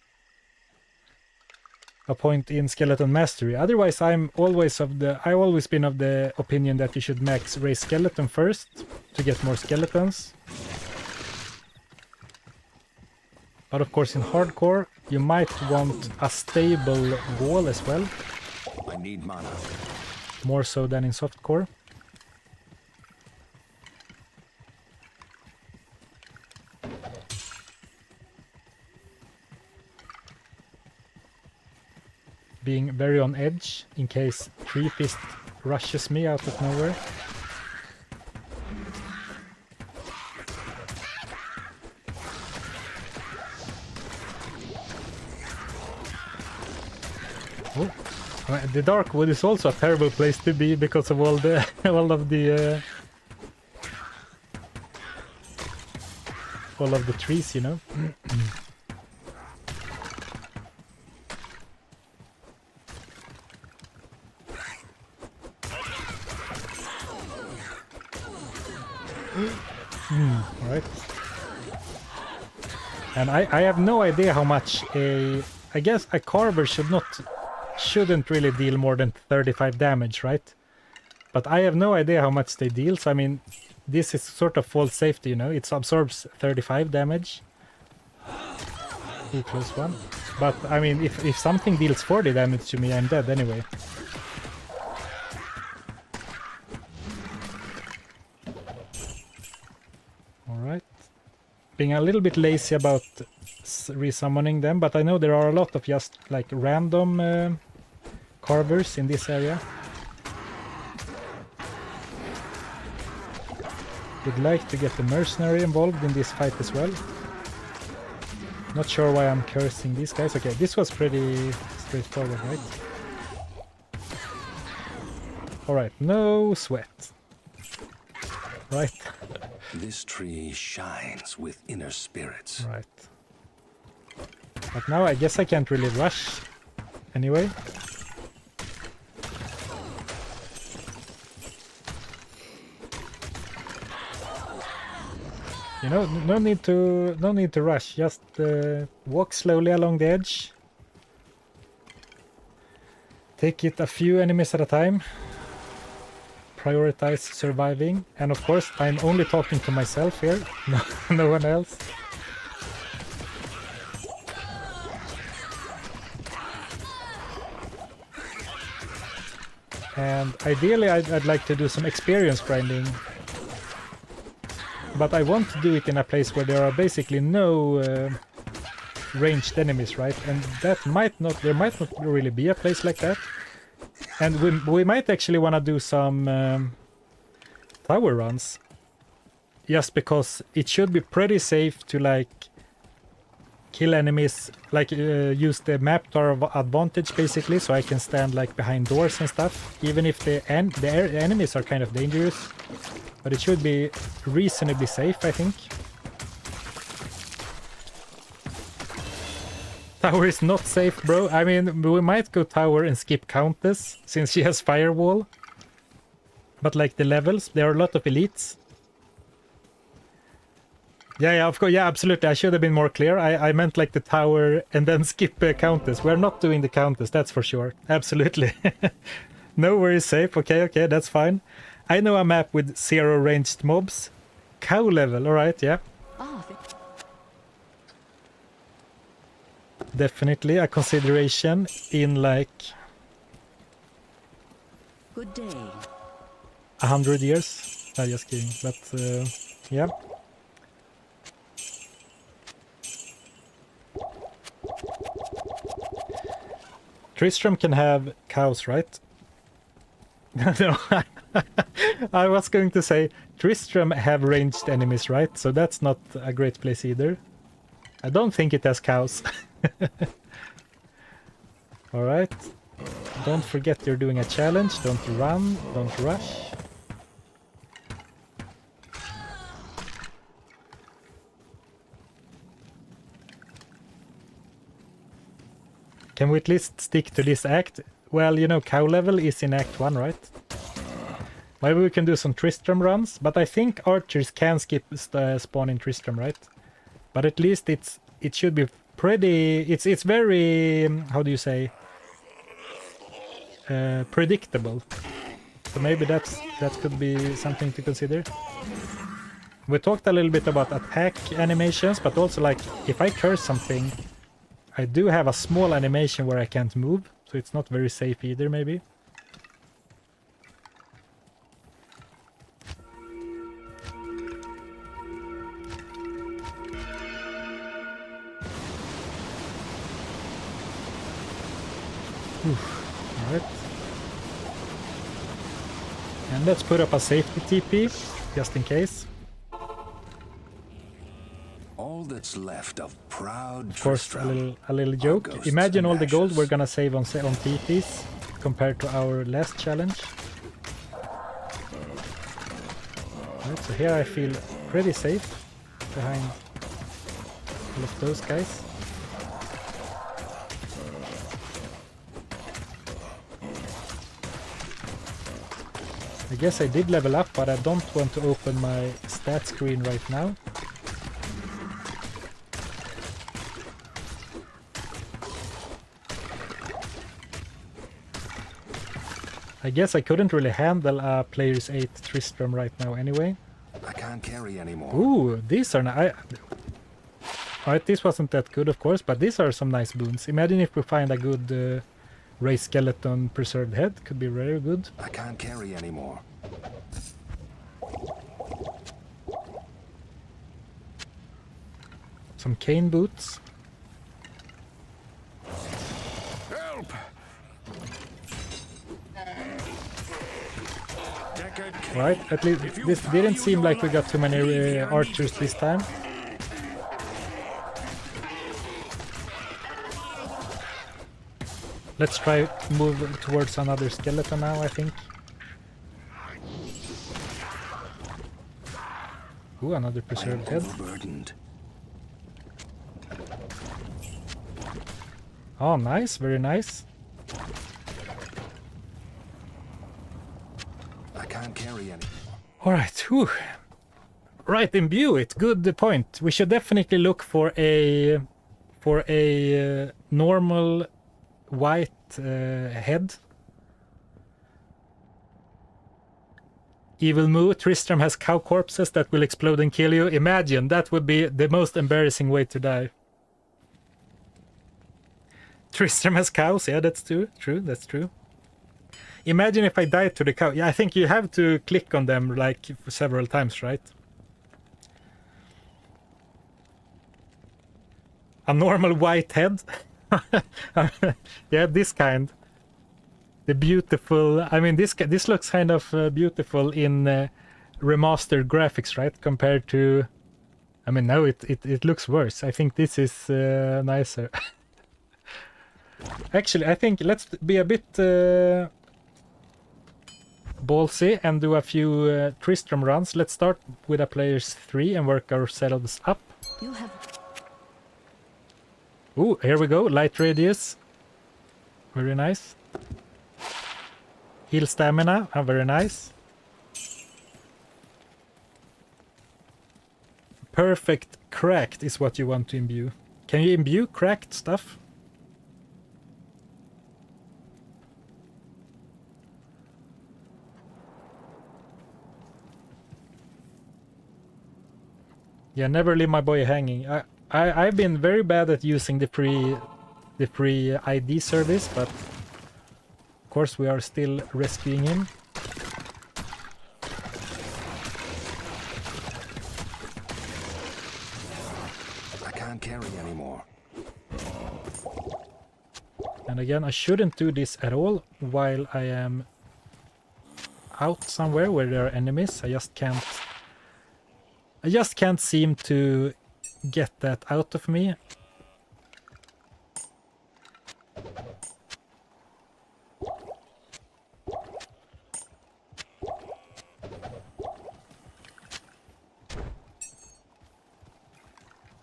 skeleton mastery. Otherwise I've always been of the opinion that you should max raise skeleton first to get more skeletons. But of course in hardcore you might want a stable wall as well. I need mana. More so than in softcore. being very on edge in case Tree Fist rushes me out of nowhere. Oh, the dark wood is also a terrible place to be because of all the all of the trees, you know. All right. And I have no idea how much I guess a carver shouldn't really deal more than 35 damage, right? But I have no idea how much they deal, so I mean, this is sort of false safety, you know? It absorbs 35 damage. Ooh, close one. But I mean, if something deals 40 damage to me, I'm dead anyway. Alright. Being a little bit lazy about resummoning them, but I know there are a lot of just like random carvers in this area. Would like to get the mercenary involved in this fight as well. Not sure why I'm cursing these guys. Okay, this was pretty straightforward, right? Alright, no sweat. Right. This tree shines with inner spirits. Right. But now I guess I can't really rush anyway. You know, no need to rush. Just walk slowly along the edge. Take it a few enemies at a time. Prioritize surviving. And of course, I'm only talking to myself here. No one else. And ideally, I'd like to do some experience grinding. But I want to do it in a place where there are basically no ranged enemies, right? And there might not really be a place like that. And we might actually want to do some tower runs. Just because it should be pretty safe to like kill enemies, like use the map to our advantage basically, so I can stand like behind doors and stuff. Even if the enemies are kind of dangerous. But it should be reasonably safe, I think. Tower is not safe, bro. I mean, we might go tower and skip Countess, since she has Firewall. But like the levels, there are a lot of elites. Yeah, of course, yeah, absolutely. I should have been more clear. I meant like the tower and then skip Countess. We're not doing the Countess, that's for sure. Absolutely. Nowhere is safe. Okay, that's fine. I know a map with 0 ranged mobs. Cow level, alright, yeah. Definitely a consideration in like... Good day. 100 years. No, just kidding, but yeah. Tristram can have cows, right? No, I was going to say Tristram have ranged enemies, right? So that's not a great place either. I don't think it has cows. Alright. Don't forget you're doing a challenge. Don't run. Don't rush. Can we at least stick to this act? Well, you know, cow level is in Act 1, right? Maybe we can do some Tristram runs, but I think archers can skip spawn in Tristram, right? But at least it should be pretty... It's very... how do you say? Predictable. So maybe that could be something to consider. We talked a little bit about attack animations, but also like if I curse something, I do have a small animation where I can't move, so it's not very safe either, maybe. Alright. And let's put up a safety TP, just in case. All that's left of proud Of course, Tristram. a little joke. ghosts Imagine and all the gold ashes. we're gonna save on TPs compared to our last challenge. Right, so here I feel pretty safe behind all of those guys. I guess I did level up, but I don't want to open my stat screen right now. I guess I couldn't really handle a player's 8 Tristram right now anyway. I can't carry anymore. Ooh, these are Alright, this wasn't that good of course, but these are some nice boons. Imagine if we find a good Ray Skeleton Preserved Head, could be very good. I can't carry anymore. Some cane boots. Help! Right, at least this didn't seem like we got too many archers this time. Let's try move towards another skeleton now, I think. Ooh, another preserved head. Overburdened. Oh, nice, very nice. I can't carry anymore. Alright, whew. Right, imbue it, good point. We should definitely look for a normal white head. Evil Moo, Tristram has cow corpses that will explode and kill you. Imagine, that would be the most embarrassing way to die. Tristram has cows, yeah, that's true, that's true. Imagine if I died to the cow. Yeah, I think you have to click on them like several times, right? A normal white head? Yeah, this kind. The beautiful... I mean, this looks kind of beautiful in remastered graphics, right? Compared to... I mean, no, it looks worse. I think this is nicer. Actually, I think let's be a bit ballsy and do a few Tristram runs. Let's start with a player's 3 and work ourselves up. You have Ooh, here we go. Light radius. Very nice. Heal stamina. Very nice. Perfect cracked is what you want to imbue. Can you imbue cracked stuff? Yeah, never leave my boy hanging. I've been very bad at using the free ID service, but of course we are still rescuing him. I can't carry anymore. And again, I shouldn't do this at all while I am out somewhere where there are enemies. I just can't seem to get that out of me.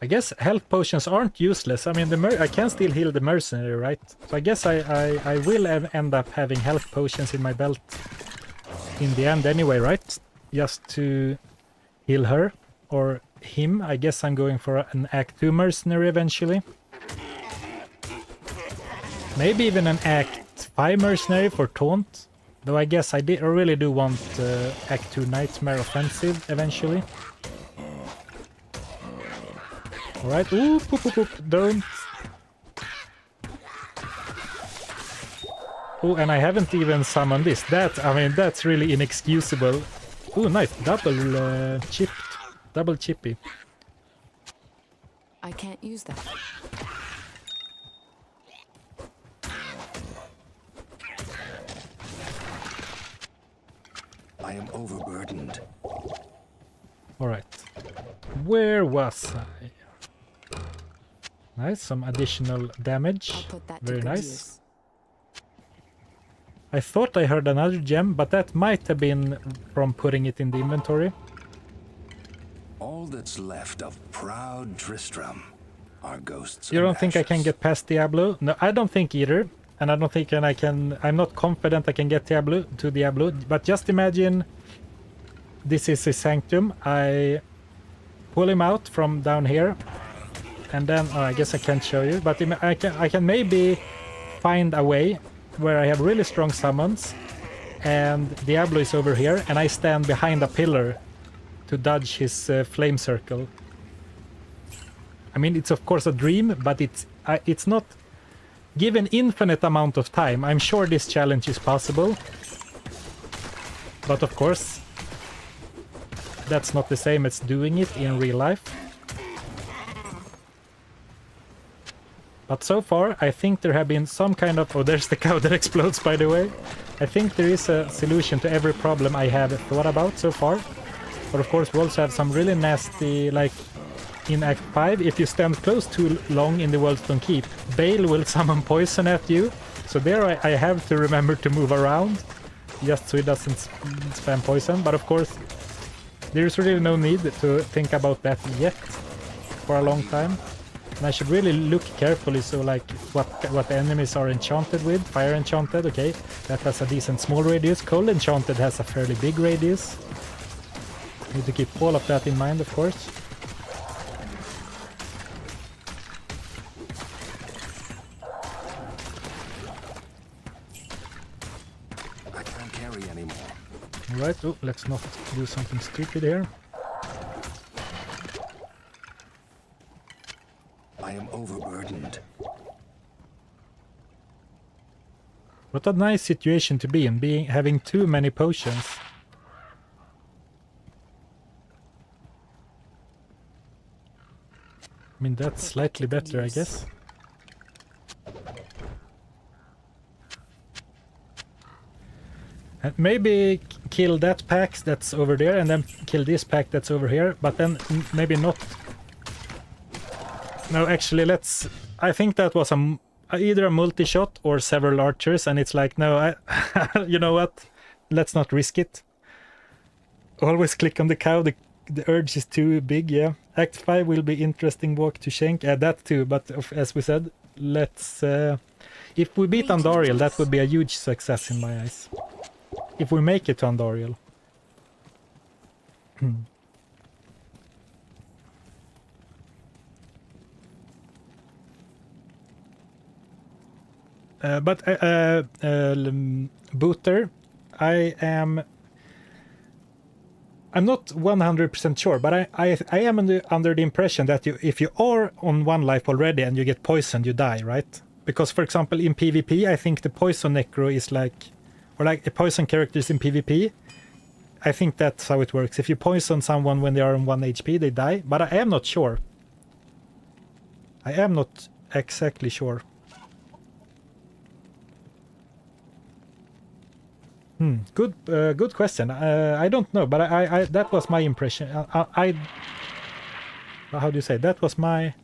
I guess health potions aren't useless. I mean, I can still heal the mercenary, right? So I guess I will end up having health potions in my belt in the end anyway, right? Just to heal her. Or him. I guess I'm going for an Act 2 mercenary eventually. Maybe even an Act 5 mercenary for taunt. Though I guess I really do want Act 2 Nightmare Offensive eventually. Alright, ooh, poop, don't. Oh, and I haven't even summoned this. I mean, that's really inexcusable. Ooh, nice, double chippy. I can't use that. I am overburdened. Alright. Where was I? Nice, some additional damage. I'll put that to Very good nice. use. I thought I heard another gem, but that might have been from putting it in the inventory. All that's left of proud Tristram are ghosts. You and don't think I can ashes. get past Diablo? No, I don't think either. And I don't think I'm not confident I can get Diablo, but just imagine this is his sanctum. I pull him out from down here, and then I guess I can't show you, but I can maybe find a way where I have really strong summons, and Diablo is over here, and I stand behind a pillar to dodge his flame circle. I mean, it's of course a dream, but it's not given infinite amount of time. I'm sure this challenge is possible, but of course that's not the same as doing it in real life. But so far I think there have been some kind of... Oh, there's the cow that explodes, by the way. I think there is a solution to every problem I have thought about so far. But of course we also have some really nasty, like in Act 5, if you stand close too long in the Worldstone Keep, Bale will summon poison at you. So there I have to remember to move around, just so he doesn't spam poison. But of course, there's really no need to think about that yet for a long time. And I should really look carefully, so like what the enemies are enchanted with. Fire enchanted, okay, that has a decent small radius. Cold enchanted has a fairly big radius. Need to keep all of that in mind, of course. I can't carry anymore. Alright, oh, let's not do something stupid here. I am overburdened. What a nice situation to be in, having too many potions. I mean, that's slightly better, I guess. And maybe kill that pack that's over there, and then kill this pack that's over here, but then maybe not. No, actually, let's... I think that was either a multi-shot or several archers, and it's like, no, you know what? Let's not risk it. Always click on the cow, the urge is too big, yeah. Act 5 will be interesting walk to Shank, that too, but as we said, let's... if we beat Andariel, that would be a huge success in my eyes. If we make it to Andariel. Booter, I'm not 100% sure, but I am under the impression that if you are on one life already and you get poisoned, you die, right? Because, for example, in PvP, I think the poison necro is like... Or like the poison characters in PvP, I think that's how it works. If you poison someone when they are on 1 HP, they die. But I am not sure. I am not exactly sure. Good question. I don't know, but I that was my impression. How do you say? That was my...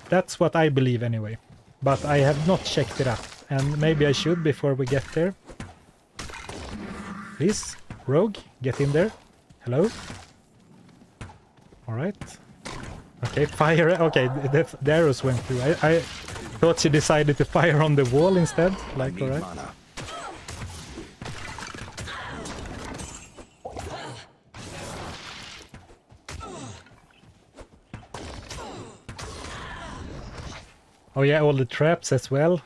That's what I believe anyway. But I have not checked it up. And maybe I should before we get there. Please, Rogue, get in there. Hello? Alright. Okay, fire. Okay, the arrows went through. I thought she decided to fire on the wall instead. Like, alright. Oh yeah, all the traps as well.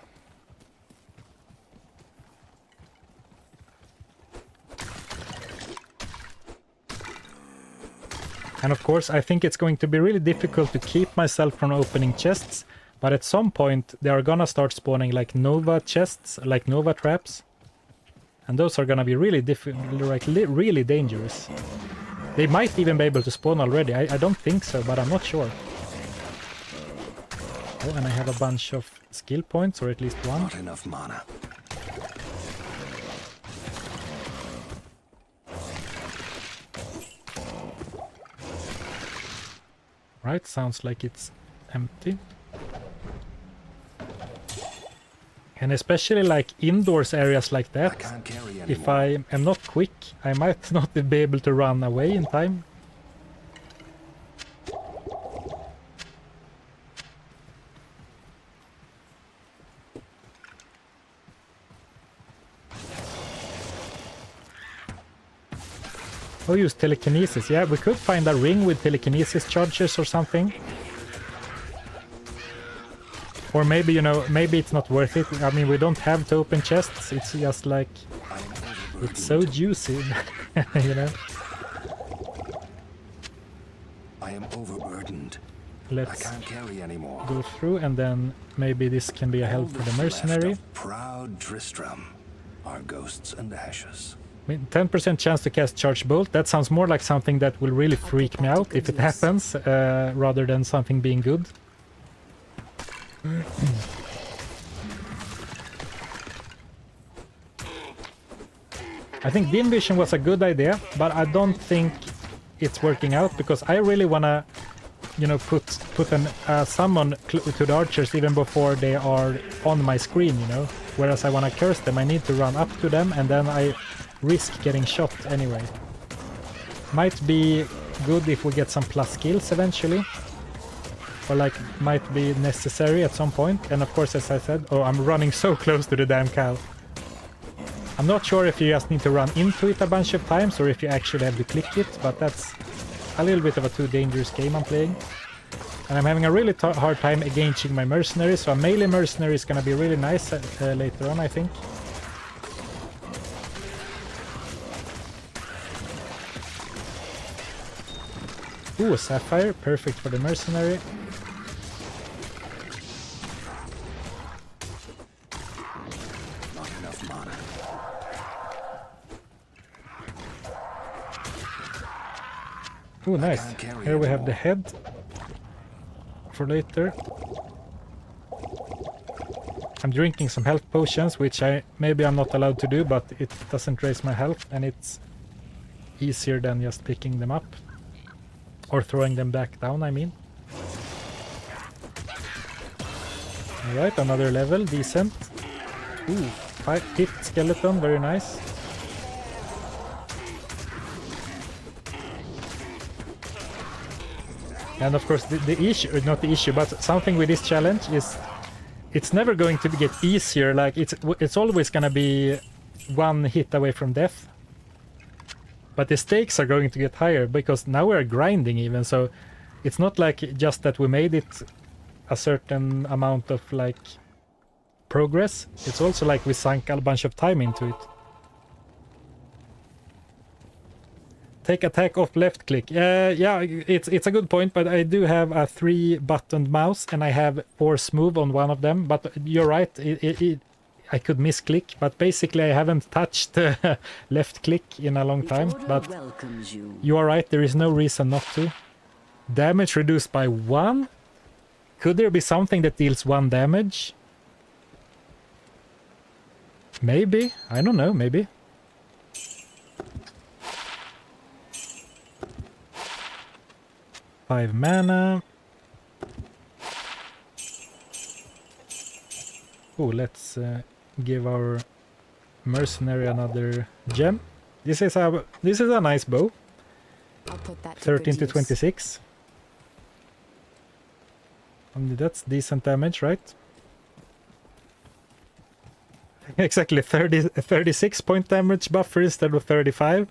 And of course, I think it's going to be really difficult to keep myself from opening chests, but at some point they are gonna start spawning like Nova chests, like Nova traps. And those are gonna be really really dangerous. They might even be able to spawn already. I don't think so, but I'm not sure. Oh, and I have a bunch of skill points, or at least one. Not enough mana. Right, sounds like it's empty. And especially like indoors areas like I that, can't carry anymore. if I am not quick, I might not be able to run away in time. Oh, use telekinesis. Yeah, we could find a ring with telekinesis charges or something. Or maybe, you know, maybe it's not worth it. I mean, we don't have to open chests. It's just like, I am overburdened. it's so juicy, you know. I am overburdened. I Let's can't carry anymore. go through, and then maybe this can be a help for the All that's left mercenary. of proud Tristram are ghosts and ashes. I mean, 10% chance to cast Charge Bolt. That sounds more like something that will really freak me out if it happens, rather than something being good. I think Dim Vision was a good idea, but I don't think it's working out because I really wanna, you know, put an summon to the archers even before they are on my screen, you know. Whereas I wanna curse them, I need to run up to them, and then I risk getting shot anyway. Might be good if we get some plus skills eventually. Or like, might be necessary at some point. And of course, as I said, oh, I'm running so close to the damn cow. I'm not sure if you just need to run into it a bunch of times or if you actually have to click it, but that's a little bit of a too dangerous game I'm playing. And I'm having a really hard time engaging my mercenary, so a melee mercenary is gonna be really nice later on, I think. Ooh, a sapphire, perfect for the mercenary. Not enough mana. Ooh, nice. can't carry Here we have anymore. the head for later. I'm drinking some health potions, which maybe I'm not allowed to do, but it doesn't raise my health, and it's easier than just picking them up. Or throwing them back down, I mean. Alright, another level, decent. Ooh, 5th skeleton, very nice. And of course the issue, not the issue, but something with this challenge is it's never going to get easier, like it's always gonna be one hit away from death. But the stakes are going to get higher because now we're grinding even, so it's not like just that we made it a certain amount of like progress. It's also like we sunk a bunch of time into it. Take attack off left click. Yeah, it's a good point, but I do have a 3-buttoned mouse and I have force move on one of them. But you're right, I could misclick, but basically I haven't touched left click in a long time. But you are right, there is no reason not to. Damage reduced by 1? Could there be something that deals 1 damage? Maybe, I don't know, maybe. Five mana. Oh, let's give our mercenary another gem. This is a nice bow. I'll put that to 13 good to use. 26. That's decent damage, right? Exactly, 36 point damage buffer instead of 35.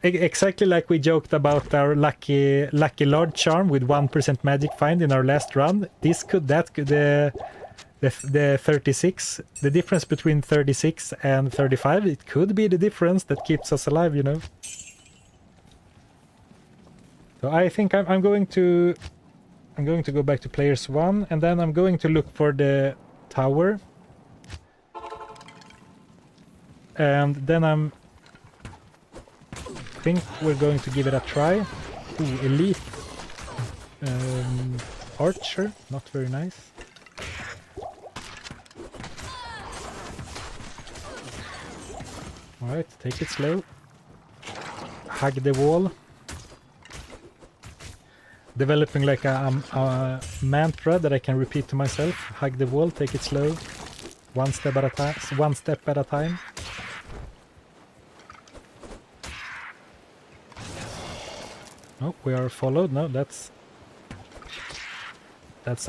Exactly like we joked about our lucky Lord charm with 1% magic find in our last run. The 36, the difference between 36 and 35, it could be the difference that keeps us alive, you know. So I think I'm going to go back to players 1, and then I'm going to look for the tower. And then I think we're going to give it a try. Ooh, elite archer, not very nice. Alright, take it slow. Hug the wall. developing like a mantra that I can repeat to myself. Hug the wall, take it slow. One step at a time. One step at a time. Oh, we are followed. No, that's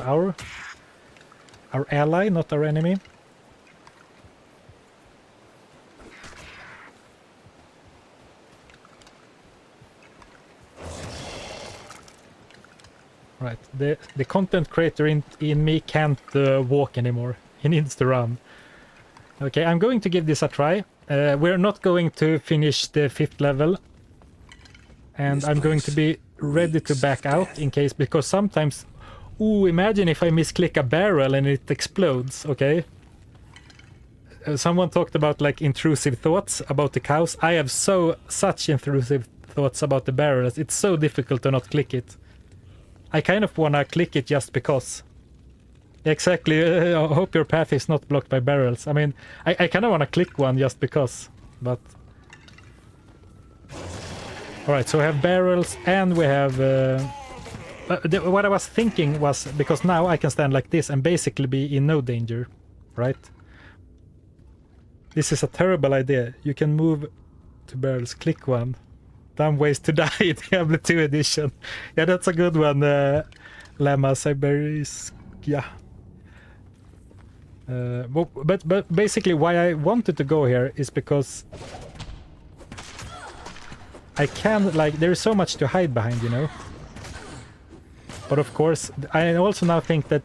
our ally, not our enemy. Right, the content creator in me can't walk anymore. He needs to run. Okay, I'm going to give this a try. We're not going to finish the 5th level. And I'm going to be ready to back out in case, because sometimes... Ooh, imagine if I misclick a barrel and it explodes, okay? Someone talked about like intrusive thoughts about the cows. I have such intrusive thoughts about the barrels. It's so difficult to not click it. I kind of wanna click it just because. Exactly, I hope your path is not blocked by barrels. I mean, I kind of wanna click one just because, but... Alright, so we have barrels and we have... what I was thinking was, because now I can stand like this and basically be in no danger, right? This is a terrible idea. You can move to barrels, click one. Dumb ways to die, Diablo 2 edition. Yeah, that's a good one, Lemma Siberis. Yeah. But basically why I wanted to go here is because I can, like, there's so much to hide behind, you know? But of course, I also now think that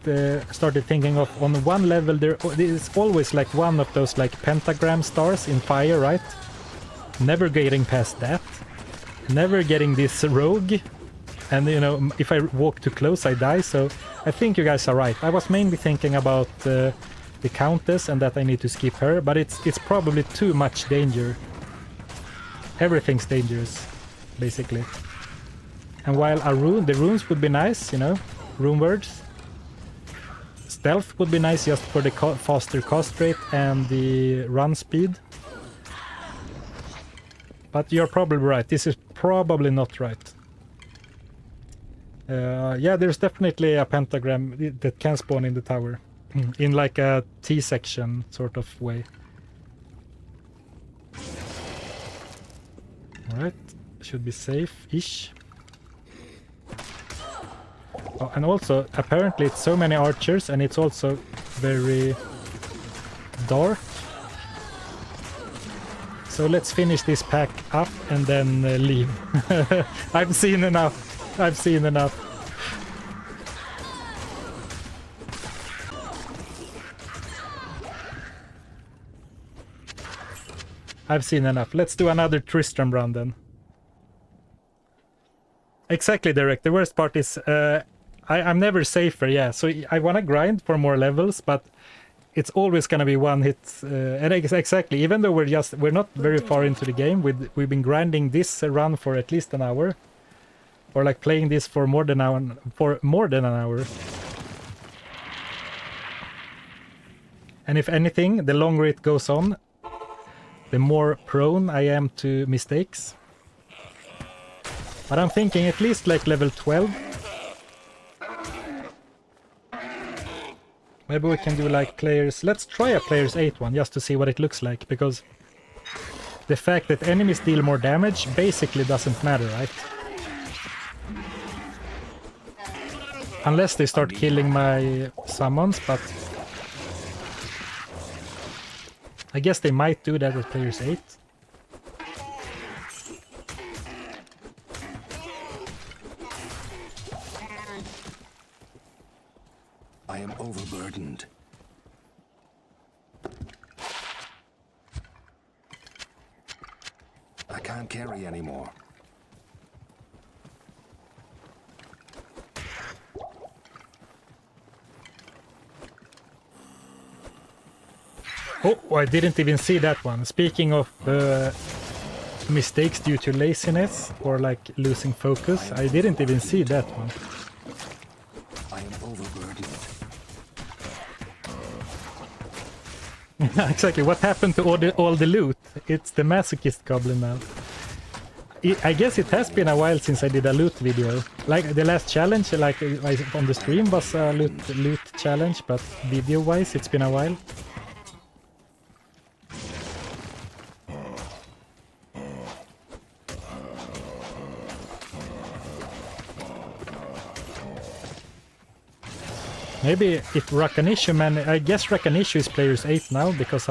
started thinking of on one level there is always like one of those like pentagram stars in fire, right? Never getting past that. Never getting this rogue. And you know, if I walk too close I die, so I think you guys are right. I was mainly thinking about the Countess and that I need to skip her, but it's probably too much danger. Everything's dangerous, basically. And while the runes would be nice, you know, rune words. Stealth would be nice just for the faster cast rate and the run speed. But you're probably right, this is probably not right. Yeah, there's definitely a pentagram that can spawn in the tower. In like a T-section sort of way. Alright, should be safe-ish. Oh, and also, apparently it's so many archers and it's also very dark. So let's finish this pack up and then leave. I've seen enough. I've seen enough. I've seen enough. Let's do another Tristram run then. Exactly, Derek. The worst part is I'm never safer, yeah. So I want to grind for more levels, but it's always going to be one hit. And exactly, even though we're not very far into the game, we've been grinding this run for at least an hour. Or like playing this for more than an hour. And if anything, the longer it goes on, the more prone I am to mistakes. But I'm thinking at least like level 12. Maybe we can do like players... Let's try a players 8 one just to see what it looks like, because the fact that enemies deal more damage basically doesn't matter, right? Unless they start killing my summons, but... I guess they might do that with players 8. I am overburdened. I can't carry anymore. Oh, I didn't even see that one. Speaking of mistakes due to laziness or like losing focus, I didn't even see that one. I am overburdened. Exactly, what happened to all the loot? It's the masochist goblin now. I guess it has been a while since I did a loot video. Like the last challenge, like on the stream was a loot challenge, but video-wise it's been a while. Maybe if Rakanishu man, I guess Rakanishu is players 8 now because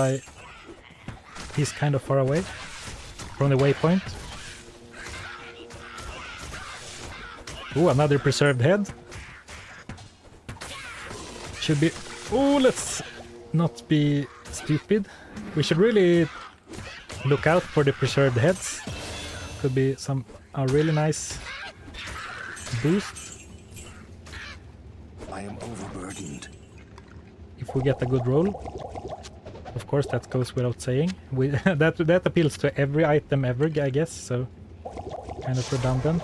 he's kind of far away from the waypoint. Ooh, another preserved head. Should be... Oh, let's not be stupid. We should really look out for the preserved heads. Could be a really nice boost. I am overburdened. If we get a good roll. Of course, that goes without saying. That appeals to every item ever, I guess, so kind of redundant.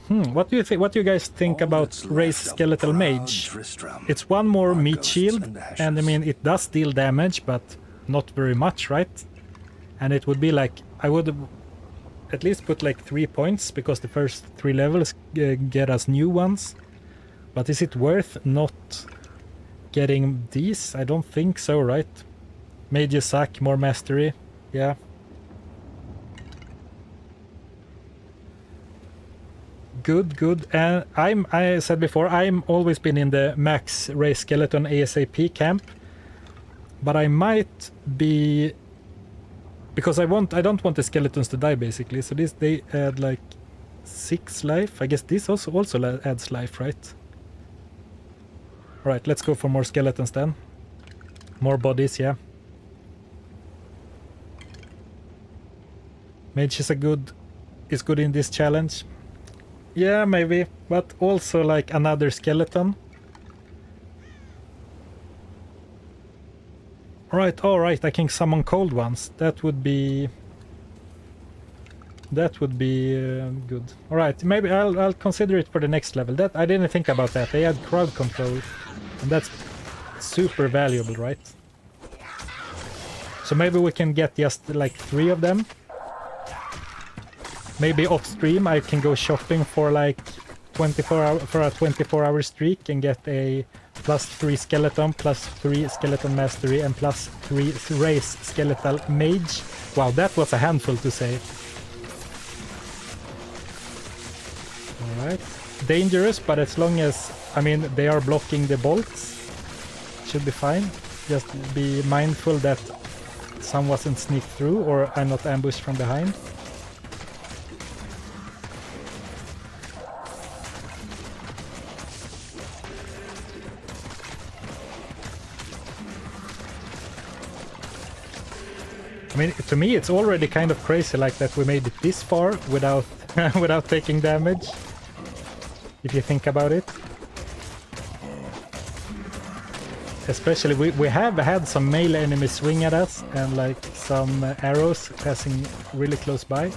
What do you think? What do you guys think about Race Skeletal Mage? It's one more meat shield, and I mean it does deal damage, but not very much, right? And it would be like I would at least put like 3 points because the first 3 levels get us new ones. But is it worth not getting these? I don't think so, right? Mages suck, more mastery, yeah. Good. And I said before, I'm always been in the max race skeleton ASAP camp, but I might be because I don't want the skeletons to die basically. So they add like 6 life. I guess this also adds life, right? All right, let's go for more skeletons then. More bodies, yeah. Mage is good in this challenge. Yeah, maybe, but also like another skeleton. All right, I can summon cold ones. That would be good. All right, maybe I'll consider it for the next level. That I didn't think about that. They had crowd control, and that's super valuable, right? So maybe we can get just like 3 of them. Maybe off stream I can go shopping for like 24-hour streak and get a +3 skeleton, +3 skeleton mastery, and +3 race skeletal mage. Wow, that was a handful to say. Alright. Dangerous, but as long as, I mean, they are blocking the bolts, should be fine. Just be mindful that some wasn't sneaked through or I'm not ambushed from behind. I mean, to me, it's already kind of crazy, like that we made it this far without without taking damage. If you think about it, especially we have had some melee enemies swing at us and like some arrows passing really close by.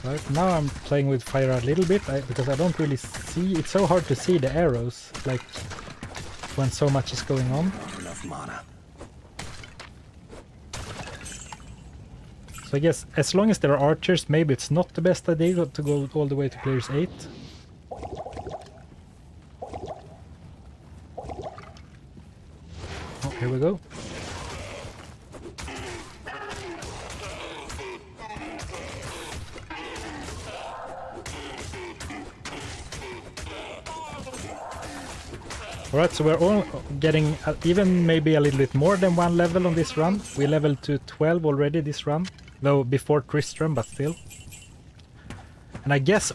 Right, now I'm playing with fire a little bit because I don't really see. It's so hard to see the arrows, like when so much is going on. Not enough mana. So I guess as long as there are archers, maybe it's not the best idea to go all the way to players 8. Oh, here we go. Alright, so we're all getting even maybe a little bit more than 1 level on this run. We leveled to 12 already this run, though before Tristram, but still. And I guess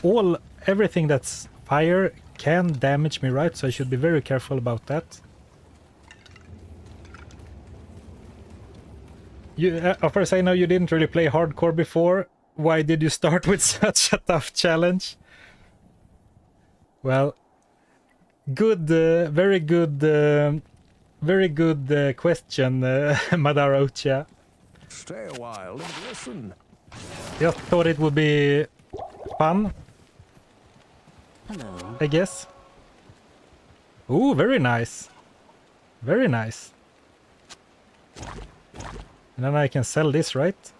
everything that's fire can damage me, right? So I should be very careful about that. Of course, I know you didn't really play hardcore before. Why did you start with such a tough challenge? Well, good, very good question, Madara Uchiha. Stay a while and listen. Just thought it would be fun, Hello. I guess. Ooh, very nice. Very nice. And then I can sell this, right?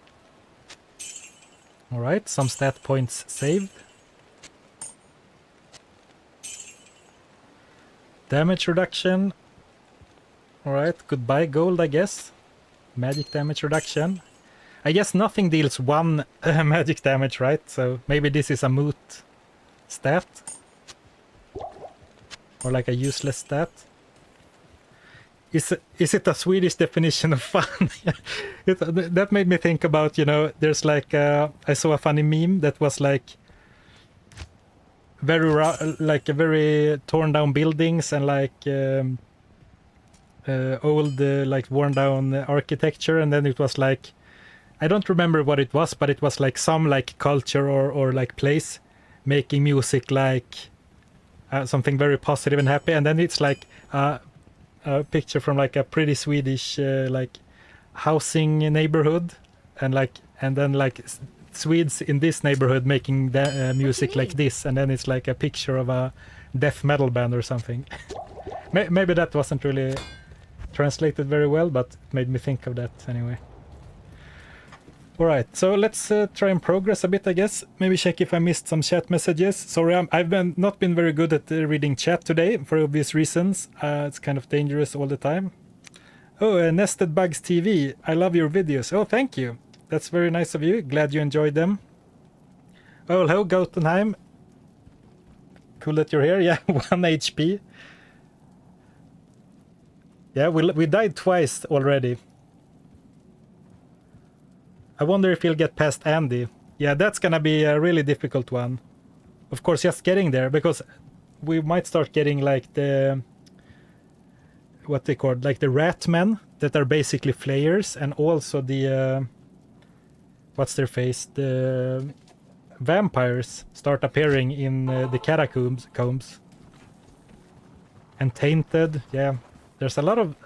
Alright, some stat points saved. Damage reduction. Alright, goodbye gold, I guess. Magic damage reduction. I guess nothing deals 1 magic damage, right? So maybe this is a moot stat. Or like a useless stat. Is it a Swedish definition of fun? That made me think about, you know, there's like I saw a funny meme that was like very torn down buildings and like old like worn down architecture, and then it was like, I don't remember what it was, but it was like some like culture or like place making music like something very positive and happy, and then it's like a picture from like a pretty Swedish like housing neighborhood, and then like Swedes in this neighborhood making the music like this, and then it's like a picture of a death metal band or something. Maybe that wasn't really translated very well, but it made me think of that anyway. Alright, so let's try and progress a bit, I guess. Maybe check if I missed some chat messages. Sorry, I've not been very good at reading chat today, for obvious reasons. It's kind of dangerous all the time. Oh, Nested Bugs TV, I love your videos. Oh, thank you. That's very nice of you. Glad you enjoyed them. Oh, hello, Gotenheim. Cool that you're here. Yeah, 1 HP. Yeah, we died twice already. I wonder if he'll get past Andy. Yeah, that's gonna be a really difficult one. Of course, just getting there, because we might start getting like the... what they call, like the rat men that are basically flayers, and also the... what's their face? The vampires start appearing in the catacombs. And tainted, yeah. There's a lot of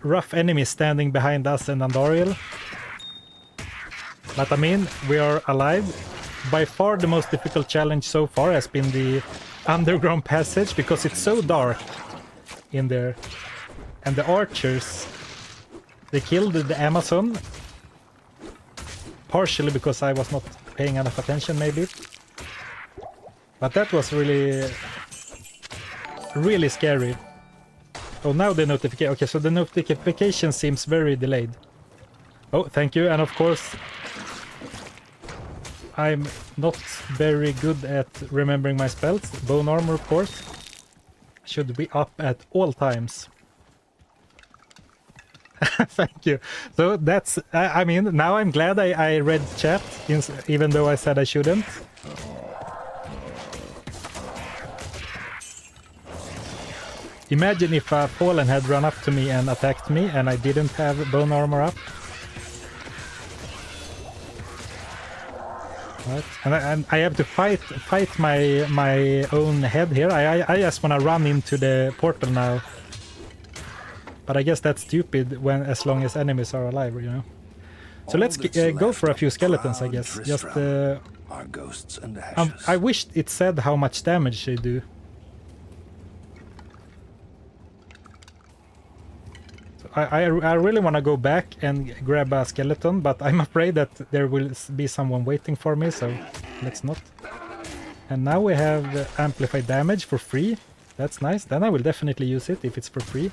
rough enemies standing behind us and Andariel. But I mean, we are alive. By far the most difficult challenge so far has been the underground passage, because it's so dark in there. And the archers, they killed the Amazon. Partially because I was not paying enough attention, maybe. But that was really scary. Oh, now the notification. Okay, so the notification seems very delayed. Oh, thank you. And of course, I'm not very good at remembering my spells. Bone armor, of course, should be up at all times. Thank you. So that's, I mean, now I'm glad I read chat, even though I said I shouldn't. Imagine if a Fallen had run up to me and attacked me and I didn't have bone armor up. Right. And I have to fight my own head here. I just want to run into the portal now. But I guess that's stupid as long as enemies are alive, you know. So let's go for a few skeletons, I guess. Just our ghosts and ashes. I wish it said how much damage they do. I really want to go back and grab a skeleton, but I'm afraid that there will be someone waiting for me, so let's not. And now we have amplified damage for free. That's nice. Then I will definitely use it if it's for free.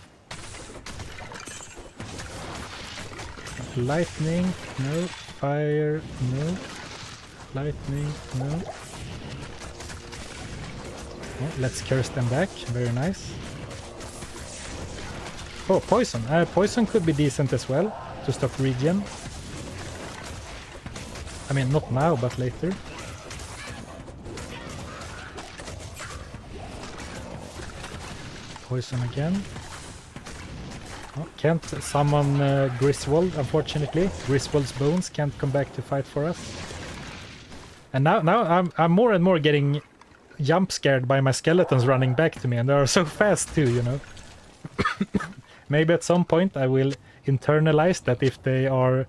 Lightning, no. Fire, no. Lightning, no. Oh, let's curse them back. Very nice. Oh, poison. Poison could be decent as well, to stop regen. I mean, not now, but later. Poison again. Oh, can't summon Griswold, unfortunately. Griswold's bones can't come back to fight for us. And now I'm more and more getting jump scared by my skeletons running back to me, and they are so fast too, you know. Maybe at some point I will internalized that if they are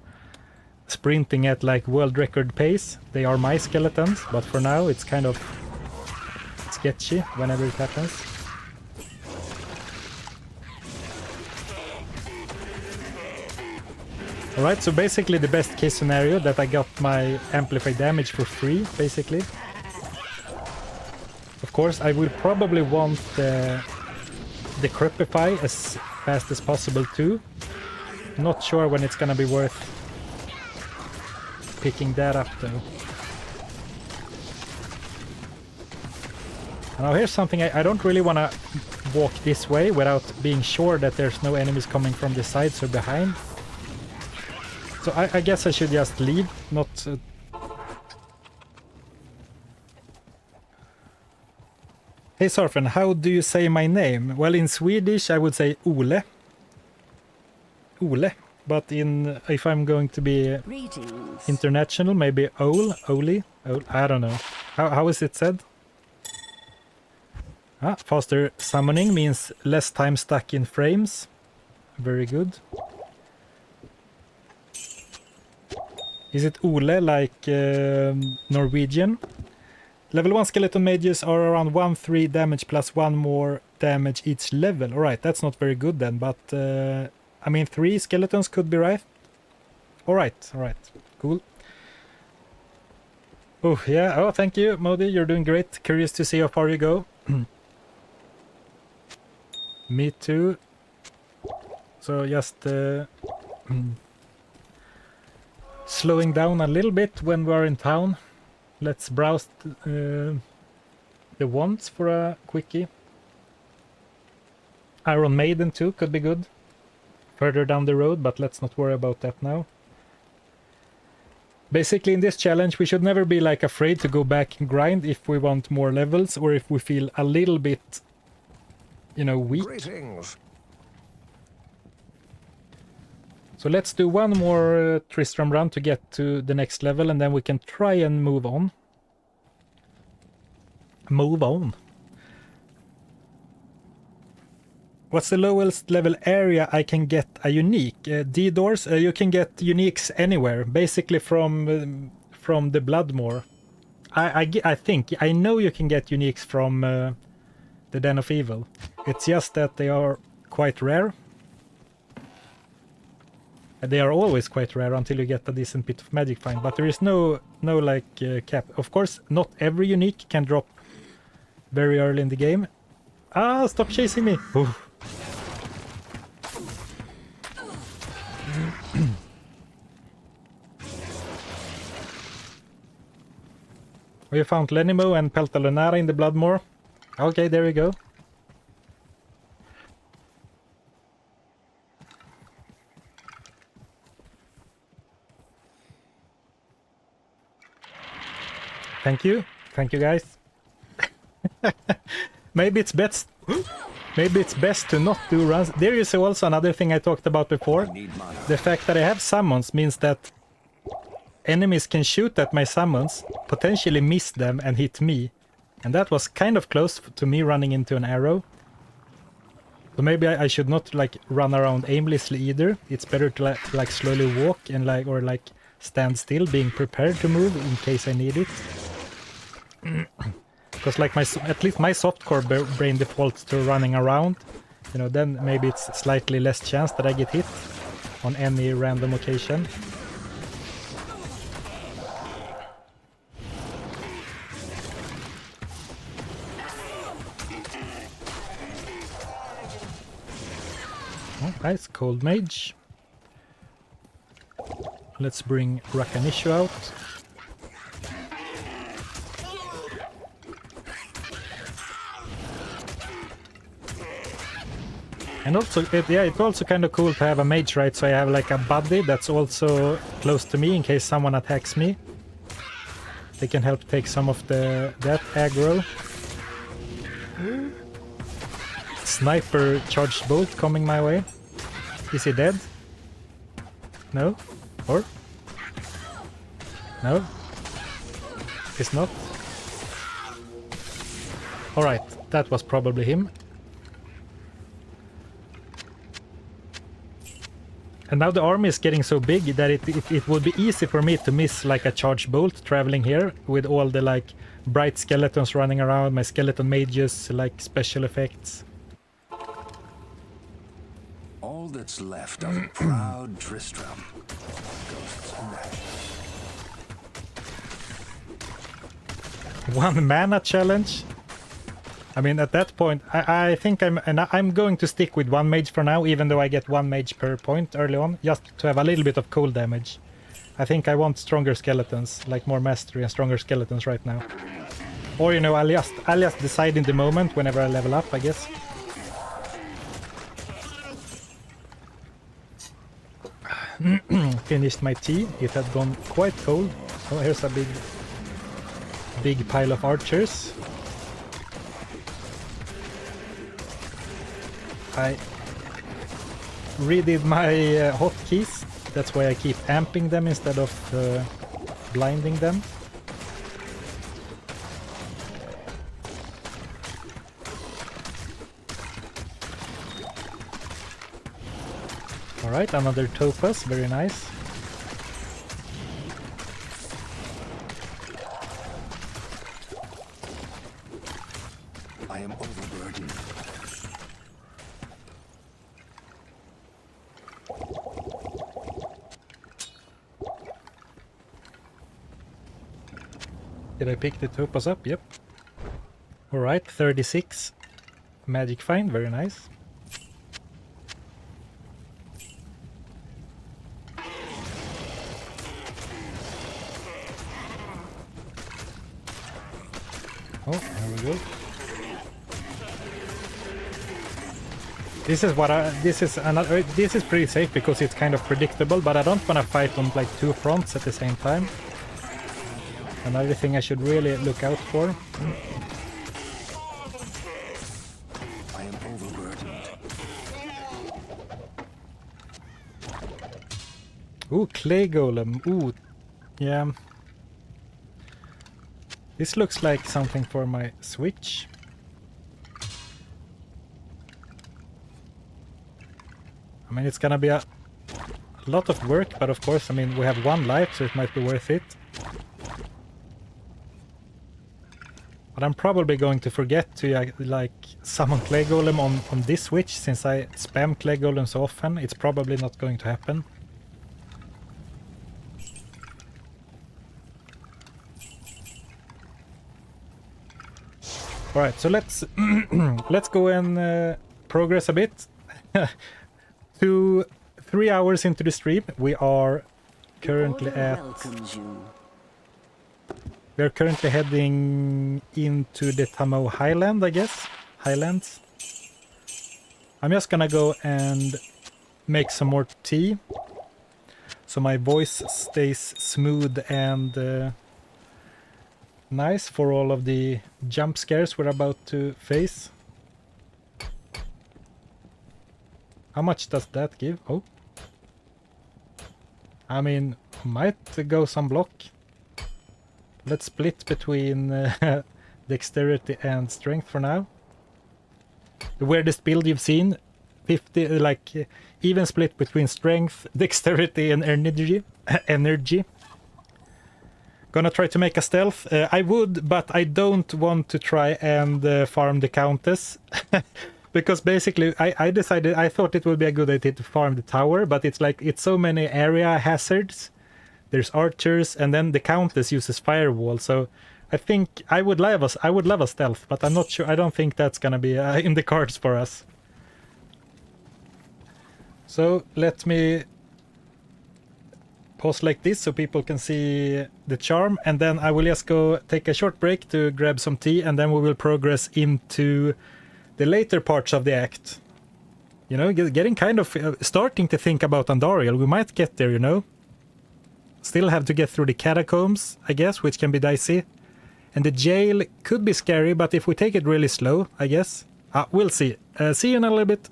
sprinting at like world record pace, they are my skeletons, but for now it's kind of sketchy whenever it happens. Alright, so basically the best case scenario that I got my amplified damage for free, basically. Of course, I will probably want the Crepify as fast as possible too. Not sure when it's gonna be worth picking that up though. Now here's something I don't really want to walk this way without being sure that there's no enemies coming from the sides or behind. So I guess I should just leave, not... Hey Zarfen, how do you say my name? Well, in Swedish I would say Ole. Ole. But in if I'm going to be international, maybe Ole, Oli, Ole, I don't know. How is it said? Ah, faster summoning means less time stuck in frames. Very good. Is it Ole like Norwegian? Level 1 skeleton mages are around 1-3 damage plus 1 more damage each level. Alright, that's not very good then, but I mean 3 skeletons could be right. Alright, cool. Oh yeah, oh thank you Modi, you're doing great. Curious to see how far you go. Me too. So just slowing down a little bit when we're in town. Let's browse the wands for a quickie. Iron Maiden too could be good. Further down the road, but let's not worry about that now. Basically in this challenge we should never be like afraid to go back and grind if we want more levels or if we feel a little bit, you know, weak. Greetings. So let's do one more Tristram run to get to the next level and then we can try and move on. Move on. What's the lowest level area I can get a unique? D-doors, you can get uniques anywhere, basically from the Bloodmoor. I think, I know you can get uniques from the Den of Evil. It's just that they are quite rare. They are always quite rare until you get a decent bit of magic find, but there is no like cap. Of course, not every unique can drop very early in the game. Ah, stop chasing me! Oof. We found Lenimo and Peltalunara in the Bloodmoor. Okay, there we go. Thank you guys. Maybe it's best to not do runs. There is also another thing I talked about before. The fact that I have summons means that enemies can shoot at my summons, potentially miss them and hit me. And that was kind of close to me running into an arrow. So maybe I should not like run around aimlessly either. It's better to like slowly walk and like stand still, being prepared to move in case I need it. Because like at least my softcore brain defaults to running around, you know, then maybe it's slightly less chance that I get hit on any random occasion. Oh, nice, Cold Mage. Let's bring Rakanishu out. And also, it's also kind of cool to have a mage, right? So I have like a buddy that's also close to me in case someone attacks me. They can help take some of that aggro. Sniper charged bolt coming my way. Is he dead? No? Or? No? He's not? Alright, that was probably him. And now the army is getting so big that it would be easy for me to miss like a charge bolt traveling here with all the like bright skeletons running around, my skeleton mages, like special effects. All that's left of proud Tristram. Ghosts and ashes. 1 mana challenge. I mean, at that point, I think I'm going to stick with 1 mage for now, even though I get 1 mage per point early on, just to have a little bit of cold damage. I think I want stronger skeletons, like more mastery and stronger skeletons right now. Or, you know, I'll just decide in the moment whenever I level up, I guess. Finished my tea. It had gone quite cold. Oh, here's a big pile of archers. I redid my hotkeys. That's why I keep amping them instead of blinding them. Alright, another topaz, very nice. I am overburdened. Did I pick the topaz up? Yep. Alright, 36. Magic find, very nice. Oh, there we go. This is pretty safe because it's kind of predictable, but I don't want to fight on like 2 fronts at the same time. Another thing I should really look out for. I am overburdened. Ooh, clay golem. Ooh, yeah. This looks like something for my Switch. I mean, it's gonna be a lot of work, but of course, I mean, we have 1 life, so it might be worth it. But I'm probably going to forget to like summon clay golem on this Switch, since I spam clay golem so often. It's probably not going to happen. Alright, so let's let's go and progress a bit. 3 hours into the stream, we are currently we're currently heading into the Tamo Highland, I guess. Highlands. I'm just gonna go and make some more tea, so my voice stays smooth and nice for all of the jump scares we're about to face. How much does that give? Oh. I mean, might go some block. Let's split between dexterity and strength for now. The weirdest build you've seen. 50, like, even split between strength, dexterity and energy. Gonna try to make a stealth. I would, but I don't want to try and farm the Countess. Because basically, I decided, I thought it would be a good idea to farm the tower, but it's like, it's so many area hazards. There's archers, and then the Countess uses firewall, so I think I would love a stealth, but I'm not sure, I don't think that's gonna be in the cards for us. So let me pause like this so people can see the charm, and then I will just go take a short break to grab some tea, and then we will progress into the later parts of the act. You know, getting kind of starting to think about Andariel. We might get there, you know. Still have to get through the catacombs, I guess, which can be dicey. And the jail could be scary, but if we take it really slow, I guess. We'll see. See you in a little bit.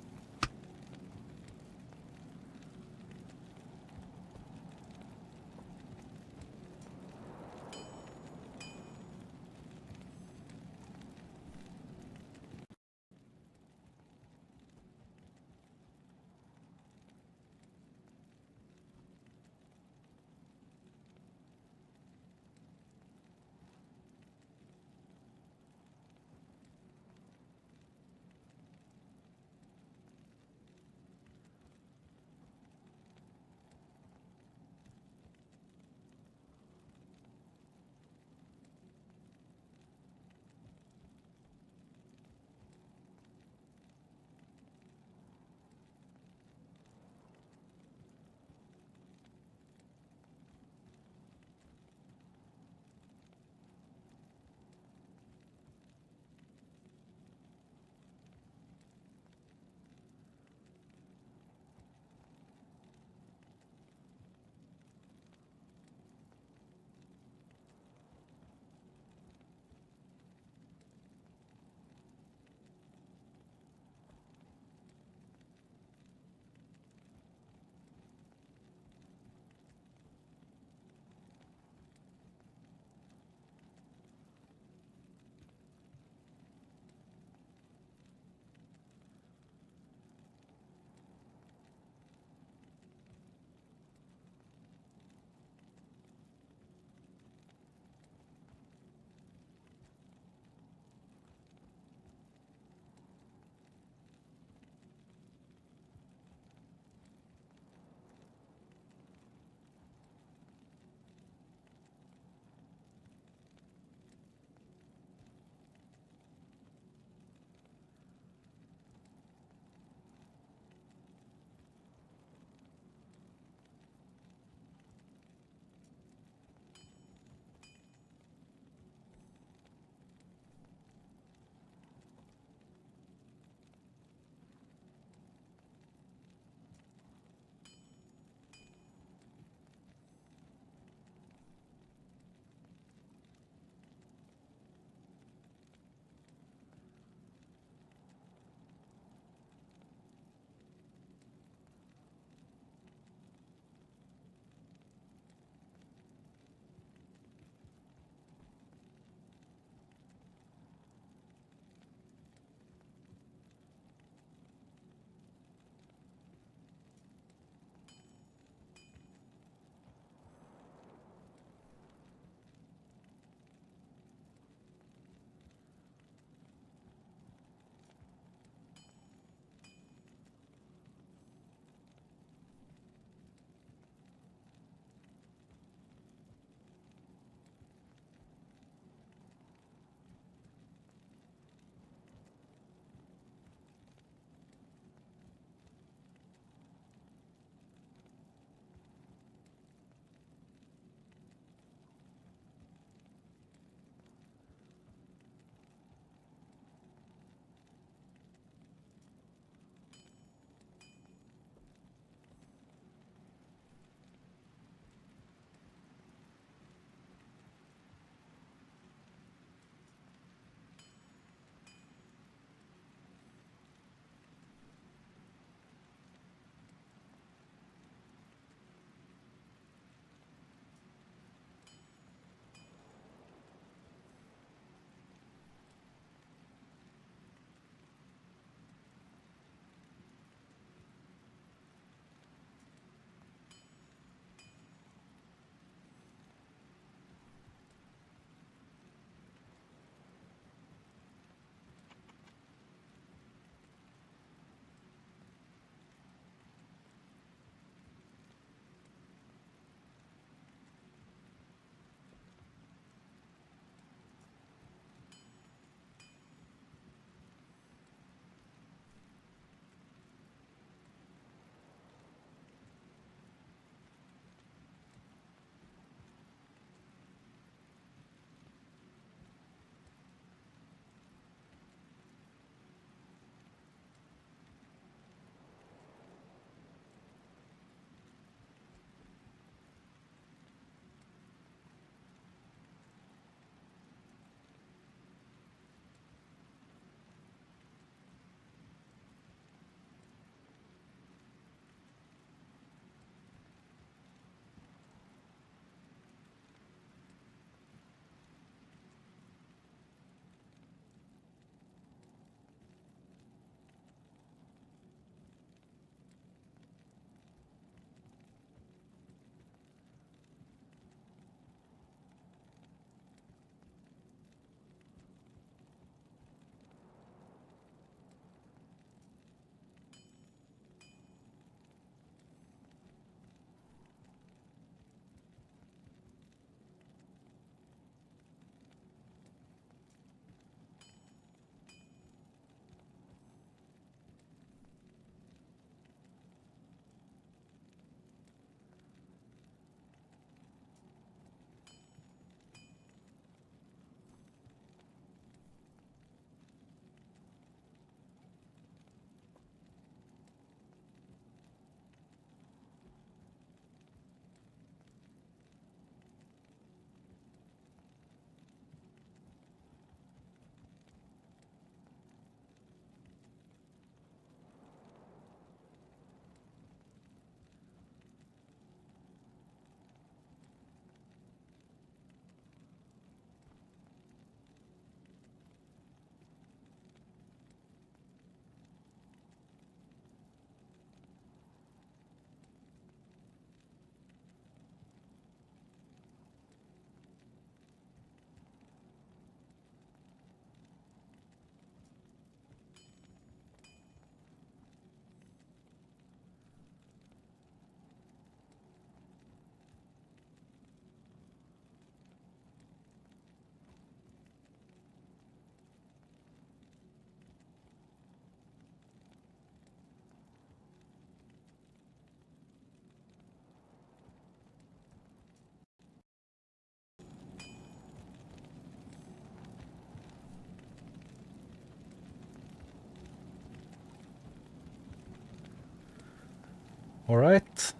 Alright.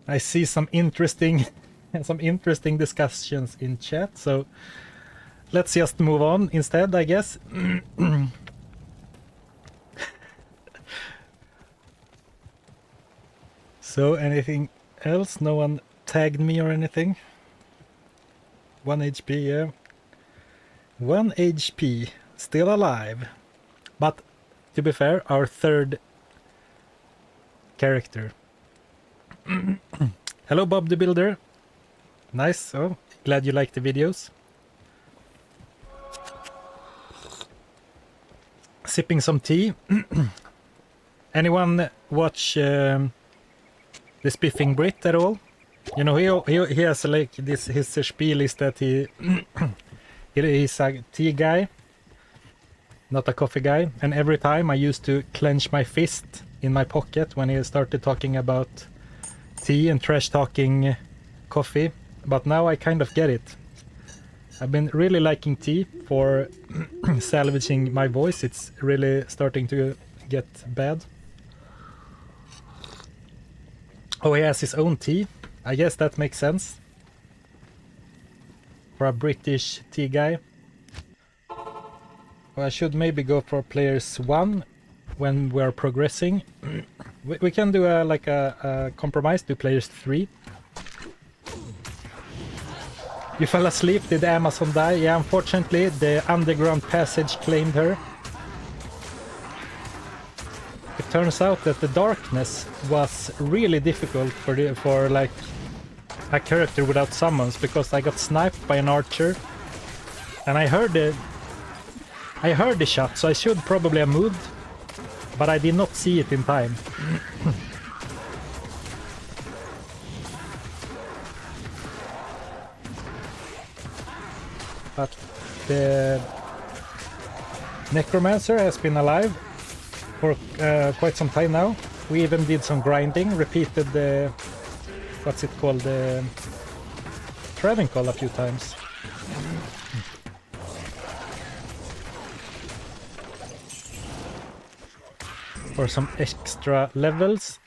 I see some interesting discussions in chat, so let's just move on instead, I guess. So, anything else? No one tagged me or anything? 1 HP, yeah. 1 HP, still alive. But, to be fair, our third character. Hello, Bob the Builder. Nice, oh, glad you like the videos. Sipping some tea. Anyone watch the Spiffing Brit at all? You know, he has like this, his spiel is that he's a tea guy, not a coffee guy, and every time I used to clench my fist in my pocket when he started talking about tea and trash talking coffee, but now I kind of get it. I've been really liking tea for salvaging my voice. It's really starting to get bad. Oh, he has his own tea. I guess that makes sense for a British tea guy. Well, I should maybe go for players 1 when we're progressing. We can do a compromise, do players 3. You fell asleep, did Amazon die? Yeah, unfortunately the underground passage claimed her. It turns out that the darkness was really difficult for like a character without summons, because I got sniped by an archer and I heard the shot, so I should probably have moved, but I did not see it in time. But the Necromancer has been alive for quite some time now. We even did some grinding, repeated the, what's it called, the Travencall a few times. For some extra levels.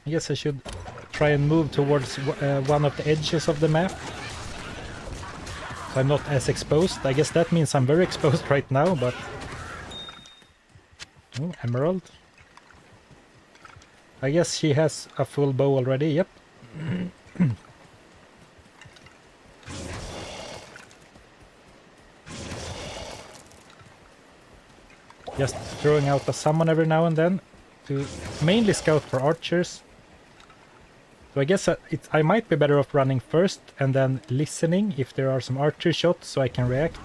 I guess I should try and move towards one of the edges of the map, so I'm not as exposed. I guess that means I'm very exposed right now, but... Oh, emerald. I guess she has a full bow already, yep. Just throwing out a summon every now and then to mainly scout for archers. So I guess I might be better off running first and then listening if there are some archer shots so I can react.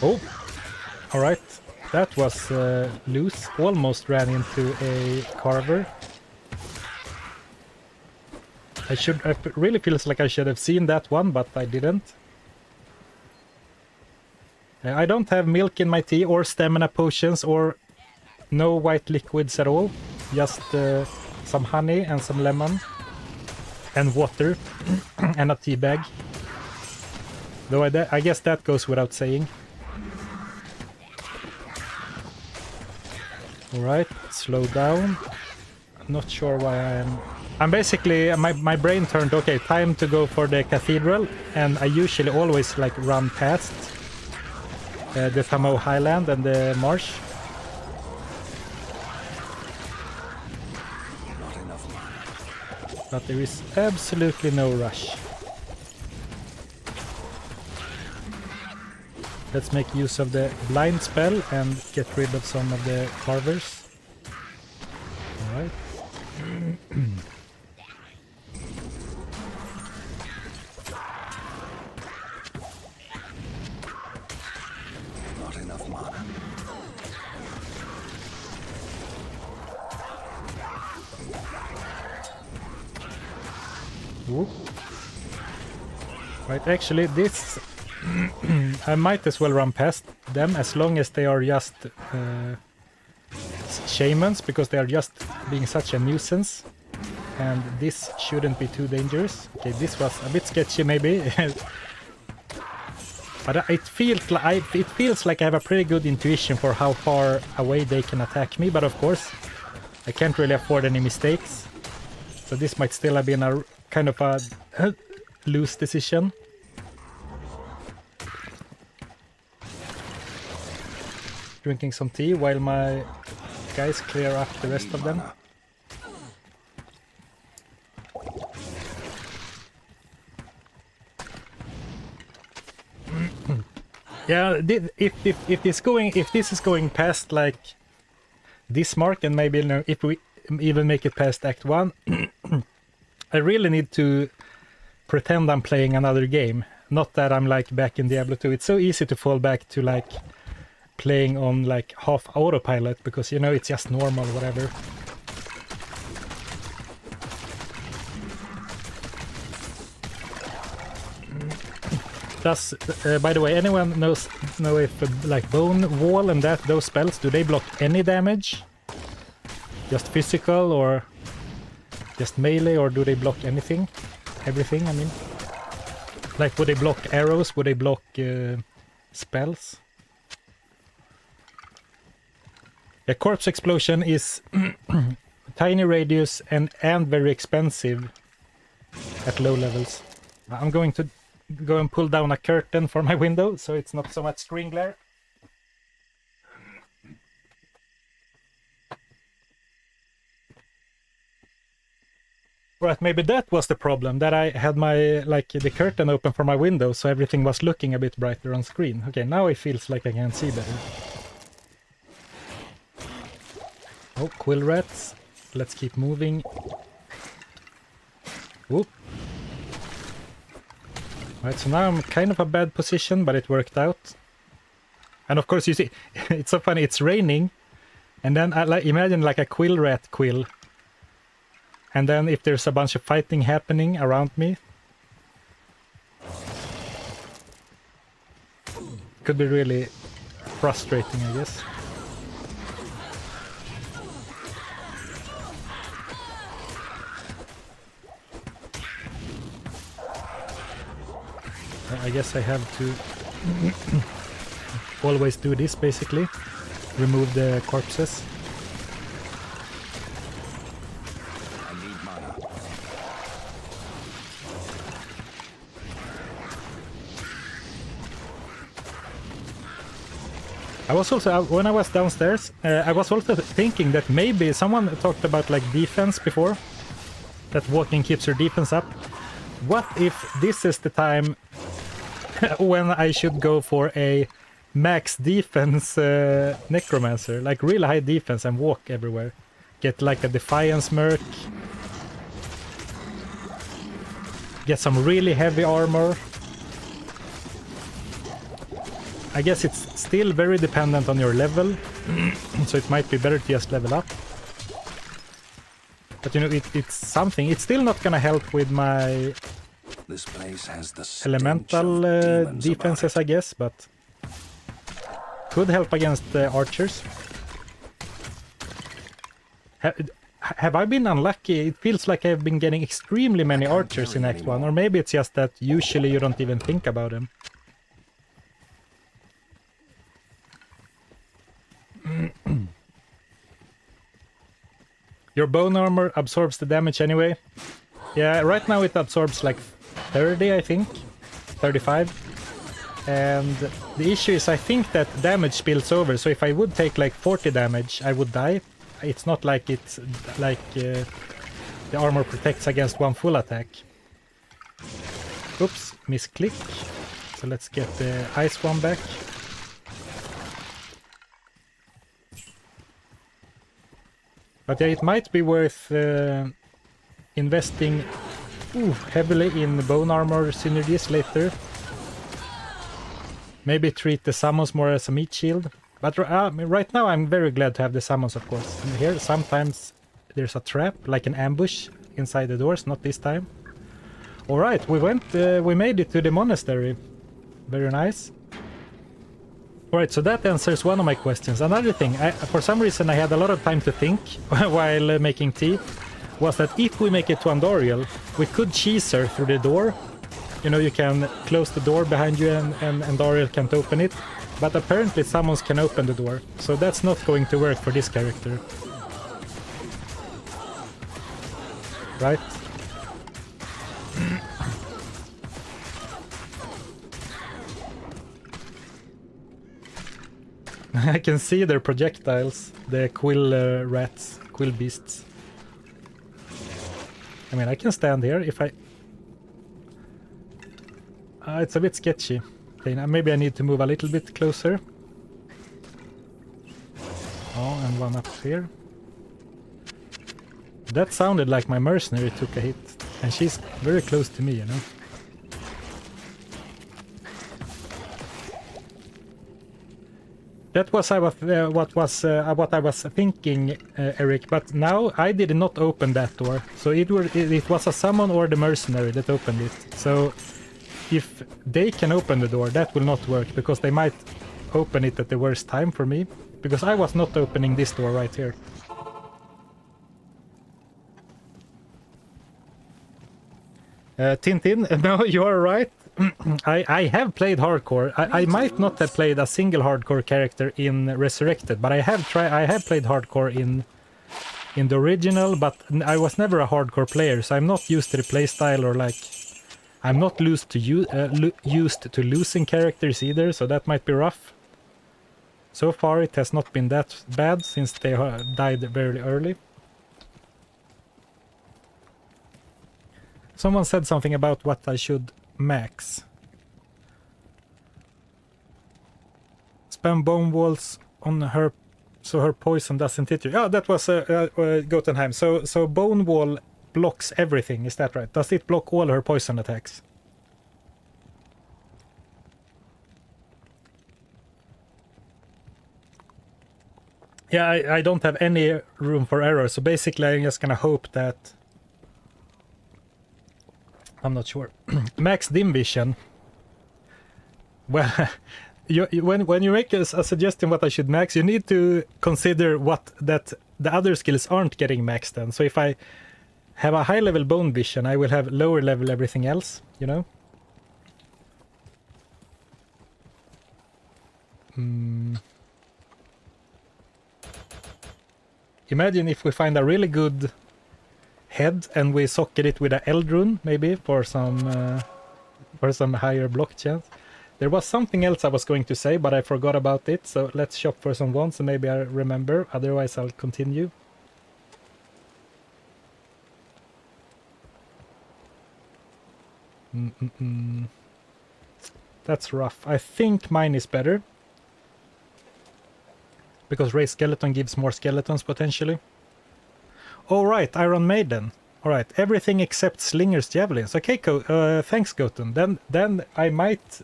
Oh, alright, that was loose. Almost ran into a carver. I really feels like I should have seen that one, but I didn't. I don't have milk in my tea or stamina potions or no white liquids at all. Just some honey and some lemon and water and a tea bag. Though I guess that goes without saying. Alright, slow down. I'm not sure why I'm basically, my brain turned, okay, time to go for the cathedral, and I usually always like run past the Tamo Highland and the marsh. But there is absolutely no rush. Let's make use of the blind spell and get rid of some of the carvers. Alright. Not enough mana. Whoop. Right, actually this I might as well run past them as long as they are just shamans, because they are just being such a nuisance, and this shouldn't be too dangerous. Okay, this was a bit sketchy maybe. But it feels like I have a pretty good intuition for how far away they can attack me. But of course, I can't really afford any mistakes. So this might still have been a kind of a loose decision. Drinking some tea while my guys clear up the rest of them. Yeah, if this is going past like this mark, and maybe, you know, if we even make it past Act 1, I really need to pretend I'm playing another game. Not that I'm like back in Diablo 2. It's so easy to fall back to like playing on like half autopilot because, you know, it's just normal, whatever. Plus, by the way, anyone know if like Bone Wall and those spells, do they block any damage? Just physical or just melee, or do they block anything? Everything, I mean. Like, would they block arrows? Would they block spells? A corpse explosion is tiny radius and very expensive at low levels. I'm going to go and pull down a curtain for my window so it's not so much screen glare. Right, maybe that was the problem, that I had my, like, the curtain open for my window so everything was looking a bit brighter on screen. Okay, now it feels like I can see better. Oh, quill rats. Let's keep moving. Whoop. Right, so now I'm kind of a bad position, but it worked out. And of course, you see, it's so funny, it's raining. And then I imagine like a quill rat quill. And then if there's a bunch of fighting happening around me. Could be really frustrating, I guess. I guess I have to always do this, basically. Remove the corpses. I need mana. I was also, when I was downstairs, I was also thinking that maybe someone talked about like defense before. That walking keeps your defense up. What if this is the time when I should go for a max defense necromancer, like real high defense, and walk everywhere? Get like a defiance merc, get some really heavy armor. I guess it's still very dependent on your level, so it might be better to just level up. But you know, it's something. It's still not gonna help with my This place has the elemental defenses, I guess, but could help against archers. Have I been unlucky? It feels like I've been getting extremely many archers in Act 1, or maybe it's just that usually you don't even think about them. Your bone armor absorbs the damage anyway. Yeah, right now it absorbs like 30, I think. 35. And the issue is I think that damage spills over, so if I would take like 40 damage, I would die. It's not like it's like the armor protects against one full attack. Oops, misclick. So let's get the ice one back. But yeah, it might be worth investing heavily in bone armor synergies later. Maybe treat the summons more as a meat shield. But right now I'm very glad to have the summons, of course. And here sometimes there's a trap, like an ambush inside the doors, not this time. Alright, we made it to the monastery. Very nice. Alright, so that answers one of my questions. Another thing, for some reason I had a lot of time to think while making tea, was that if we make it to Andoriel, we could cheese her through the door, You know, you can close the door behind you and Ariel can't open it. But apparently someone can open the door. So that's not going to work for this character. Right? I can see their projectiles, the quill rats, quill beasts. I mean, I can stand here if I... it's a bit sketchy. Okay, now maybe I need to move a little bit closer. Oh, and one up here. That sounded like my mercenary took a hit. And she's very close to me, you know. That was what I was thinking, Eric. But now I did not open that door, so it was a summon or the mercenary that opened it. So if they can open the door, that will not work because they might open it at the worst time for me. Because I was not opening this door right here. Tintin, no, you are right. I have played hardcore. I might not have played a single hardcore character in Resurrected, but I have played hardcore in the original, but I was never a hardcore player, so I'm not used to the playstyle or like I'm not used to losing characters either, so that might be rough. So far it has not been that bad since they died very early. Someone said something about what I should max. Spam bone walls on her so her poison doesn't hit you. Oh, that was Gotenheim. So bone wall blocks everything, is that right? Does it block all her poison attacks? Yeah, I don't have any room for error, so basically I'm just gonna hope that... I'm not sure. Max dim vision. Well, when you make a suggestion what I should max, you need to consider that the other skills aren't getting maxed then. So if I have a high level bone vision, I will have lower level everything else, you know? Imagine if we find a really good head and we socket it with a Eldrune, maybe, for some higher block chance. There was something else I was going to say, but I forgot about it, so let's shop for some wands and maybe I remember, otherwise I'll continue. That's rough. I think mine is better. Because Ray Skeleton gives more skeletons, potentially. Alright, Iron Maiden. Alright, everything except Slinger's Javelins. Okay, thanks, Goten. Then I might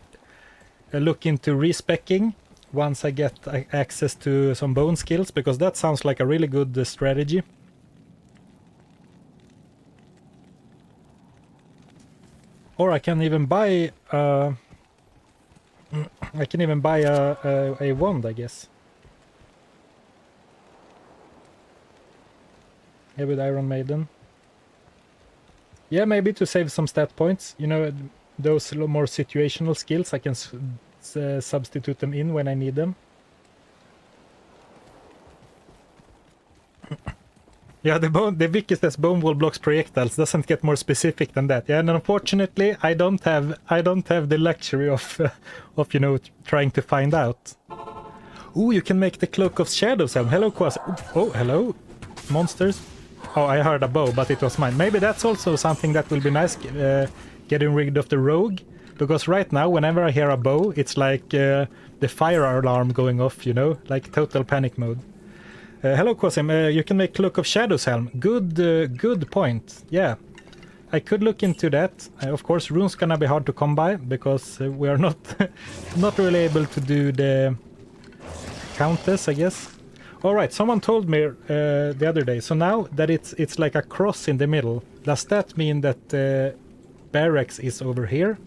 look into respecking once I get access to some bone skills, because that sounds like a really good strategy. Or I can even buy... I can even buy a wand, I guess. Yeah, with Iron Maiden. Yeah, maybe to save some stat points. You know, those more situational skills, I can substitute them in when I need them. Yeah, the weakest bone wall blocks projectiles doesn't get more specific than that. Yeah, and unfortunately, I don't have the luxury of you know, trying to find out. Ooh, you can make the Cloak of Shadows. Hello, Quas. Oh, hello, monsters. Oh, I heard a bow, but it was mine. Maybe that's also something that will be nice, getting rid of the rogue. Because right now, whenever I hear a bow, it's like the fire alarm going off, you know? Like total panic mode. Hello, Quasim. You can make Cloak of Shadows helm. Good point. Yeah. I could look into that. Of course, runes gonna be hard to come by, because we are not, not really able to do the countess, I guess. Alright, someone told me the other day, so now that it's like a cross in the middle, does that mean that barracks is over here?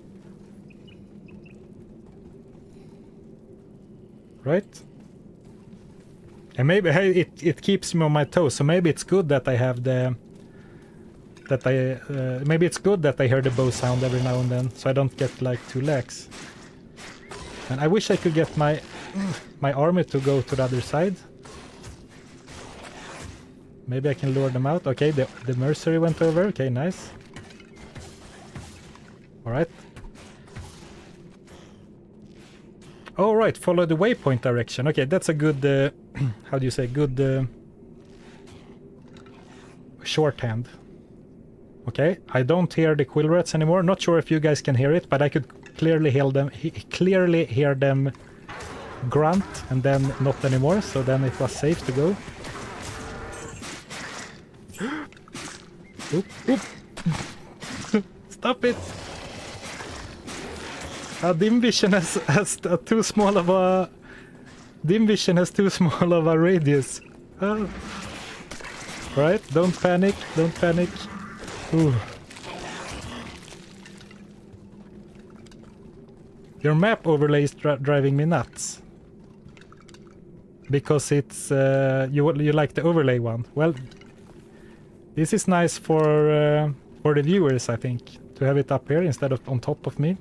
Right? And maybe it keeps me on my toes, so maybe it's good that I have the that maybe it's good that I hear the bow sound every now and then, so I don't get like too lax. And I wish I could get my army to go to the other side. Maybe I can lure them out. Okay, the mercenary went over. Okay, nice. Alright. Alright, follow the waypoint direction. Okay, that's a good, how do you say, good shorthand. Okay, I don't hear the quill rats anymore. Not sure if you guys can hear it, but I could clearly hear them grunt, and then not anymore, so then it was safe to go. Oop, oop. Stop it! Dim Vision has too small of a... Dim Vision has too small of a radius. Right, don't panic, don't panic. Ooh. Your map overlay is driving me nuts. Because it's... you like the overlay one. Well, this is nice for the viewers, I think. To have it up here instead of on top of me.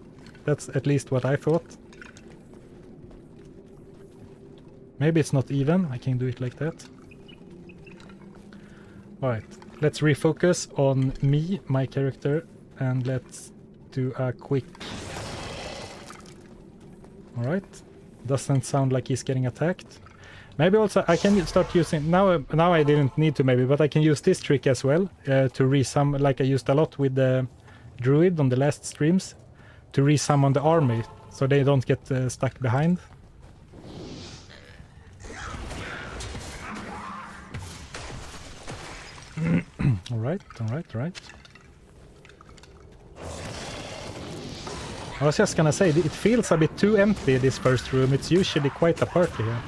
That's at least what I thought. Maybe it's not even. I can do it like that. Alright. Let's refocus on me, my character. And let's do a quick... Alright. Doesn't sound like he's getting attacked. Maybe also I can start using... Now I didn't need to maybe, but I can use this trick as well. To resummon, like I used a lot with the druid on the last streams. To resummon the army, so they don't get stuck behind. Alright. I was just gonna say, it feels a bit too empty, this first room. It's usually quite a party here.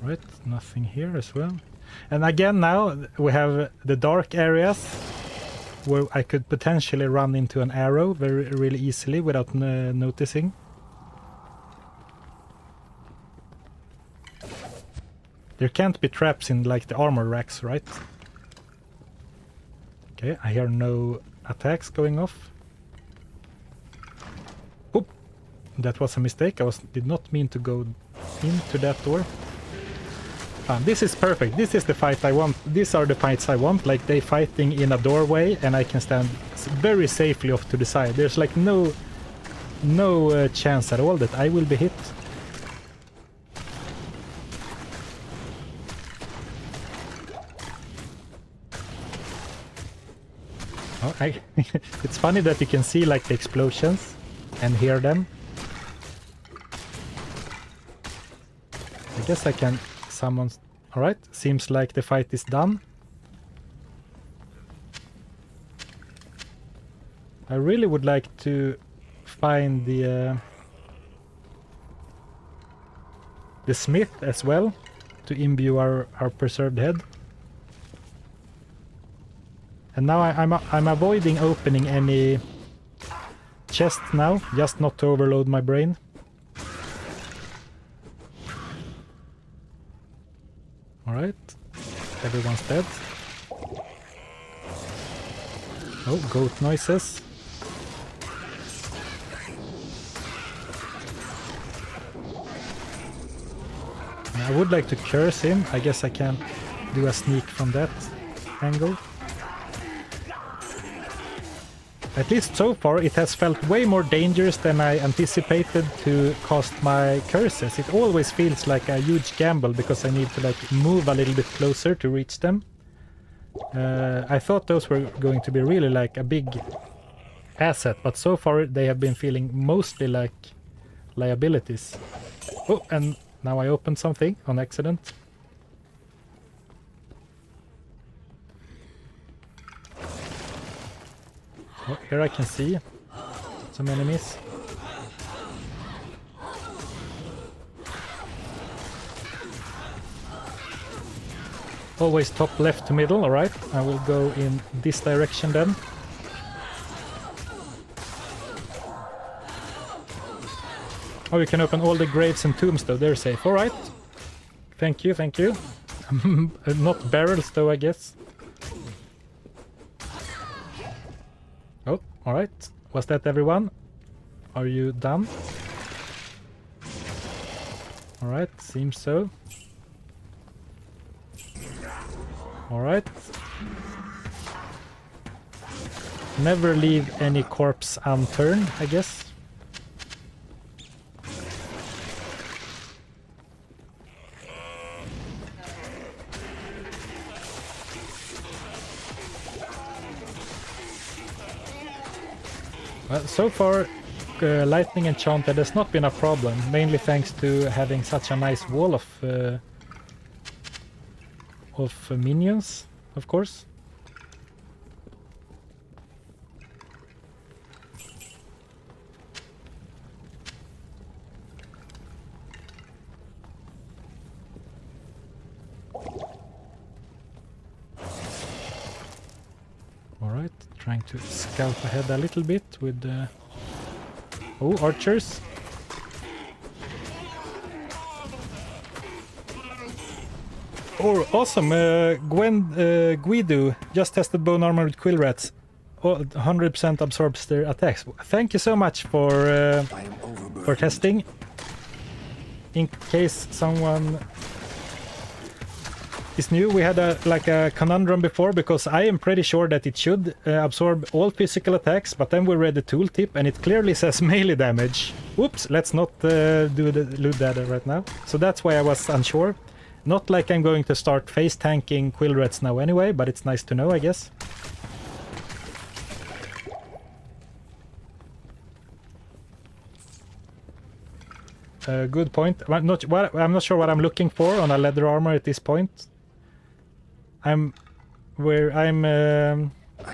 Right, nothing here as well. And again now we have the dark areas where I could potentially run into an arrow really easily without noticing. There can't be traps in like the armor racks, right? Okay, I hear no attacks going off. Oop! That was a mistake. I did not mean to go into that door. This is perfect. This is the fight I want. These are the fights I want. Like they fighting in a doorway, and I can stand very safely off to the side. There's like no chance at all that I will be hit. Oh, it's funny that you can see like the explosions and hear them. I guess I can summon... Alright, seems like the fight is done. I really would like to find the smith as well to imbue our preserved head. And now I'm avoiding opening any chest now, just not to overload my brain. Alright, everyone's dead. Oh, goat noises. I would like to curse him. I guess I can do a sneak from that angle. At least so far it has felt way more dangerous than I anticipated to cast my curses. It always feels like a huge gamble because I need to like move a little bit closer to reach them. I thought those were going to be really like a big asset, but so far they have been feeling mostly like liabilities. Oh, and now I opened something on accident. Oh, here I can see some enemies. Always top left to middle, alright. I will go in this direction then. Oh, you can open all the graves and tombs though, they're safe. Alright. Thank you, thank you. Not barrels though, I guess. Oh, alright. Was that everyone? Are you done? Alright, seems so. Alright. Never leave any corpse unturned, I guess. Well, so far, lightning enchanted has not been a problem, mainly thanks to having such a nice wall of minions, of course. Alright, trying to scout ahead a little bit with oh, archers. Oh, awesome! Guido just tested bone armor with quill rats. Oh, 100% absorbs their attacks. Thank you so much for testing. In case someone is new, we had a conundrum before, because I am pretty sure that it should absorb all physical attacks, but then we read the tooltip and it clearly says melee damage. Oops, let's not do that right now. So that's why I was unsure. Not like I'm going to start face tanking quill rats now anyway, but it's nice to know, I guess. Good point. I'm not sure what I'm looking for on a leather armor at this point. I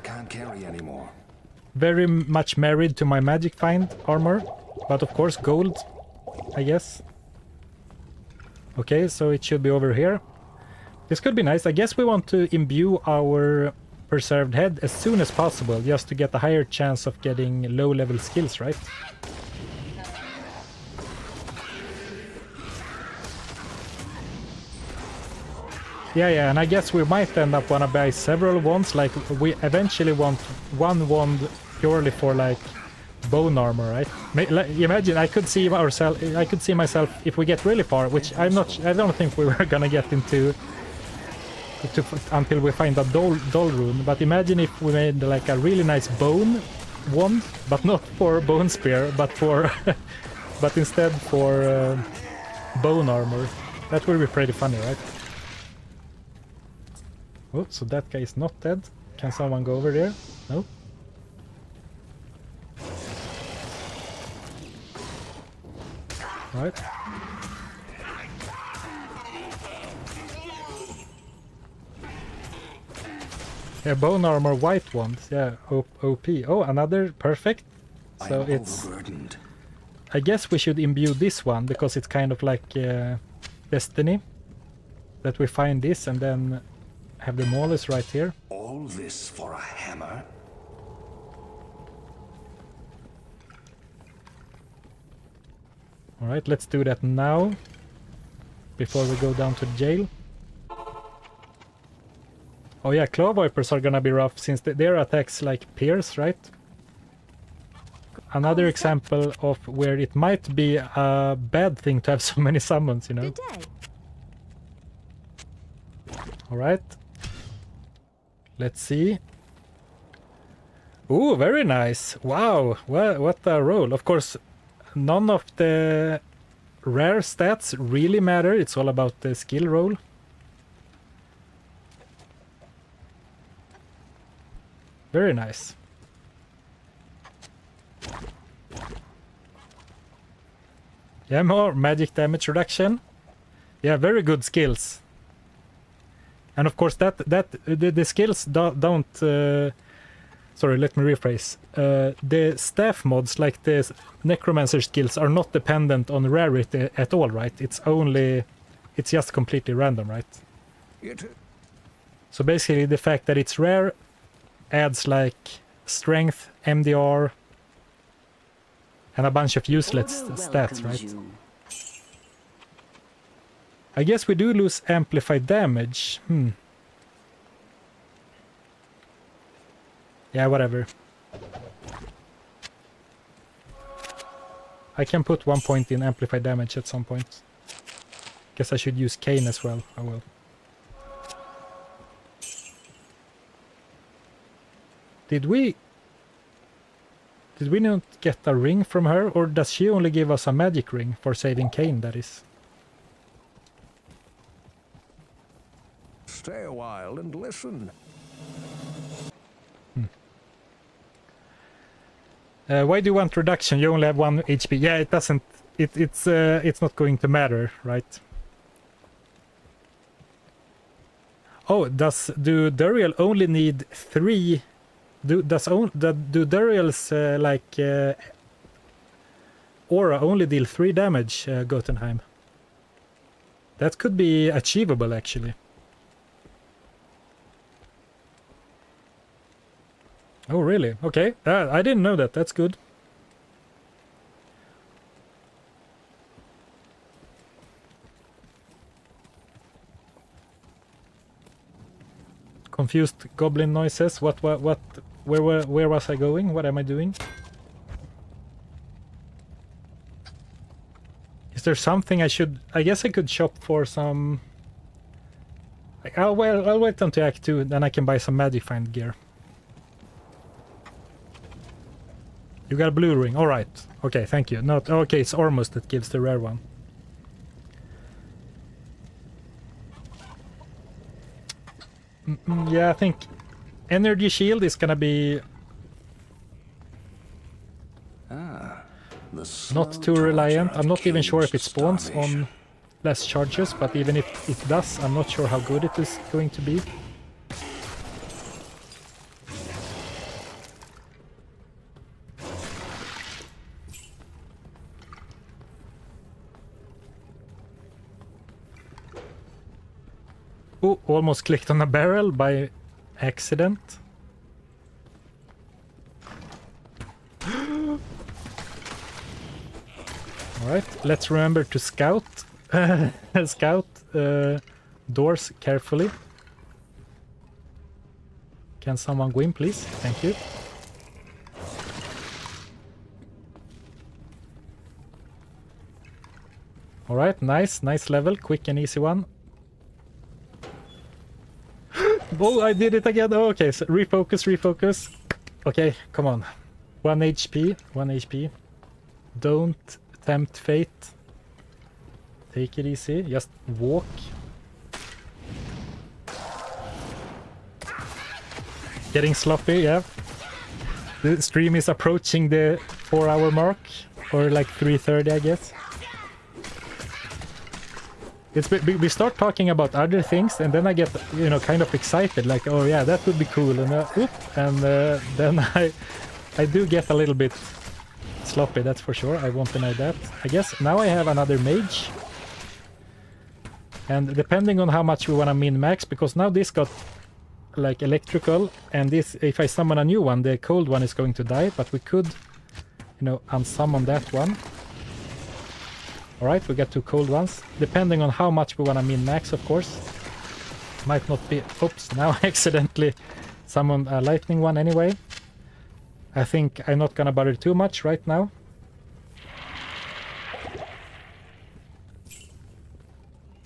can't carry anymore. Very much married to my magic find armor, but of course gold, I guess. Okay, so it should be over here. This could be nice. I guess we want to imbue our preserved head as soon as possible, just to get a higher chance of getting low-level skills, right? Yeah, and I guess we might end up wanna buy several wands. Like, we eventually want one wand purely for like bone armor, right? Imagine, I could see myself if we get really far, which I don't think we were gonna get into until we find a dull rune. But imagine if we made like a really nice bone wand, but not for bone spear, but for but instead for bone armor. That would be pretty funny, right? Oh, so that guy is not dead. Can someone go over there? No? Right. Yeah, bone armor white ones. Yeah, OP. Oh, another perfect. So it's... I guess we should imbue this one, because it's kind of like Destiny. That we find this and then have the Maulers right here. All this for a hammer? Alright, let's do that now. Before we go down to jail. Oh yeah, Claw Vipers are gonna be rough, since their attacks like pierce, right? Another example of where it might be a bad thing to have so many summons, you know? Good day. Alright. Let's see. Ooh, very nice. Wow, what a roll. Of course, none of the rare stats really matter. It's all about the skill roll. Very nice. Yeah, more magic damage reduction. Yeah, very good skills. And of course the skills don't sorry, let me rephrase. The staff mods, like the necromancer skills, are not dependent on rarity at all, right? It's just completely random, right? So basically the fact that it's rare adds like strength, MDR, and a bunch of useless stats, right? I guess we do lose amplified damage. Yeah, whatever. I can put 1 point in amplified damage at some point. Guess I should use Cane as well. I will. Did we not get a ring from her, or does she only give us a magic ring for saving Cane, that is? Stay a while and listen. Why do you want reduction? You only have 1 HP. Yeah, it doesn't. It's not going to matter, right? Oh, do Duriel only need 3? Do Duriel's aura only deal 3 damage, Gotenheim? That could be achievable, actually. Oh, really? Okay. I didn't know that. That's good. Confused goblin noises. Where was I going? What am I doing? Is there something I should... I guess I could shop for some... I'll wait until Act 2, then I can buy some Magic Find gear. You got a blue ring. Alright. Okay, thank you. Not... Okay, it's Ormus that gives the rare one. Yeah, I think Energy Shield is gonna be not too reliant. I'm not even sure if it spawns on less charges, but even if it does, I'm not sure how good it is going to be. Oh, almost clicked on a barrel by accident. Alright, let's remember to scout doors carefully. Can someone go in, please? Thank you. Alright, nice level, quick and easy one. Oh, I did it again. Oh, okay, so refocus. Okay, come on. 1 HP. Don't tempt fate. Take it easy. Just walk. Getting sloppy, yeah. The stream is approaching the 4-hour mark. Or like 3:30, I guess. We start talking about other things, and then I get, kind of excited, like, oh yeah, that would be cool, and then I do get a little bit sloppy, that's for sure. I won't deny that. I guess now I have another mage, and depending on how much we want to min-max, because now this got like electrical, and this, if I summon a new one, the cold one is going to die, but we could, unsummon that one. Alright, we got 2 cold ones. Depending on how much we want to min-max, of course. Might not be... Oops, now I accidentally summoned a lightning one anyway. I think I'm not gonna bother too much right now.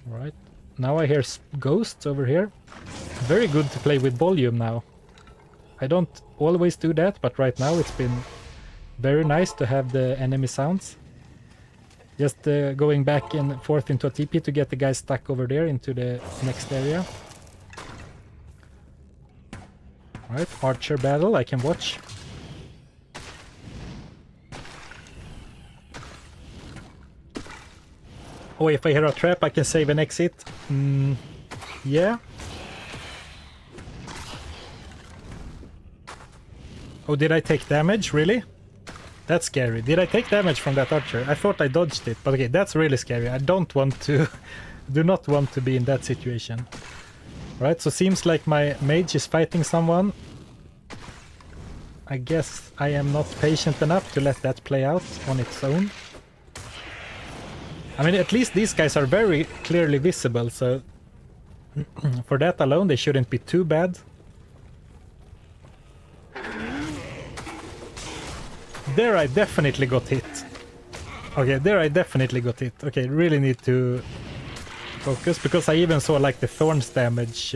Alright, now I hear ghosts over here. Very good to play with volume now. I don't always do that, but right now it's been very nice to have the enemy sounds. Just going back and forth into a TP to get the guys stuck over there into the next area. Alright, archer battle, I can watch. Oh, if I hear a trap, I can save and exit. Yeah. Oh, did I take damage? Really? That's scary. Did I take damage from that archer? I thought I dodged it, but okay, that's really scary. I don't want to... do not want to be in that situation. Alright, so seems like my mage is fighting someone. I guess I am not patient enough to let that play out on its own. I mean, at least these guys are very clearly visible, so for that alone, they shouldn't be too bad. There I definitely got hit. Okay, there I definitely got hit. Okay, really need to focus, because I even saw like the thorns damage.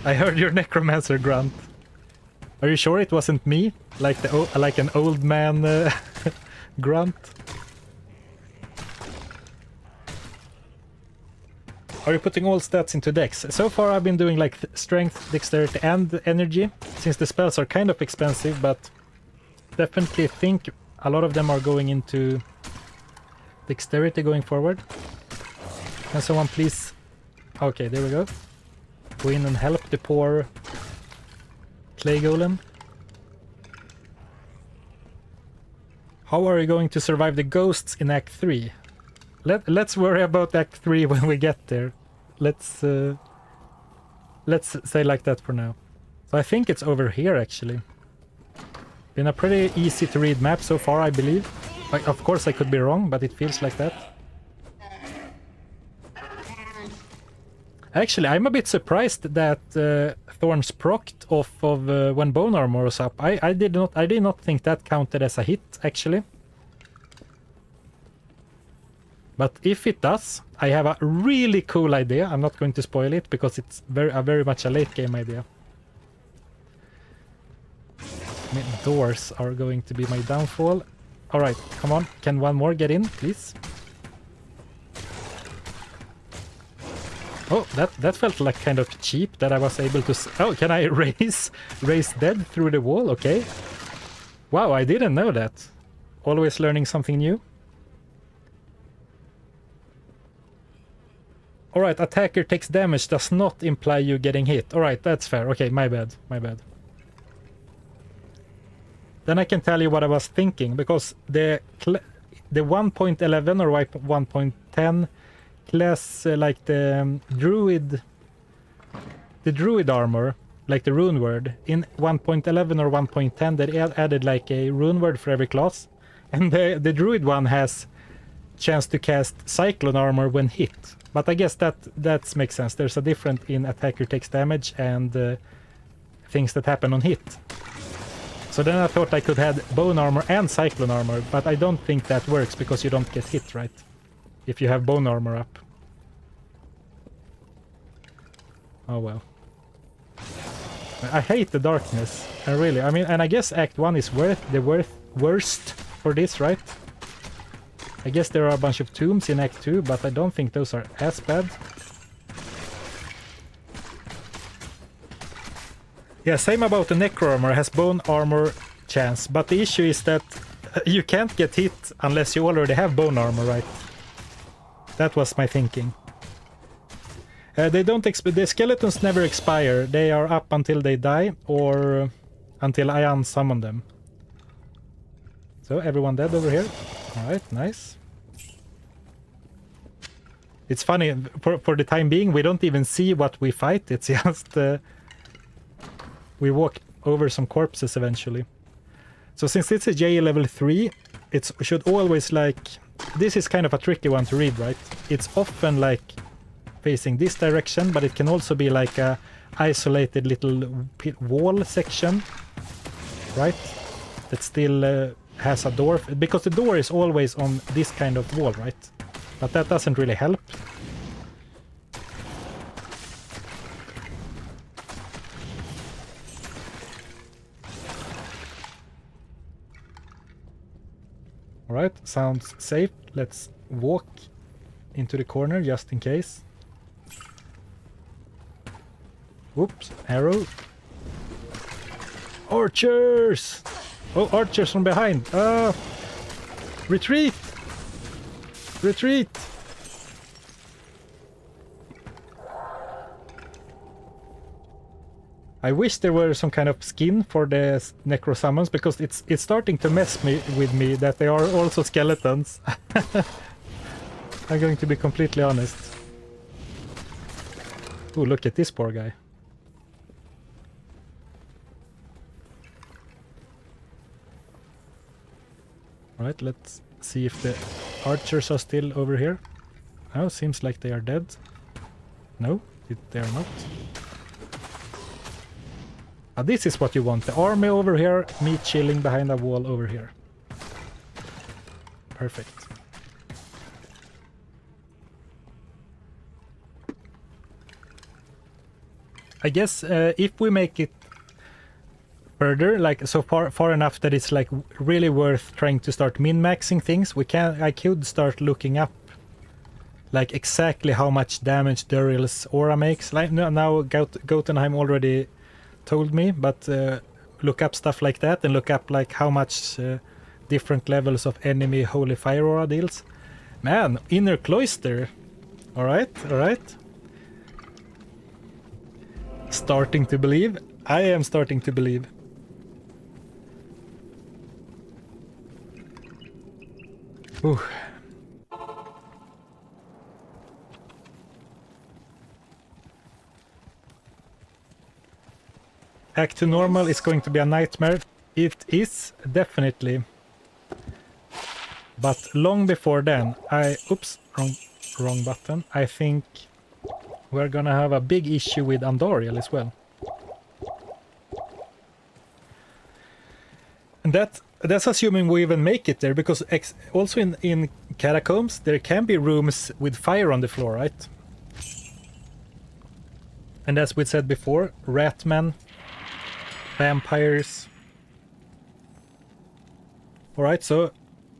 I heard your necromancer grunt. Are you sure it wasn't me? Like like an old man grunt? Are you putting all stats into dex? So far I've been doing like strength, dexterity and energy, since the spells are kind of expensive, but definitely think a lot of them are going into dexterity going forward. Can someone please... Okay, there we go. Go in and help the poor clay golem. How are you going to survive the ghosts in Act 3? Let's worry about Act 3 when we get there. Let's say like that for now. So I think it's over here actually. Been a pretty easy to read map so far, I believe. Like, of course I could be wrong, but it feels like that. Actually, I'm a bit surprised that Thorns procced off of when bone armor was up. I did not think that counted as a hit actually. But if it does, I have a really cool idea. I'm not going to spoil it because it's very much a late game idea. I mean, doors are going to be my downfall. All right, come on. Can one more get in, please? Oh, that felt like kind of cheap that I was able to... Oh, can I raise dead through the wall? Okay. Wow, I didn't know that. Always learning something new. Alright, attacker takes damage does not imply you getting hit. Alright, that's fair. Okay, my bad. Then I can tell you what I was thinking, because the 1.11 or 1.10 class, like the druid armor, like the rune word, in 1.11 or 1.10 they added like a rune word for every class, and the druid one has chance to cast cyclone armor when hit. But I guess that makes sense. There's a difference in attacker takes damage and things that happen on hit. So then I thought I could have bone armor and cyclone armor, but I don't think that works because you don't get hit, right? If you have bone armor up. Oh well. I hate the darkness. I mean, and I guess Act 1 is worst for this, right? I guess there are a bunch of tombs in Act 2, but I don't think those are as bad. Yeah, same about the necro armor, has bone armor chance, but the issue is that you can't get hit unless you already have bone armor, right? That was my thinking. The skeletons never expire. They are up until they die or until I unsummon them. So everyone dead over here. Alright, nice. It's funny, for the time being, we don't even see what we fight. It's just... we walk over some corpses eventually. So since it's a JE level 3, it should always like... This is kind of a tricky one to read, right? It's often like facing this direction, but it can also be like a isolated little wall section, right? That still has a door, because the door is always on this kind of wall, right? But that doesn't really help. Alright, sounds safe. Let's walk into the corner just in case. Whoops, arrow. Archers! Oh, archers from behind. Retreat! Retreat! I wish there were some kind of skin for the necro summons, because it's starting to mess with me that they are also skeletons. I'm going to be completely honest. Oh, look at this poor guy. Alright, let's See if the archers are still over here. Oh, seems like they are dead. No, they are not. This is what you want. The army over here, me chilling behind a wall over here. Perfect. I guess if we make it further, like so far enough that it's like really worth trying to start min-maxing things, I could start looking up like exactly how much damage Duriel's aura makes. Like now Gotenheim already told me, but look up stuff like that and look up like how much different levels of enemy holy fire aura deals. Man, inner cloister. All right. Starting to believe. I am starting to believe. Ooh. Back to normal is going to be a nightmare. It is, definitely. But long before then, oops, wrong button. I think we're gonna have a big issue with Andoriel as well. And that's assuming we even make it there, because also in catacombs there can be rooms with fire on the floor, right? And as we said before, ratmen, vampires. Alright, so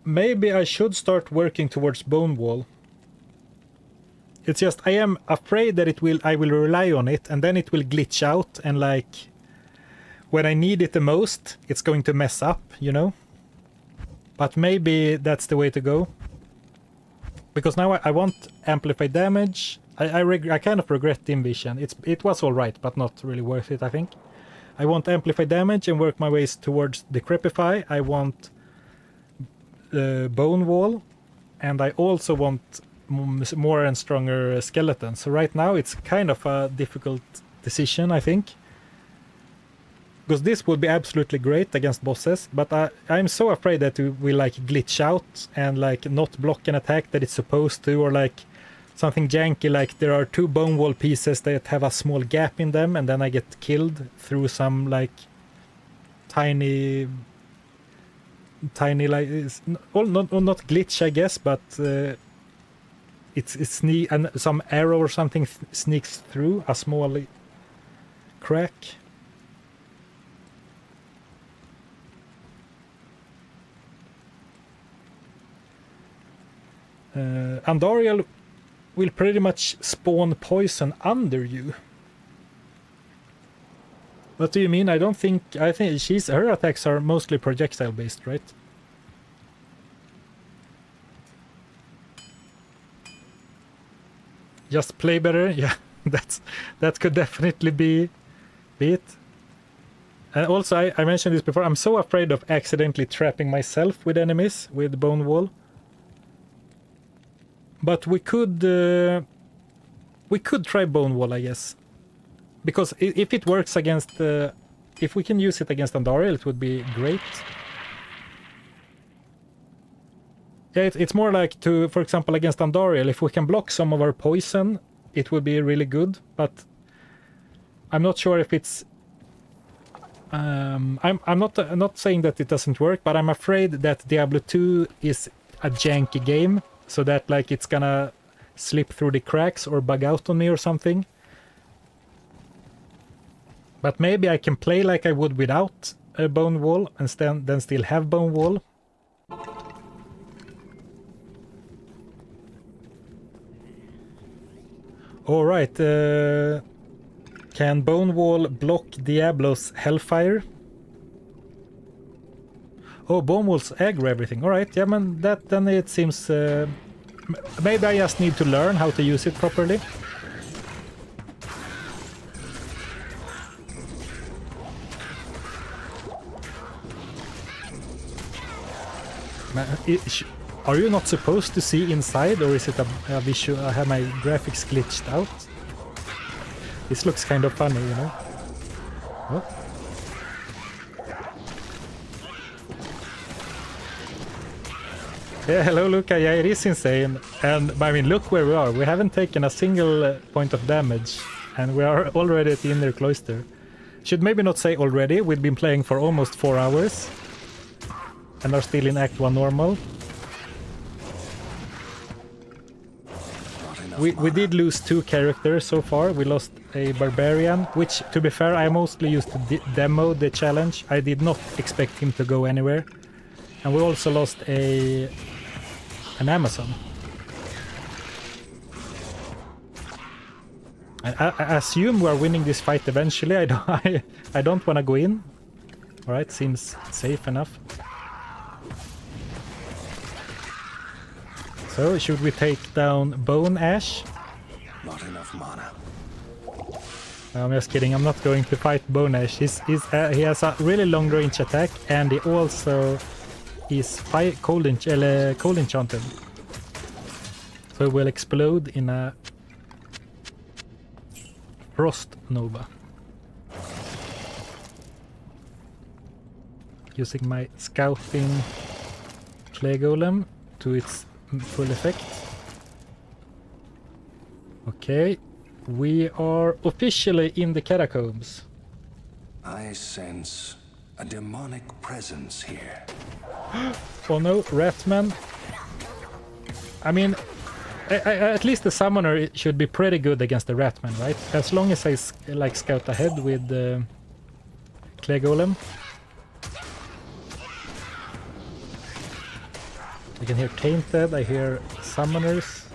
maybe I should start working towards Bone Wall. It's just I am afraid that I will rely on it and then it will glitch out, and like when I need it the most it's going to mess up, you know? But maybe that's the way to go. Because now I want amplified damage. I kind of regret Dim Vision. It was alright, but not really worth it, I think. I want amplified damage and work my ways towards Decrepify. I want Bone Wall, and I also want more and stronger skeletons. So right now it's kind of a difficult decision, I think. Because this would be absolutely great against bosses, but I'm so afraid that it will like glitch out and like not block an attack that it's supposed to, or like something janky like there are 2 bone wall pieces that have a small gap in them and then I get killed through some like tiny like not glitch, I guess, but it's and some arrow or something sneaks through a small crack. Andoriel will pretty much spawn poison under you. What do you mean? I think her attacks are mostly projectile based, right? Just play better. Yeah, that could definitely be it. And also, I mentioned this before, I'm so afraid of accidentally trapping myself with enemies with Bone Wall. But we could try Bone Wall, I guess. Because if it works against... if we can use it against Andariel, it would be great. Yeah, it's more like for example, against Andariel, if we can block some of our poison, it would be really good. But I'm not sure if it's... I'm not saying that it doesn't work, but I'm afraid that Diablo 2 is a janky game, so that like it's gonna slip through the cracks or bug out on me or something. But maybe I can play like I would without a Bone Wall and then still have Bone Wall. Alright, can Bone Wall block Diablo's Hellfire? Oh, Bone Wall's aggro everything. Alright, yeah man, then it seems... maybe I just need to learn how to use it properly. Are you not supposed to see inside, or is it a visual? I have my graphics glitched out. This looks kind of funny, you know. Oh. Yeah, hello Luca, yeah, it is insane. And I mean, look where we are. We haven't taken a single point of damage, and we are already at the inner cloister. Should maybe not say already, we've been playing for almost 4 hours, and are still in Act 1 normal. We did lose 2 characters so far. We lost a barbarian, which, to be fair, I mostly used to demo the challenge. I did not expect him to go anywhere. And we also lost an Amazon. I assume we are winning this fight eventually. I don't want to go in. All right, seems safe enough. So, should we take down Bone Ash? Not enough mana. I'm just kidding, I'm not going to fight Bone Ash. He has a really long range attack, and he also is cold enchanted. So it will explode in a Frost Nova. Using my scouting clay golem to its full effect. Okay, we are officially in the catacombs. I sense a demonic presence here. Oh no, Ratman. I mean, at least the summoner should be pretty good against the Ratman, right? As long as I like scout ahead with the clay golem. I can hear Tainted, I hear summoners.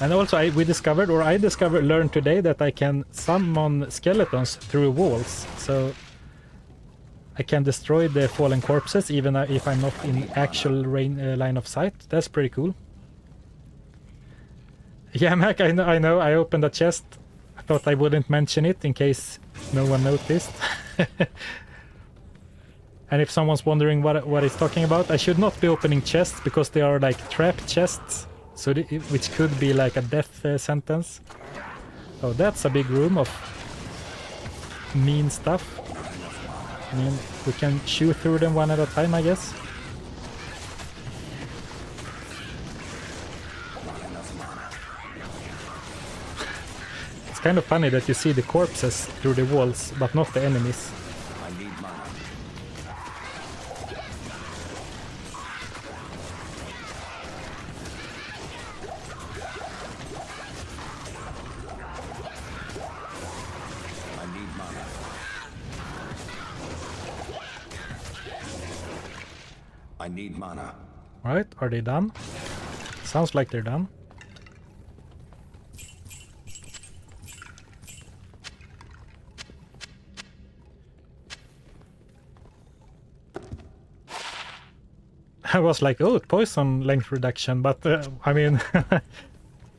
And also I learned today that I can summon skeletons through walls. So I can destroy the fallen corpses even if I'm not in actual line of sight. That's pretty cool. Yeah, Mac, I know, I opened a chest. I thought I wouldn't mention it in case no one noticed. And if someone's wondering what it's talking about, I should not be opening chests because they are like trap chests, so which could be like a death sentence. Oh, that's a big room of mean stuff. I mean, we can shoot through them one at a time, I guess. It's kind of funny that you see the corpses through the walls, but not the enemies. I need mana. Alright, are they done? Sounds like they're done. I was like, oh, poison length reduction, but I mean,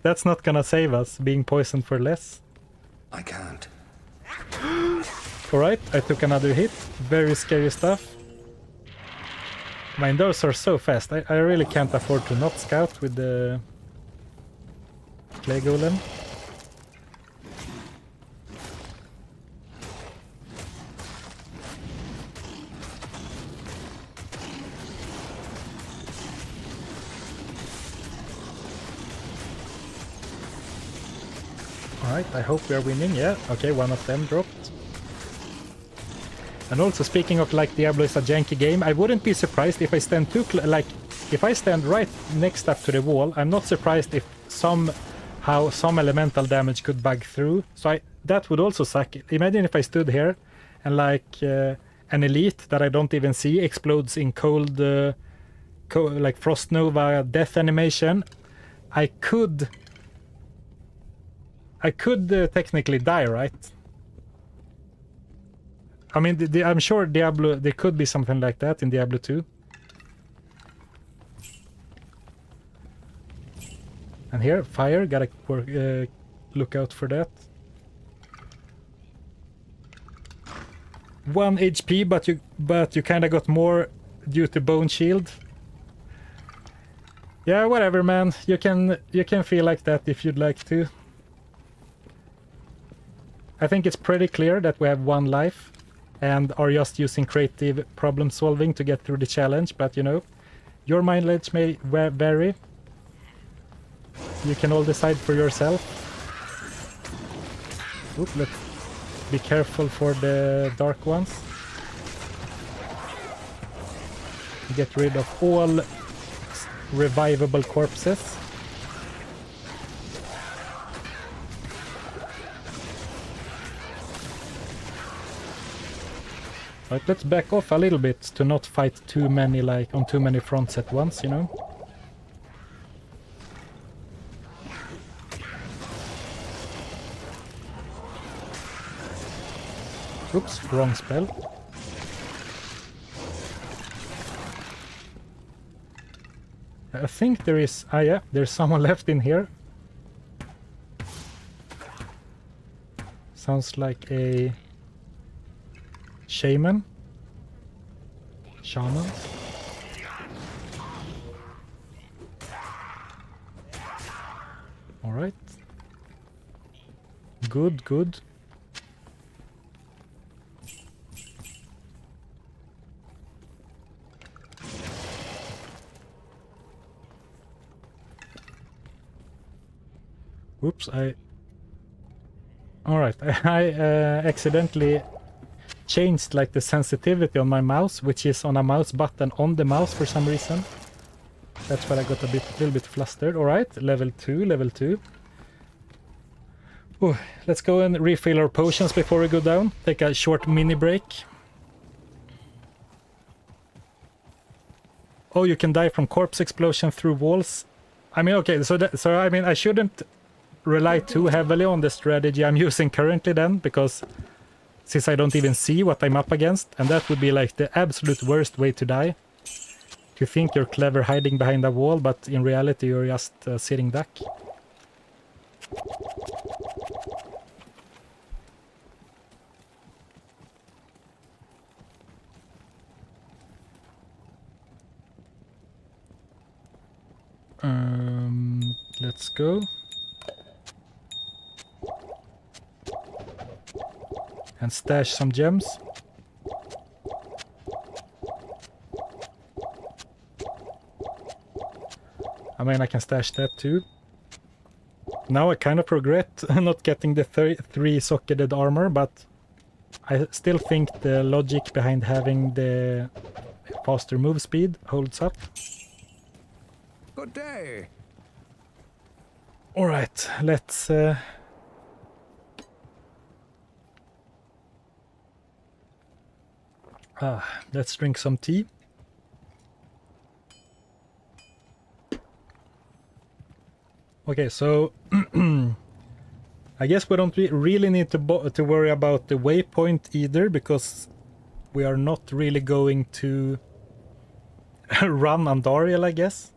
that's not gonna save us, being poisoned for less. I can't. Alright, I took another hit. Very scary stuff. Man, those are so fast. I really can't afford to not scout with the clay golem. Alright, I hope we are winning. Yeah, okay, one of them dropped. And also, speaking of like Diablo is a janky game, I wouldn't be surprised if I stand if I stand right next up to the wall. I'm not surprised if somehow some elemental damage could bug through. So that would also suck. Imagine if I stood here and like an elite that I don't even see explodes in cold, like Frost Nova death animation. I could technically die, right? I mean, I'm sure Diablo, there could be something like that in Diablo 2. And here, fire, gotta look out for that. 1 HP, but you kinda got more due to Bone Shield. Yeah, whatever, man. You can feel like that if you'd like to. I think it's pretty clear that we have 1 life and are just using creative problem solving to get through the challenge, but you know, Your mileage may vary. You can all decide for yourself. Oop, let's be careful for the dark ones. Get rid of all revivable corpses. Right, let's back off a little bit to not fight too many, like on too many fronts at once, you know. Oops, wrong spell. I think there is... Ah yeah, there's someone left in here. Sounds like a... shaman. Alright. Good, good. Whoops, Alright, I accidentally changed like the sensitivity on my mouse, which is on a mouse button on the mouse for some reason. That's why I got a little bit flustered. Alright, level 2, level 2. Ooh, let's go and refill our potions before we go down. Take a short mini break. Oh, you can die from corpse explosion through walls. I mean, okay, so I mean, I shouldn't rely too heavily on the strategy I'm using currently then, because since I don't even see what I'm up against, and that would be like the absolute worst way to die. You think you're clever hiding behind a wall, but in reality you're just a sitting duck. Let's go. And stash some gems. I mean, I can stash that too. Now I kind of regret not getting the 3 socketed armor, but I still think the logic behind having the faster move speed holds up. Good day. Alright, let's... let's drink some tea. Okay, so I guess we don't really need to worry about the waypoint either, because we are not really going to run Andariel, I guess.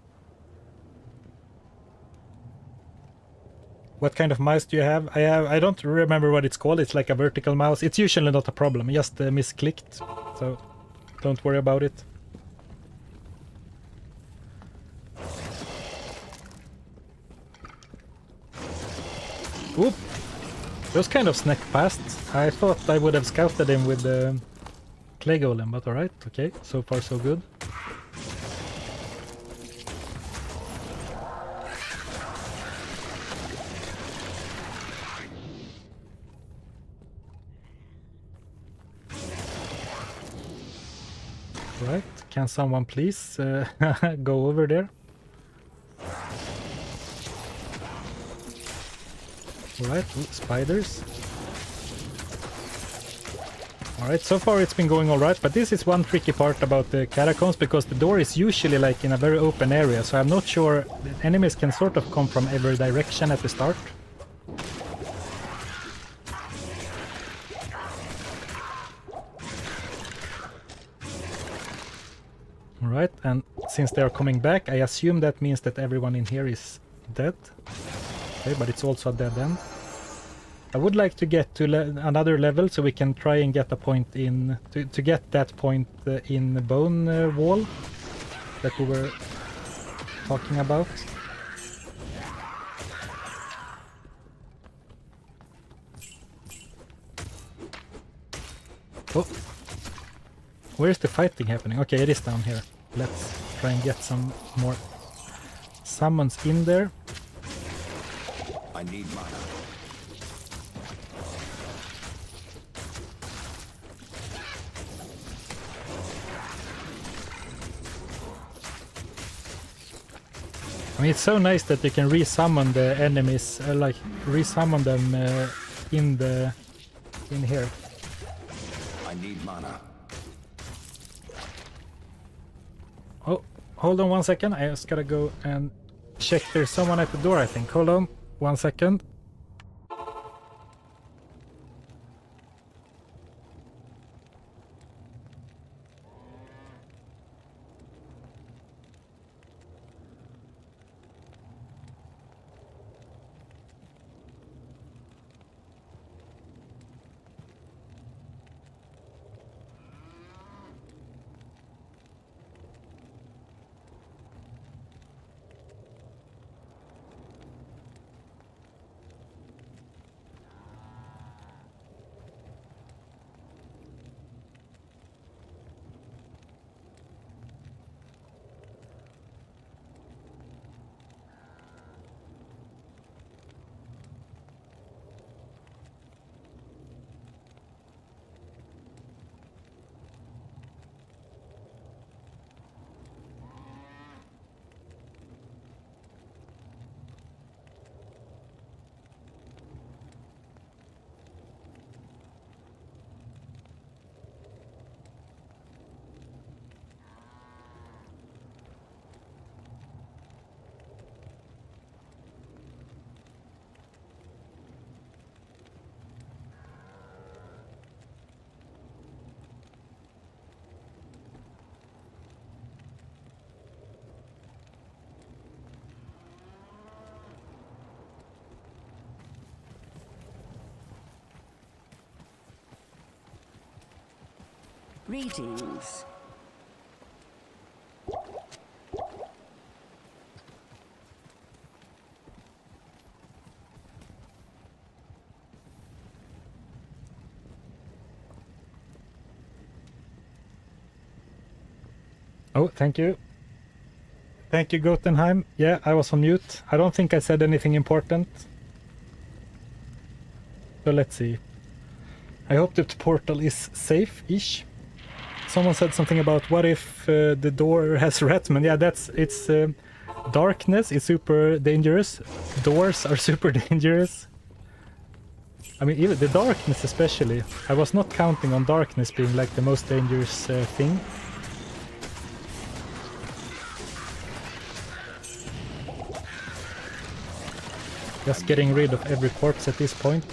What kind of mouse do you have? I don't remember what it's called. It's like a vertical mouse. It's usually not a problem. I just misclicked, so don't worry about it. Oop! Those kind of snuck past. I thought I would have scouted him with the clay golem, but alright, okay. So far so good. Right, can someone please go over there? Alright, spiders. Alright, so far it's been going alright, but this is one tricky part about the catacombs, because the door is usually like in a very open area, so I'm not sure. The enemies can sort of come from every direction at the start. Alright, and since they are coming back, I assume that means that everyone in here is dead. Okay, but it's also a dead end. I would like to get to another level so we can try and get a point in... to get that point in the bone wall that we were talking about. Oh! Where's the fighting happening? Okay, it is down here. Let's try and get some more summons in there. I need mana. I mean, it's so nice that you can resummon the enemies, like resummon them in here. I need mana. Oh, hold on 1 second. I just gotta go and check. There's someone at the door, I think. Hold on 1 second. Greetings. Oh, thank you. Thank you, Gotenheim. Yeah, I was on mute. I don't think I said anything important. So let's see. I hope that the portal is safe-ish. Someone said something about what if the door has Ratman. Yeah, it's darkness is super dangerous. Doors are super dangerous. I mean, even the darkness especially. I was not counting on darkness being like the most dangerous thing. Just getting rid of every corpse at this point.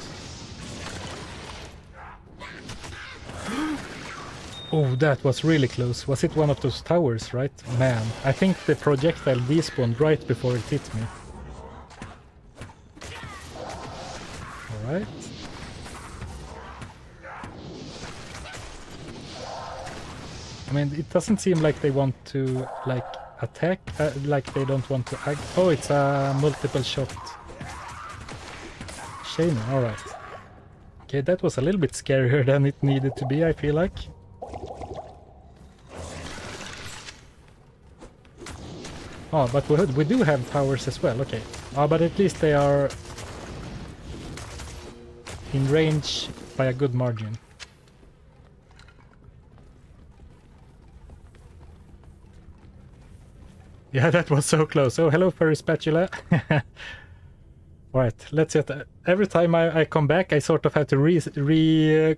Oh, that was really close. Was it one of those towers, right? Man, I think the projectile despawned right before it hit me. Alright. I mean, it doesn't seem like they want to, like, attack, like they don't want to... Oh, it's a multiple shot. Shame, alright. Okay, that was a little bit scarier than it needed to be, I feel like. Oh, but we do have towers as well, okay. Oh, but at least they are in range by a good margin. Yeah, that was so close. Oh, hello, Furry Spatula. Alright, let's see. Every time I come back, I sort of have to rewire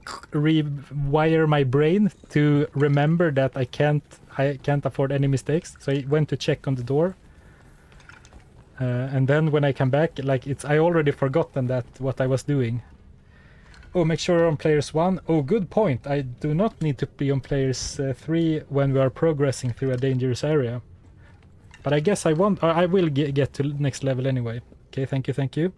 my brain to remember that I can't afford any mistakes. So I went to check on the door. And then when I come back, like I already forgotten what I was doing. Oh, make sure you're on players 1. Oh, good point. I do not need to be on players 3 when we are progressing through a dangerous area. But I guess I will get to next level anyway. Okay, thank you.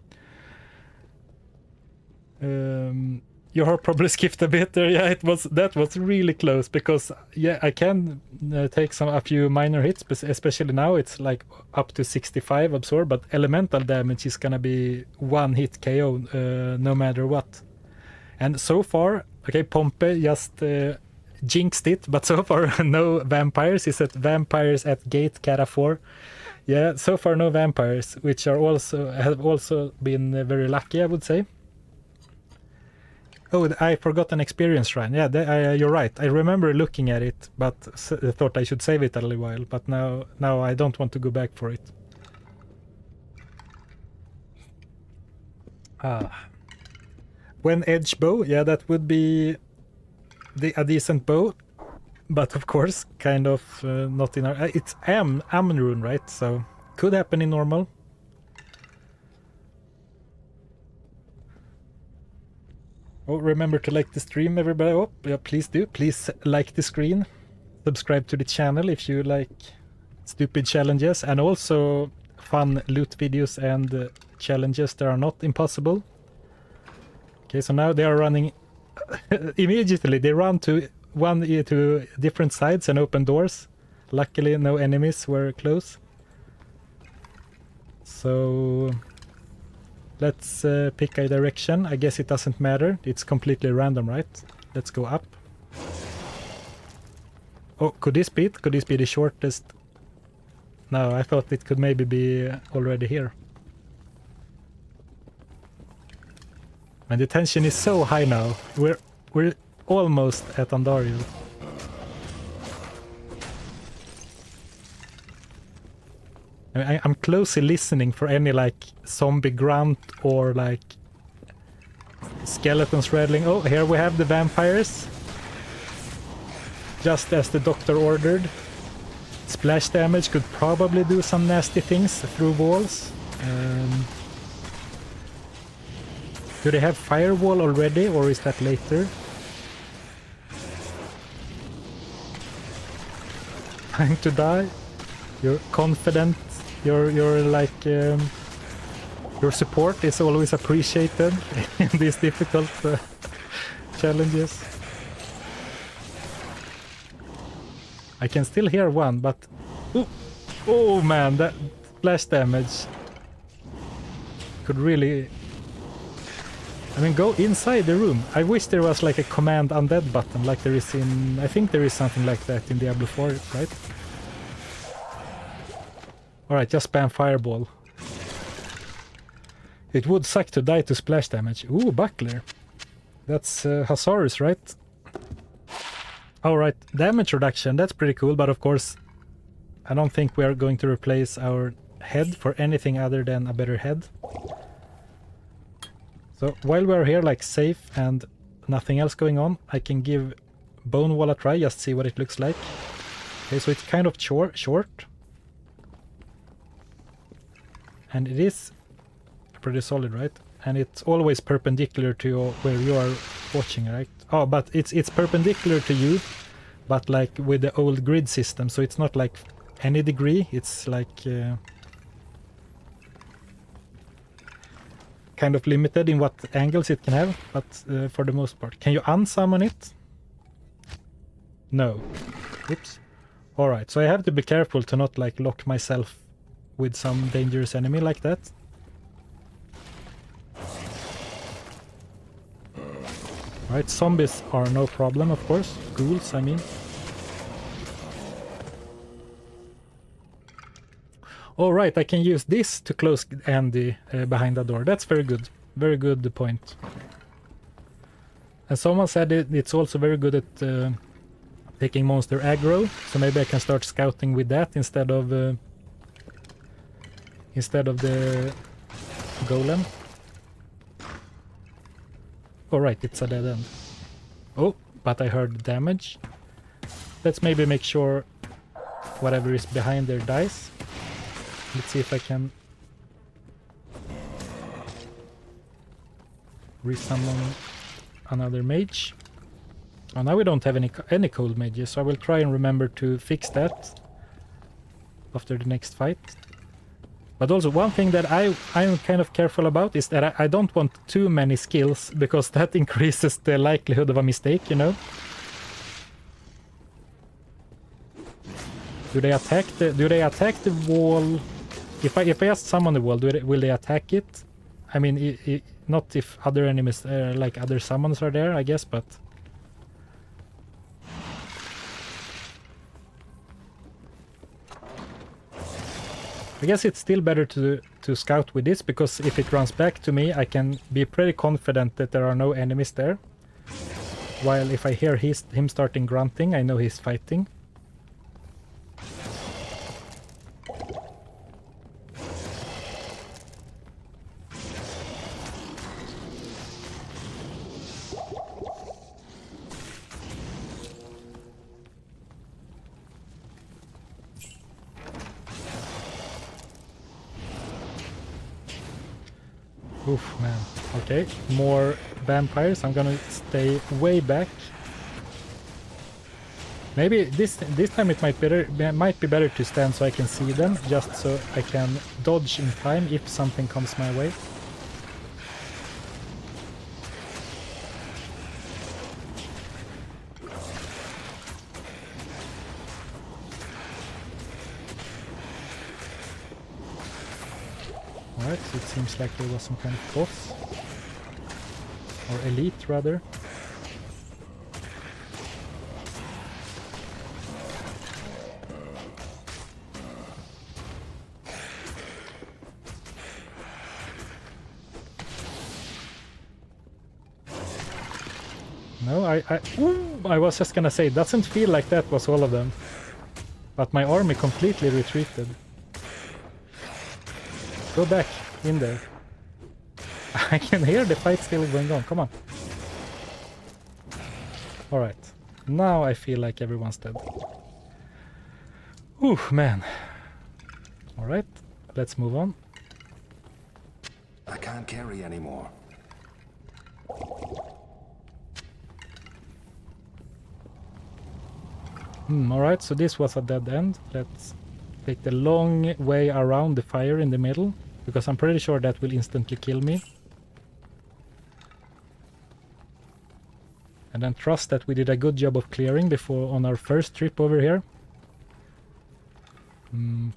Your heart probably skipped a bit there. Yeah, that was really close because yeah, I can take a few minor hits, but especially now it's like up to 65 absorb, but elemental damage is gonna be one hit KO no matter what. And so far, okay, Pompe just jinxed it, but so far no vampires. Is it vampires at gate Cara 4? Yeah, so far no vampires, which are have also been very lucky, I would say. Oh, I forgot an experience shrine. Yeah, you're right. I remember looking at it, but thought I should save it a little while. But now I don't want to go back for it. When edge bow, yeah, that would be a decent bow, but of course, kind of not in our. It's Amon rune, right? So could happen in normal. Oh, remember to like the stream, everybody. Oh, yeah, please do. Please like the screen. Subscribe to the channel if you like stupid challenges and also fun loot videos and challenges that are not impossible. Okay, so now they are running immediately. They run to different sides and open doors. Luckily, no enemies were close. So let's pick a direction. I guess it doesn't matter. It's completely random, right? Let's go up. Oh, could this be it? Could this be the shortest? No, I thought it could maybe be already here. And the tension is so high now. We're almost at Andariel. I'm closely listening for any like zombie grunt or like skeletons rattling. Oh, here we have the vampires. Just as the doctor ordered. Splash damage could probably do some nasty things through walls. Do they have firewall already, or is that later? Time to die. You're confident. You're like your support is always appreciated in these difficult challenges. I can still hear one, but oh man, that splash damage could really. I mean, go inside the room. I wish there was like a command undead button, like there is in. I think there is something like that in Diablo 4, right? Alright, just spam fireball. It would suck to die to splash damage. Ooh, buckler. That's Hazarus, right? Alright, damage reduction, that's pretty cool, but of course I don't think we are going to replace our head for anything other than a better head. So while we're here like safe and nothing else going on, I can give Bone Wall a try, just see what it looks like. Okay, so it's kind of short. And it is pretty solid, right? And it's always perpendicular to where you are watching, right? Oh, but it's perpendicular to you, but like with the old grid system, so it's not like any degree, it's like kind of limited in what angles it can have, but for the most part. Can you unsummon it? No. Oops. Alright, so I have to be careful to not like lock myself with some dangerous enemy like that. Right, zombies are no problem, of course. Ghouls, I mean. Alright, I can use this to close Andy behind the door. That's very good. Very good point. And someone said it's also very good at taking monster aggro, so maybe I can start scouting with that instead of the golem. Alright, it's a dead end. Oh, but I heard damage. Let's maybe make sure whatever is behind there dies. Let's see if I can resummon another mage. Oh, now we don't have any cold mages, so I will try and remember to fix that after the next fight. But also one thing that I'm kind of careful about is that I don't want too many skills, because that increases the likelihood of a mistake, you know? Do they attack the wall? If I just summon the wall, will they attack it? I mean, not if other enemies like other summons are there, I guess, but I guess it's still better to scout with this, because if it runs back to me, I can be pretty confident that there are no enemies there. While if I hear him starting grunting, I know he's fighting. Oof, man. Okay, more vampires. I'm gonna stay way back. Maybe this time it might be better to stand so I can see them, just so I can dodge in time if something comes my way. Alright, so it seems like there was some kind of boss. Or elite, rather. No, I was just gonna say, it doesn't feel like that was all of them. But my army completely retreated. Go back in there. I can hear the fight still going on, come on. Alright, now I feel like everyone's dead. Ooh, man. Alright, let's move on. I can't carry anymore. Alright, so this was a dead end. Let's take the long way around the fire in the middle, because I'm pretty sure that will instantly kill me. And then trust that we did a good job of clearing before on our first trip over here.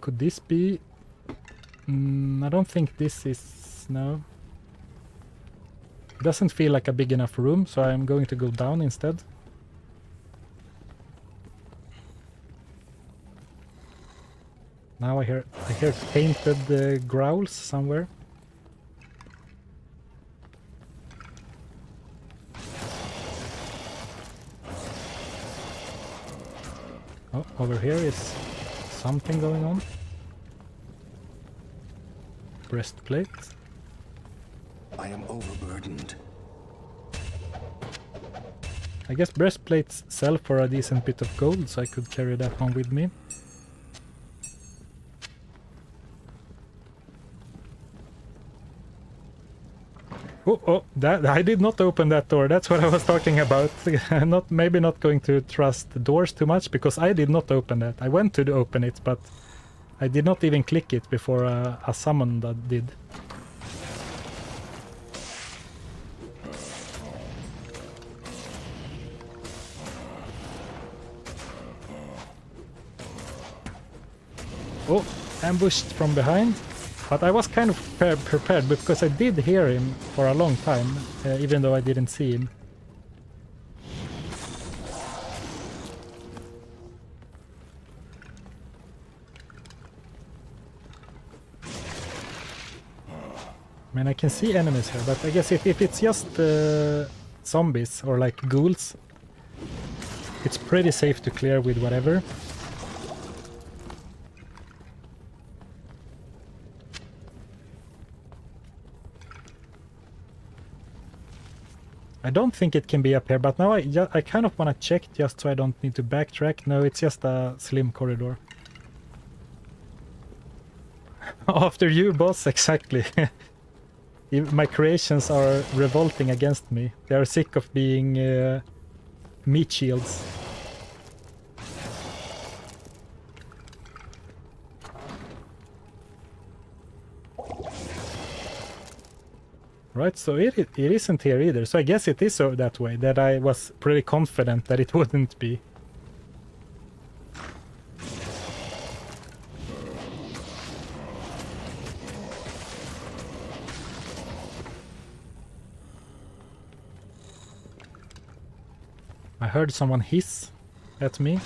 Could this be... I don't think this is... no. It doesn't feel like a big enough room, so I'm going to go down instead. Now I hear painted growls somewhere. Oh, over here is something going on. Breastplate. I am overburdened. I guess breastplates sell for a decent bit of gold, so I could carry that one with me. Oh, that I did not open that door. That's what I was talking about. Maybe not going to trust the doors too much, because I did not open that. I went to open it, but I did not even click it before a summon that did. Oh, ambushed from behind. But I was kind of prepared, because I did hear him for a long time, even though I didn't see him. I mean, I can see enemies here, but I guess if it's just zombies or like ghouls, it's pretty safe to clear with whatever. I don't think it can be up here, but now I kind of want to check just so I don't need to backtrack. No, it's just a slim corridor. After you, boss, exactly. My creations are revolting against me. They are sick of being meat shields. Right, so it isn't here either. So I guess it is so that way, that I was pretty confident that it wouldn't be. I heard someone hiss at me.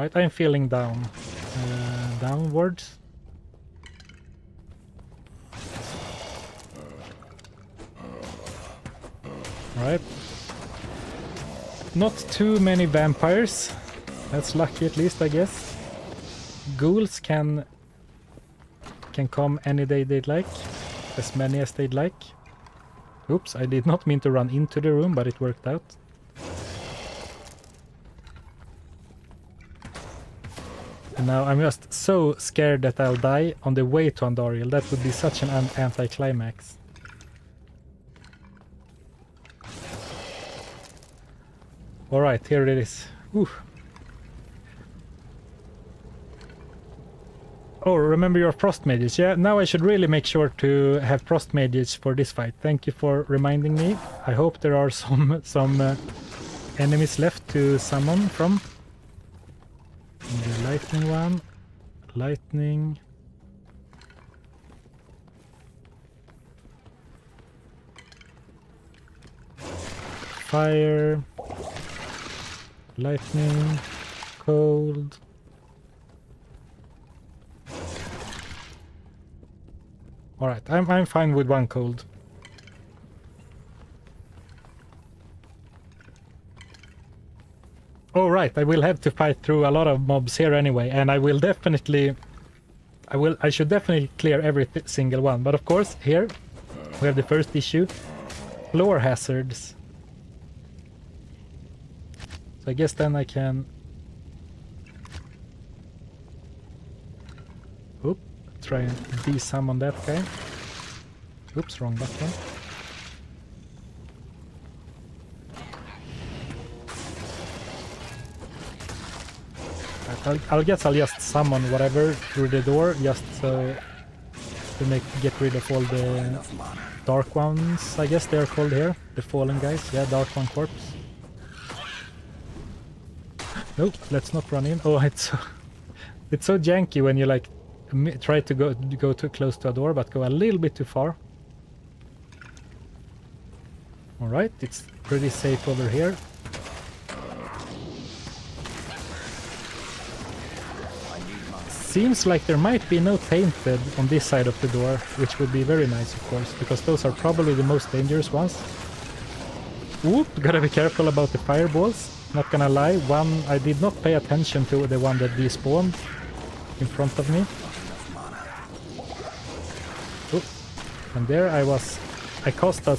Alright, I'm feeling down. Downwards. Alright. Not too many vampires. That's lucky at least, I guess. Ghouls can come any day they'd like. As many as they'd like. Oops, I did not mean to run into the room, but it worked out. And now I'm just so scared that I'll die on the way to Andariel. That would be such an anticlimax. Alright, here it is. Whew. Oh, remember your frost mages. Yeah, now I should really make sure to have frost mages for this fight. Thank you for reminding me. I hope there are some enemies left to summon from. The lightning one. Lightning. Fire. Lightning. Cold. Alright, I'm fine with one cold. Oh right, I will have to fight through a lot of mobs here anyway, and I will definitely... I should definitely clear every single one, but of course, here we have the first issue. Floor hazards. So I guess then I can... Oop, try and de-summon that guy. Oops, wrong button. I'll guess I'll just summon whatever through the door, just so to get rid of all the dark ones, I guess they're called here. The fallen guys, yeah, dark one corpse. Nope, let's not run in. Oh, it's so janky when you like try to go too close to a door, but go a little bit too far. Alright, it's pretty safe over here. Seems like there might be no tainted on this side of the door, which would be very nice, of course, because those are probably the most dangerous ones. Whoop, gotta be careful about the fireballs. Not gonna lie, I did not pay attention to the one that despawned in front of me. Oop. And there I cast a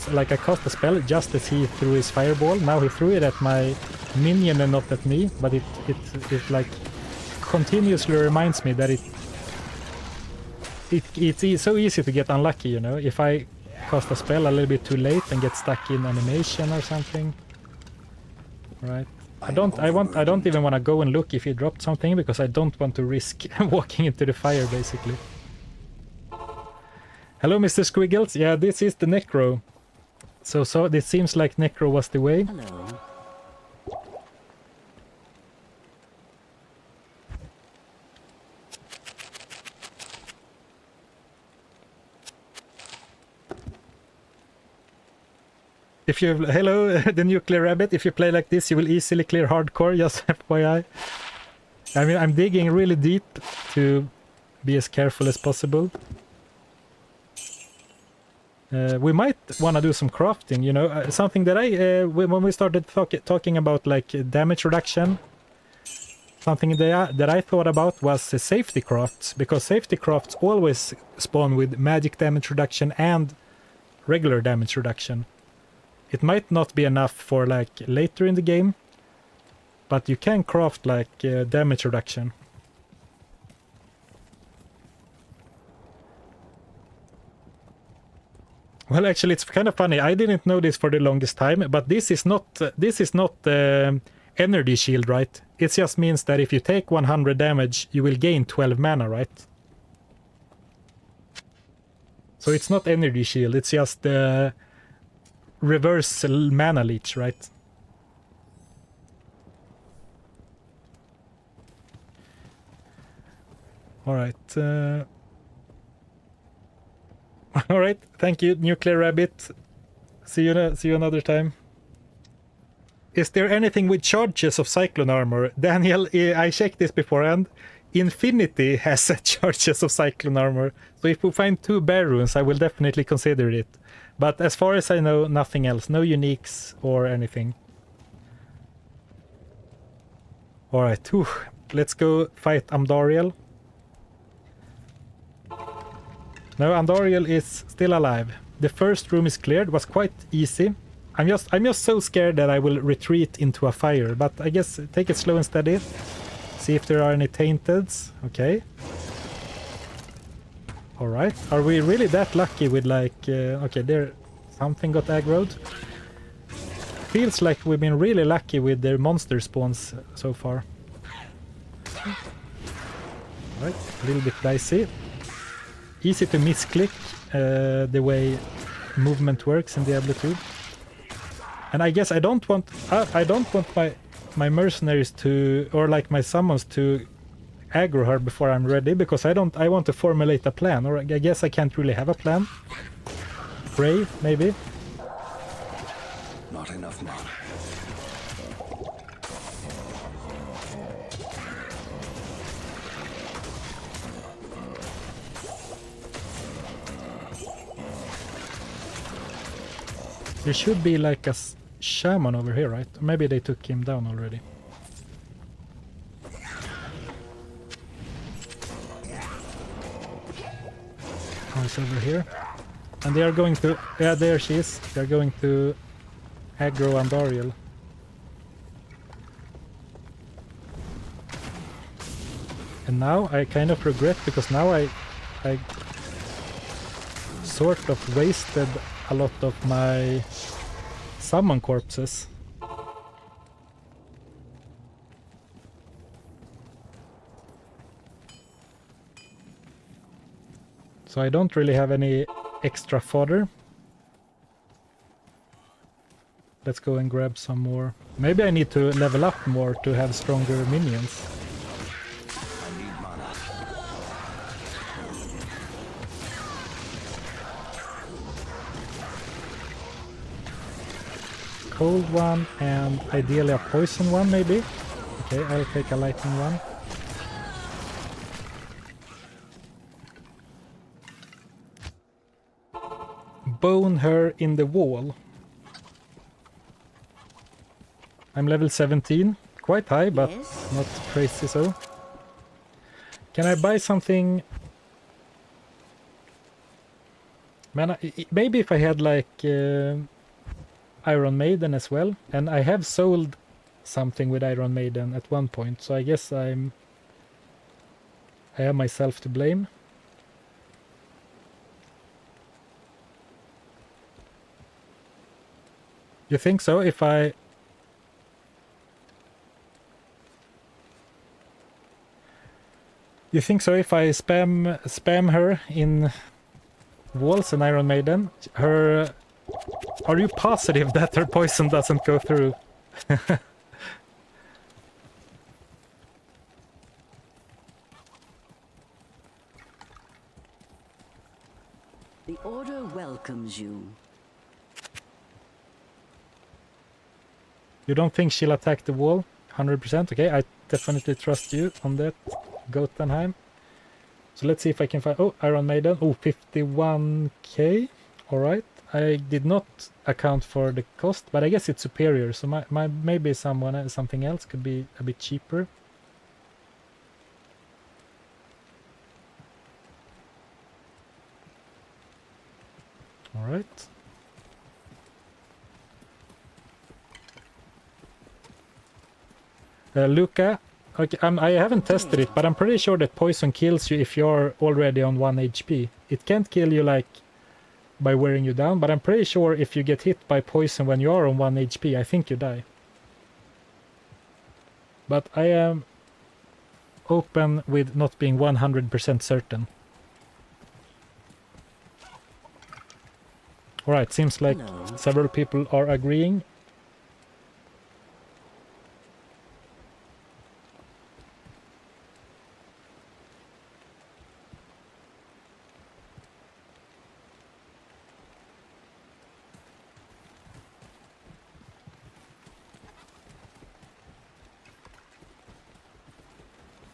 spell just as he threw his fireball. Now he threw it at my minion and not at me, but it like continuously reminds me that it's so easy to get unlucky, you know, if I cast a spell a little bit too late and get stuck in animation or something. Right. I don't even want to go and look if he dropped something, because I don't want to risk walking into the fire, basically. Hello, Mr. Squiggles. Yeah, this is the Necro. So it seems like Necro was the way. Hello. Hello, the nuclear rabbit. If you play like this, you will easily clear hardcore. Just FYI. I mean, I'm digging really deep to be as careful as possible. We might want to do some crafting, you know, something that when we started talking about like damage reduction, something that I thought about was safety crafts, because safety crafts always spawn with magic damage reduction and regular damage reduction. It might not be enough for like later in the game, but you can craft like damage reduction. Well, actually, it's kind of funny. I didn't know this for the longest time, but this is not energy shield, right? It just means that if you take 100 damage, you will gain 12 mana, right? So it's not energy shield. It's just reverse mana leech, right? All right. All right. Thank you, Nuclear Rabbit. See you another time. Is there anything with charges of cyclone armor? Daniel, I checked this beforehand. Infinity has charges of cyclone armor. So if we find 2 bear runes, I will definitely consider it. But as far as I know, nothing else. No uniques or anything. Alright, let's go fight Andariel. No, Andariel is still alive. The first room is cleared, was quite easy. I'm just so scared that I will retreat into a fire, but I guess take it slow and steady. See if there are any tainteds. Okay. Alright. Are we really that lucky with like... okay, there... Something got aggroed. Feels like we've been really lucky with their monster spawns so far. Alright, a little bit dicey. Easy to misclick the way movement works in Diablo 2. And I guess I don't want my mercenaries to, or like my summons to aggro her before I'm ready, because I want to formulate a plan, or I guess I can't really have a plan. Pray, maybe. Not enough mana. There should be like a shaman over here, right? Or maybe they took him down already. Oh, he's over here. And they are going to... Yeah, there she is. They're going to aggro Andariel. And now I kind of regret, because now I sort of wasted a lot of my summon corpses. So I don't really have any extra fodder. Let's go and grab some more. Maybe I need to level up more to have stronger minions. I need mana. Cold one and ideally a poison one, maybe. Okay, I'll take a lightning one. Bone her in the wall. I'm level 17, quite high, but Yes. not crazy so. Can I buy something? Man, maybe if I had like Iron Maiden as well, and I have sold something with Iron Maiden at one point, so I guess I have myself to blame. You think so? If I... You think so if I spam her in walls and Iron Maiden? Her... Are you positive that her poison doesn't go through? The Order welcomes you. You don't think she'll attack the wall? 100%? Okay, I definitely trust you on that, Gotenheim. So let's see if I can find... Oh, Iron Maiden. Oh, 51k. Alright. I did not account for the cost, but I guess it's superior, so maybe something else could be a bit cheaper. Alright. Luca, okay, I haven't tested it, but I'm pretty sure that poison kills you if you're already on 1 HP. It can't kill you like by wearing you down, but I'm pretty sure if you get hit by poison when you are on 1 HP, I think you die. But I am open with not being 100% certain. Alright, seems like several people are agreeing.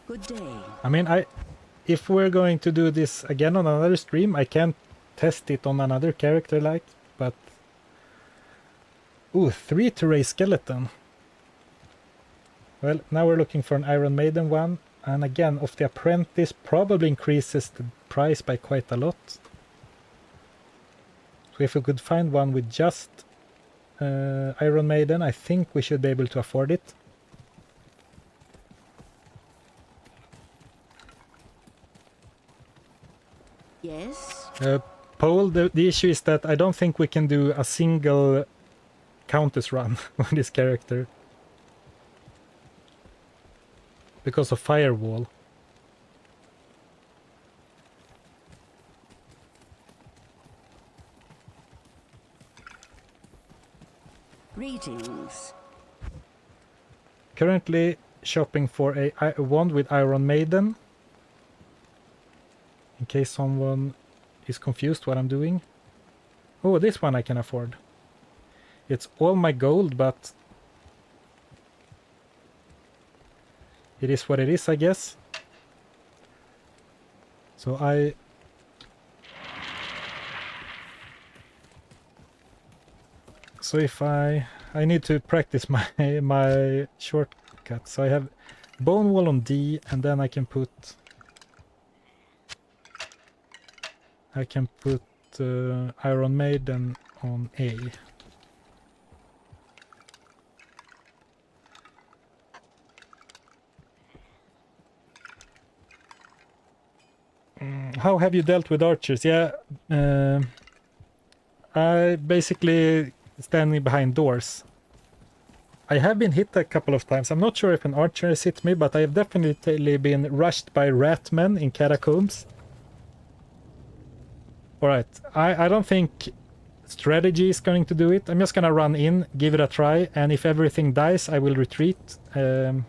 Good day. I mean, if we're going to do this again on another stream, I can't test it on another character like, but... Ooh, 3 to raise skeleton. Well, now we're looking for an Iron Maiden one, and again, of the Apprentice probably increases the price by quite a lot. So if we could find one with just Iron Maiden, I think we should be able to afford it. Yes? Paul, the issue is that I don't think we can do a single Countess run with this character. Because of Firewall. Greetings. Currently shopping for a wand with Iron Maiden. In case someone is confused what I'm doing. Oh, this one I can afford. It's all my gold, but it is what it is, I guess. So if I need to practice my shortcut. So I have Bone Wall on D, and then I can put Iron Maiden on A. How have you dealt with archers? Yeah, I basically standing behind doors. I have been hit a couple of times. I'm not sure if an archer has hit me, but I have definitely been rushed by ratmen in catacombs. Alright, I don't think strategy is going to do it. I'm just gonna run in, give it a try, and if everything dies, I will retreat. I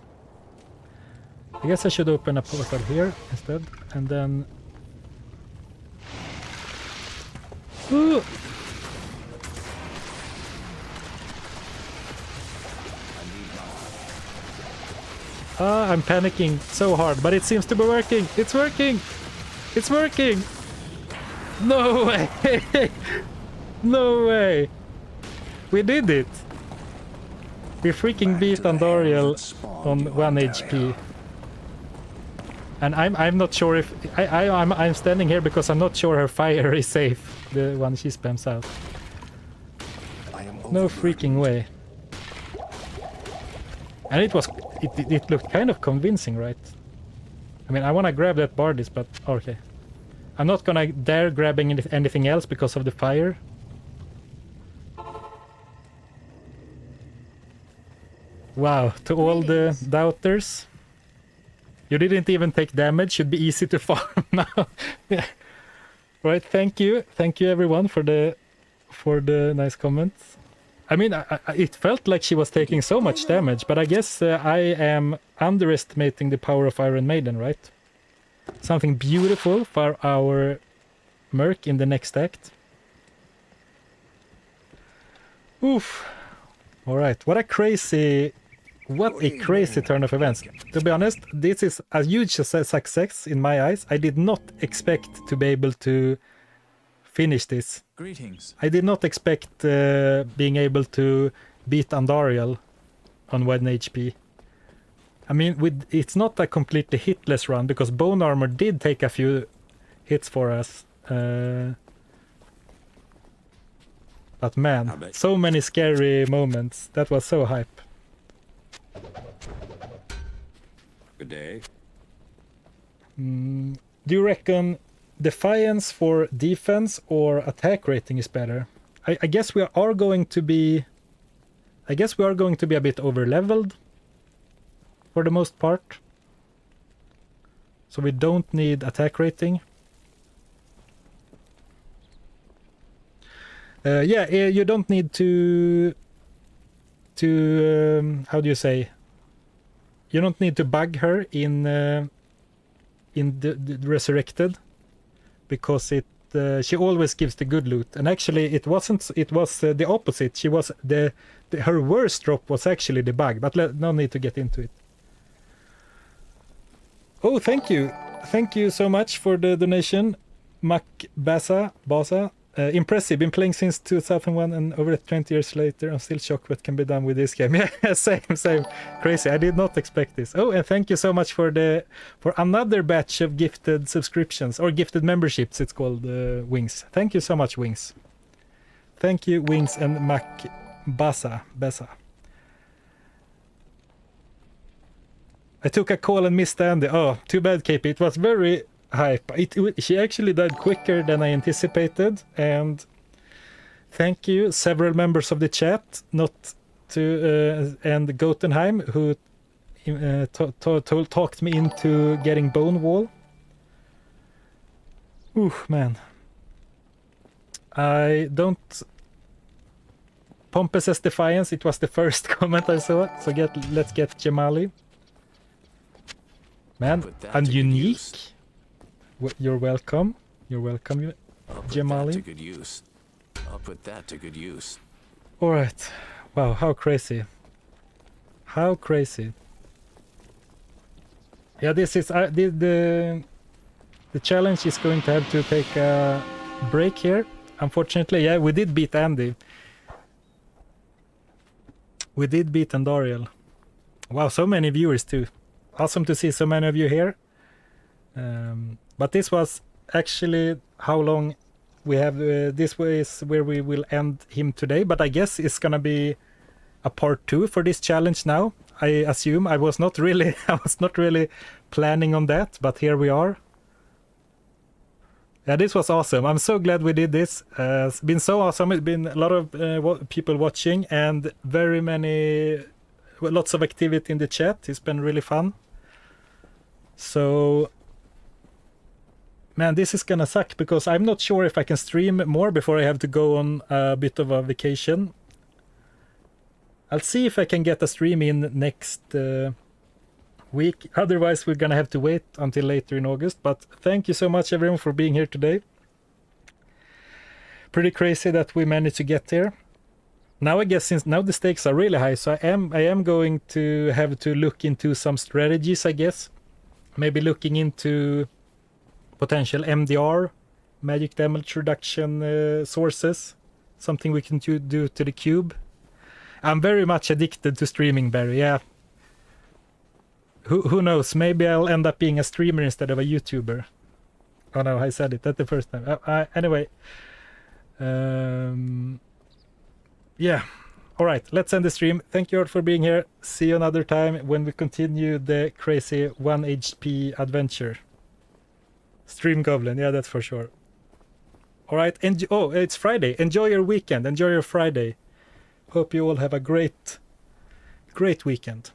guess I should open a portal here instead, and then... Ooh! I'm panicking so hard, but it seems to be working! It's working! It's working! No way! No way! We did it! We freaking beat Andariel on 1 HP. And I'm not sure if... I'm standing here because I'm not sure her fire is safe. The one she spams out. No freaking way. And it looked kind of convincing, right? I mean, I want to grab that Bardis, but... Okay. I'm not gonna dare grabbing anything else because of the fire. Wow, to all the doubters. You didn't even take damage, should be easy to farm now. Yeah. Right, thank you everyone for the nice comments. I mean, it felt like she was taking so much damage, but I guess I am underestimating the power of Iron Maiden, right? Something beautiful for our Merc in the next act. Oof. Alright, what a crazy turn of events. To be honest, this is a huge success in my eyes. I did not expect to be able to finish this. Greetings. I did not expect being able to beat Andariel on 1 HP. I mean, it's not a completely hitless run, because Bone Armor did take a few hits for us. But man, so many scary moments. That was so hype. Good day. Do you reckon Defiance for defense or attack rating is better? I guess we are going to be... I guess we are going to be a bit over-leveled. For the most part. So we don't need attack rating. Yeah, you don't need to how do you say? You don't need to bug her in the Resurrected, because she always gives the good loot. And actually it was the opposite. She was her worst drop was actually the bug, but no need to get into it. Oh, thank you. Thank you so much for the donation. Mac Basa. Impressive. Been playing since 2001 and over 20 years later, I'm still shocked what can be done with this game. Yeah, same. Crazy. I did not expect this. Oh, and thank you so much for another batch of gifted subscriptions or gifted memberships. It's called Wings. Thank you so much, Wings. Thank you, Wings and Mac Basa. I took a call and missed Andy. Oh, too bad, KP. It was very hype. She actually died quicker than I anticipated, and thank you several members of the chat, not to and Gotenheim, who talked me into getting Bone Wall. Ooh, man. I don't... Pompous as Defiance, it was the first comment I saw, so let's get Jamali. Man, and unique. You're welcome. You're welcome, Jamali. I'll put that to good use. All right. Wow, how crazy. How crazy. Yeah, this is the challenge is going to have to take a break here. Unfortunately, yeah, we did beat Andy. We did beat Andariel. Wow, so many viewers too. Awesome to see so many of you here. But this was actually how long we have. This is where we will end him today. But I guess it's gonna be a part 2 for this challenge now. I assume I was not really planning on that, but here we are. Yeah, this was awesome. I'm so glad we did this. It's been so awesome. It's been a lot of people watching and lots of activity in the chat. It's been really fun. So, man, this is gonna suck because I'm not sure if I can stream more before I have to go on a bit of a vacation. I'll see if I can get a stream in next week. Otherwise, we're gonna have to wait until later in August. But thank you so much, everyone, for being here today. Pretty crazy that we managed to get there. Now, I guess since now the stakes are really high, so I am going to have to look into some strategies, I guess. Maybe looking into potential MDR, magic damage reduction sources. Something we can do to the cube. I'm very much addicted to streaming, Barry, yeah. Who knows? Maybe I'll end up being a streamer instead of a YouTuber. Oh no, I said it. That's the first time. Anyway. Yeah. Alright, let's end the stream. Thank you all for being here. See you another time when we continue the crazy 1 HP adventure. Stream Goblin, yeah, that's for sure. Alright, oh, it's Friday. Enjoy your weekend. Enjoy your Friday. Hope you all have a great weekend.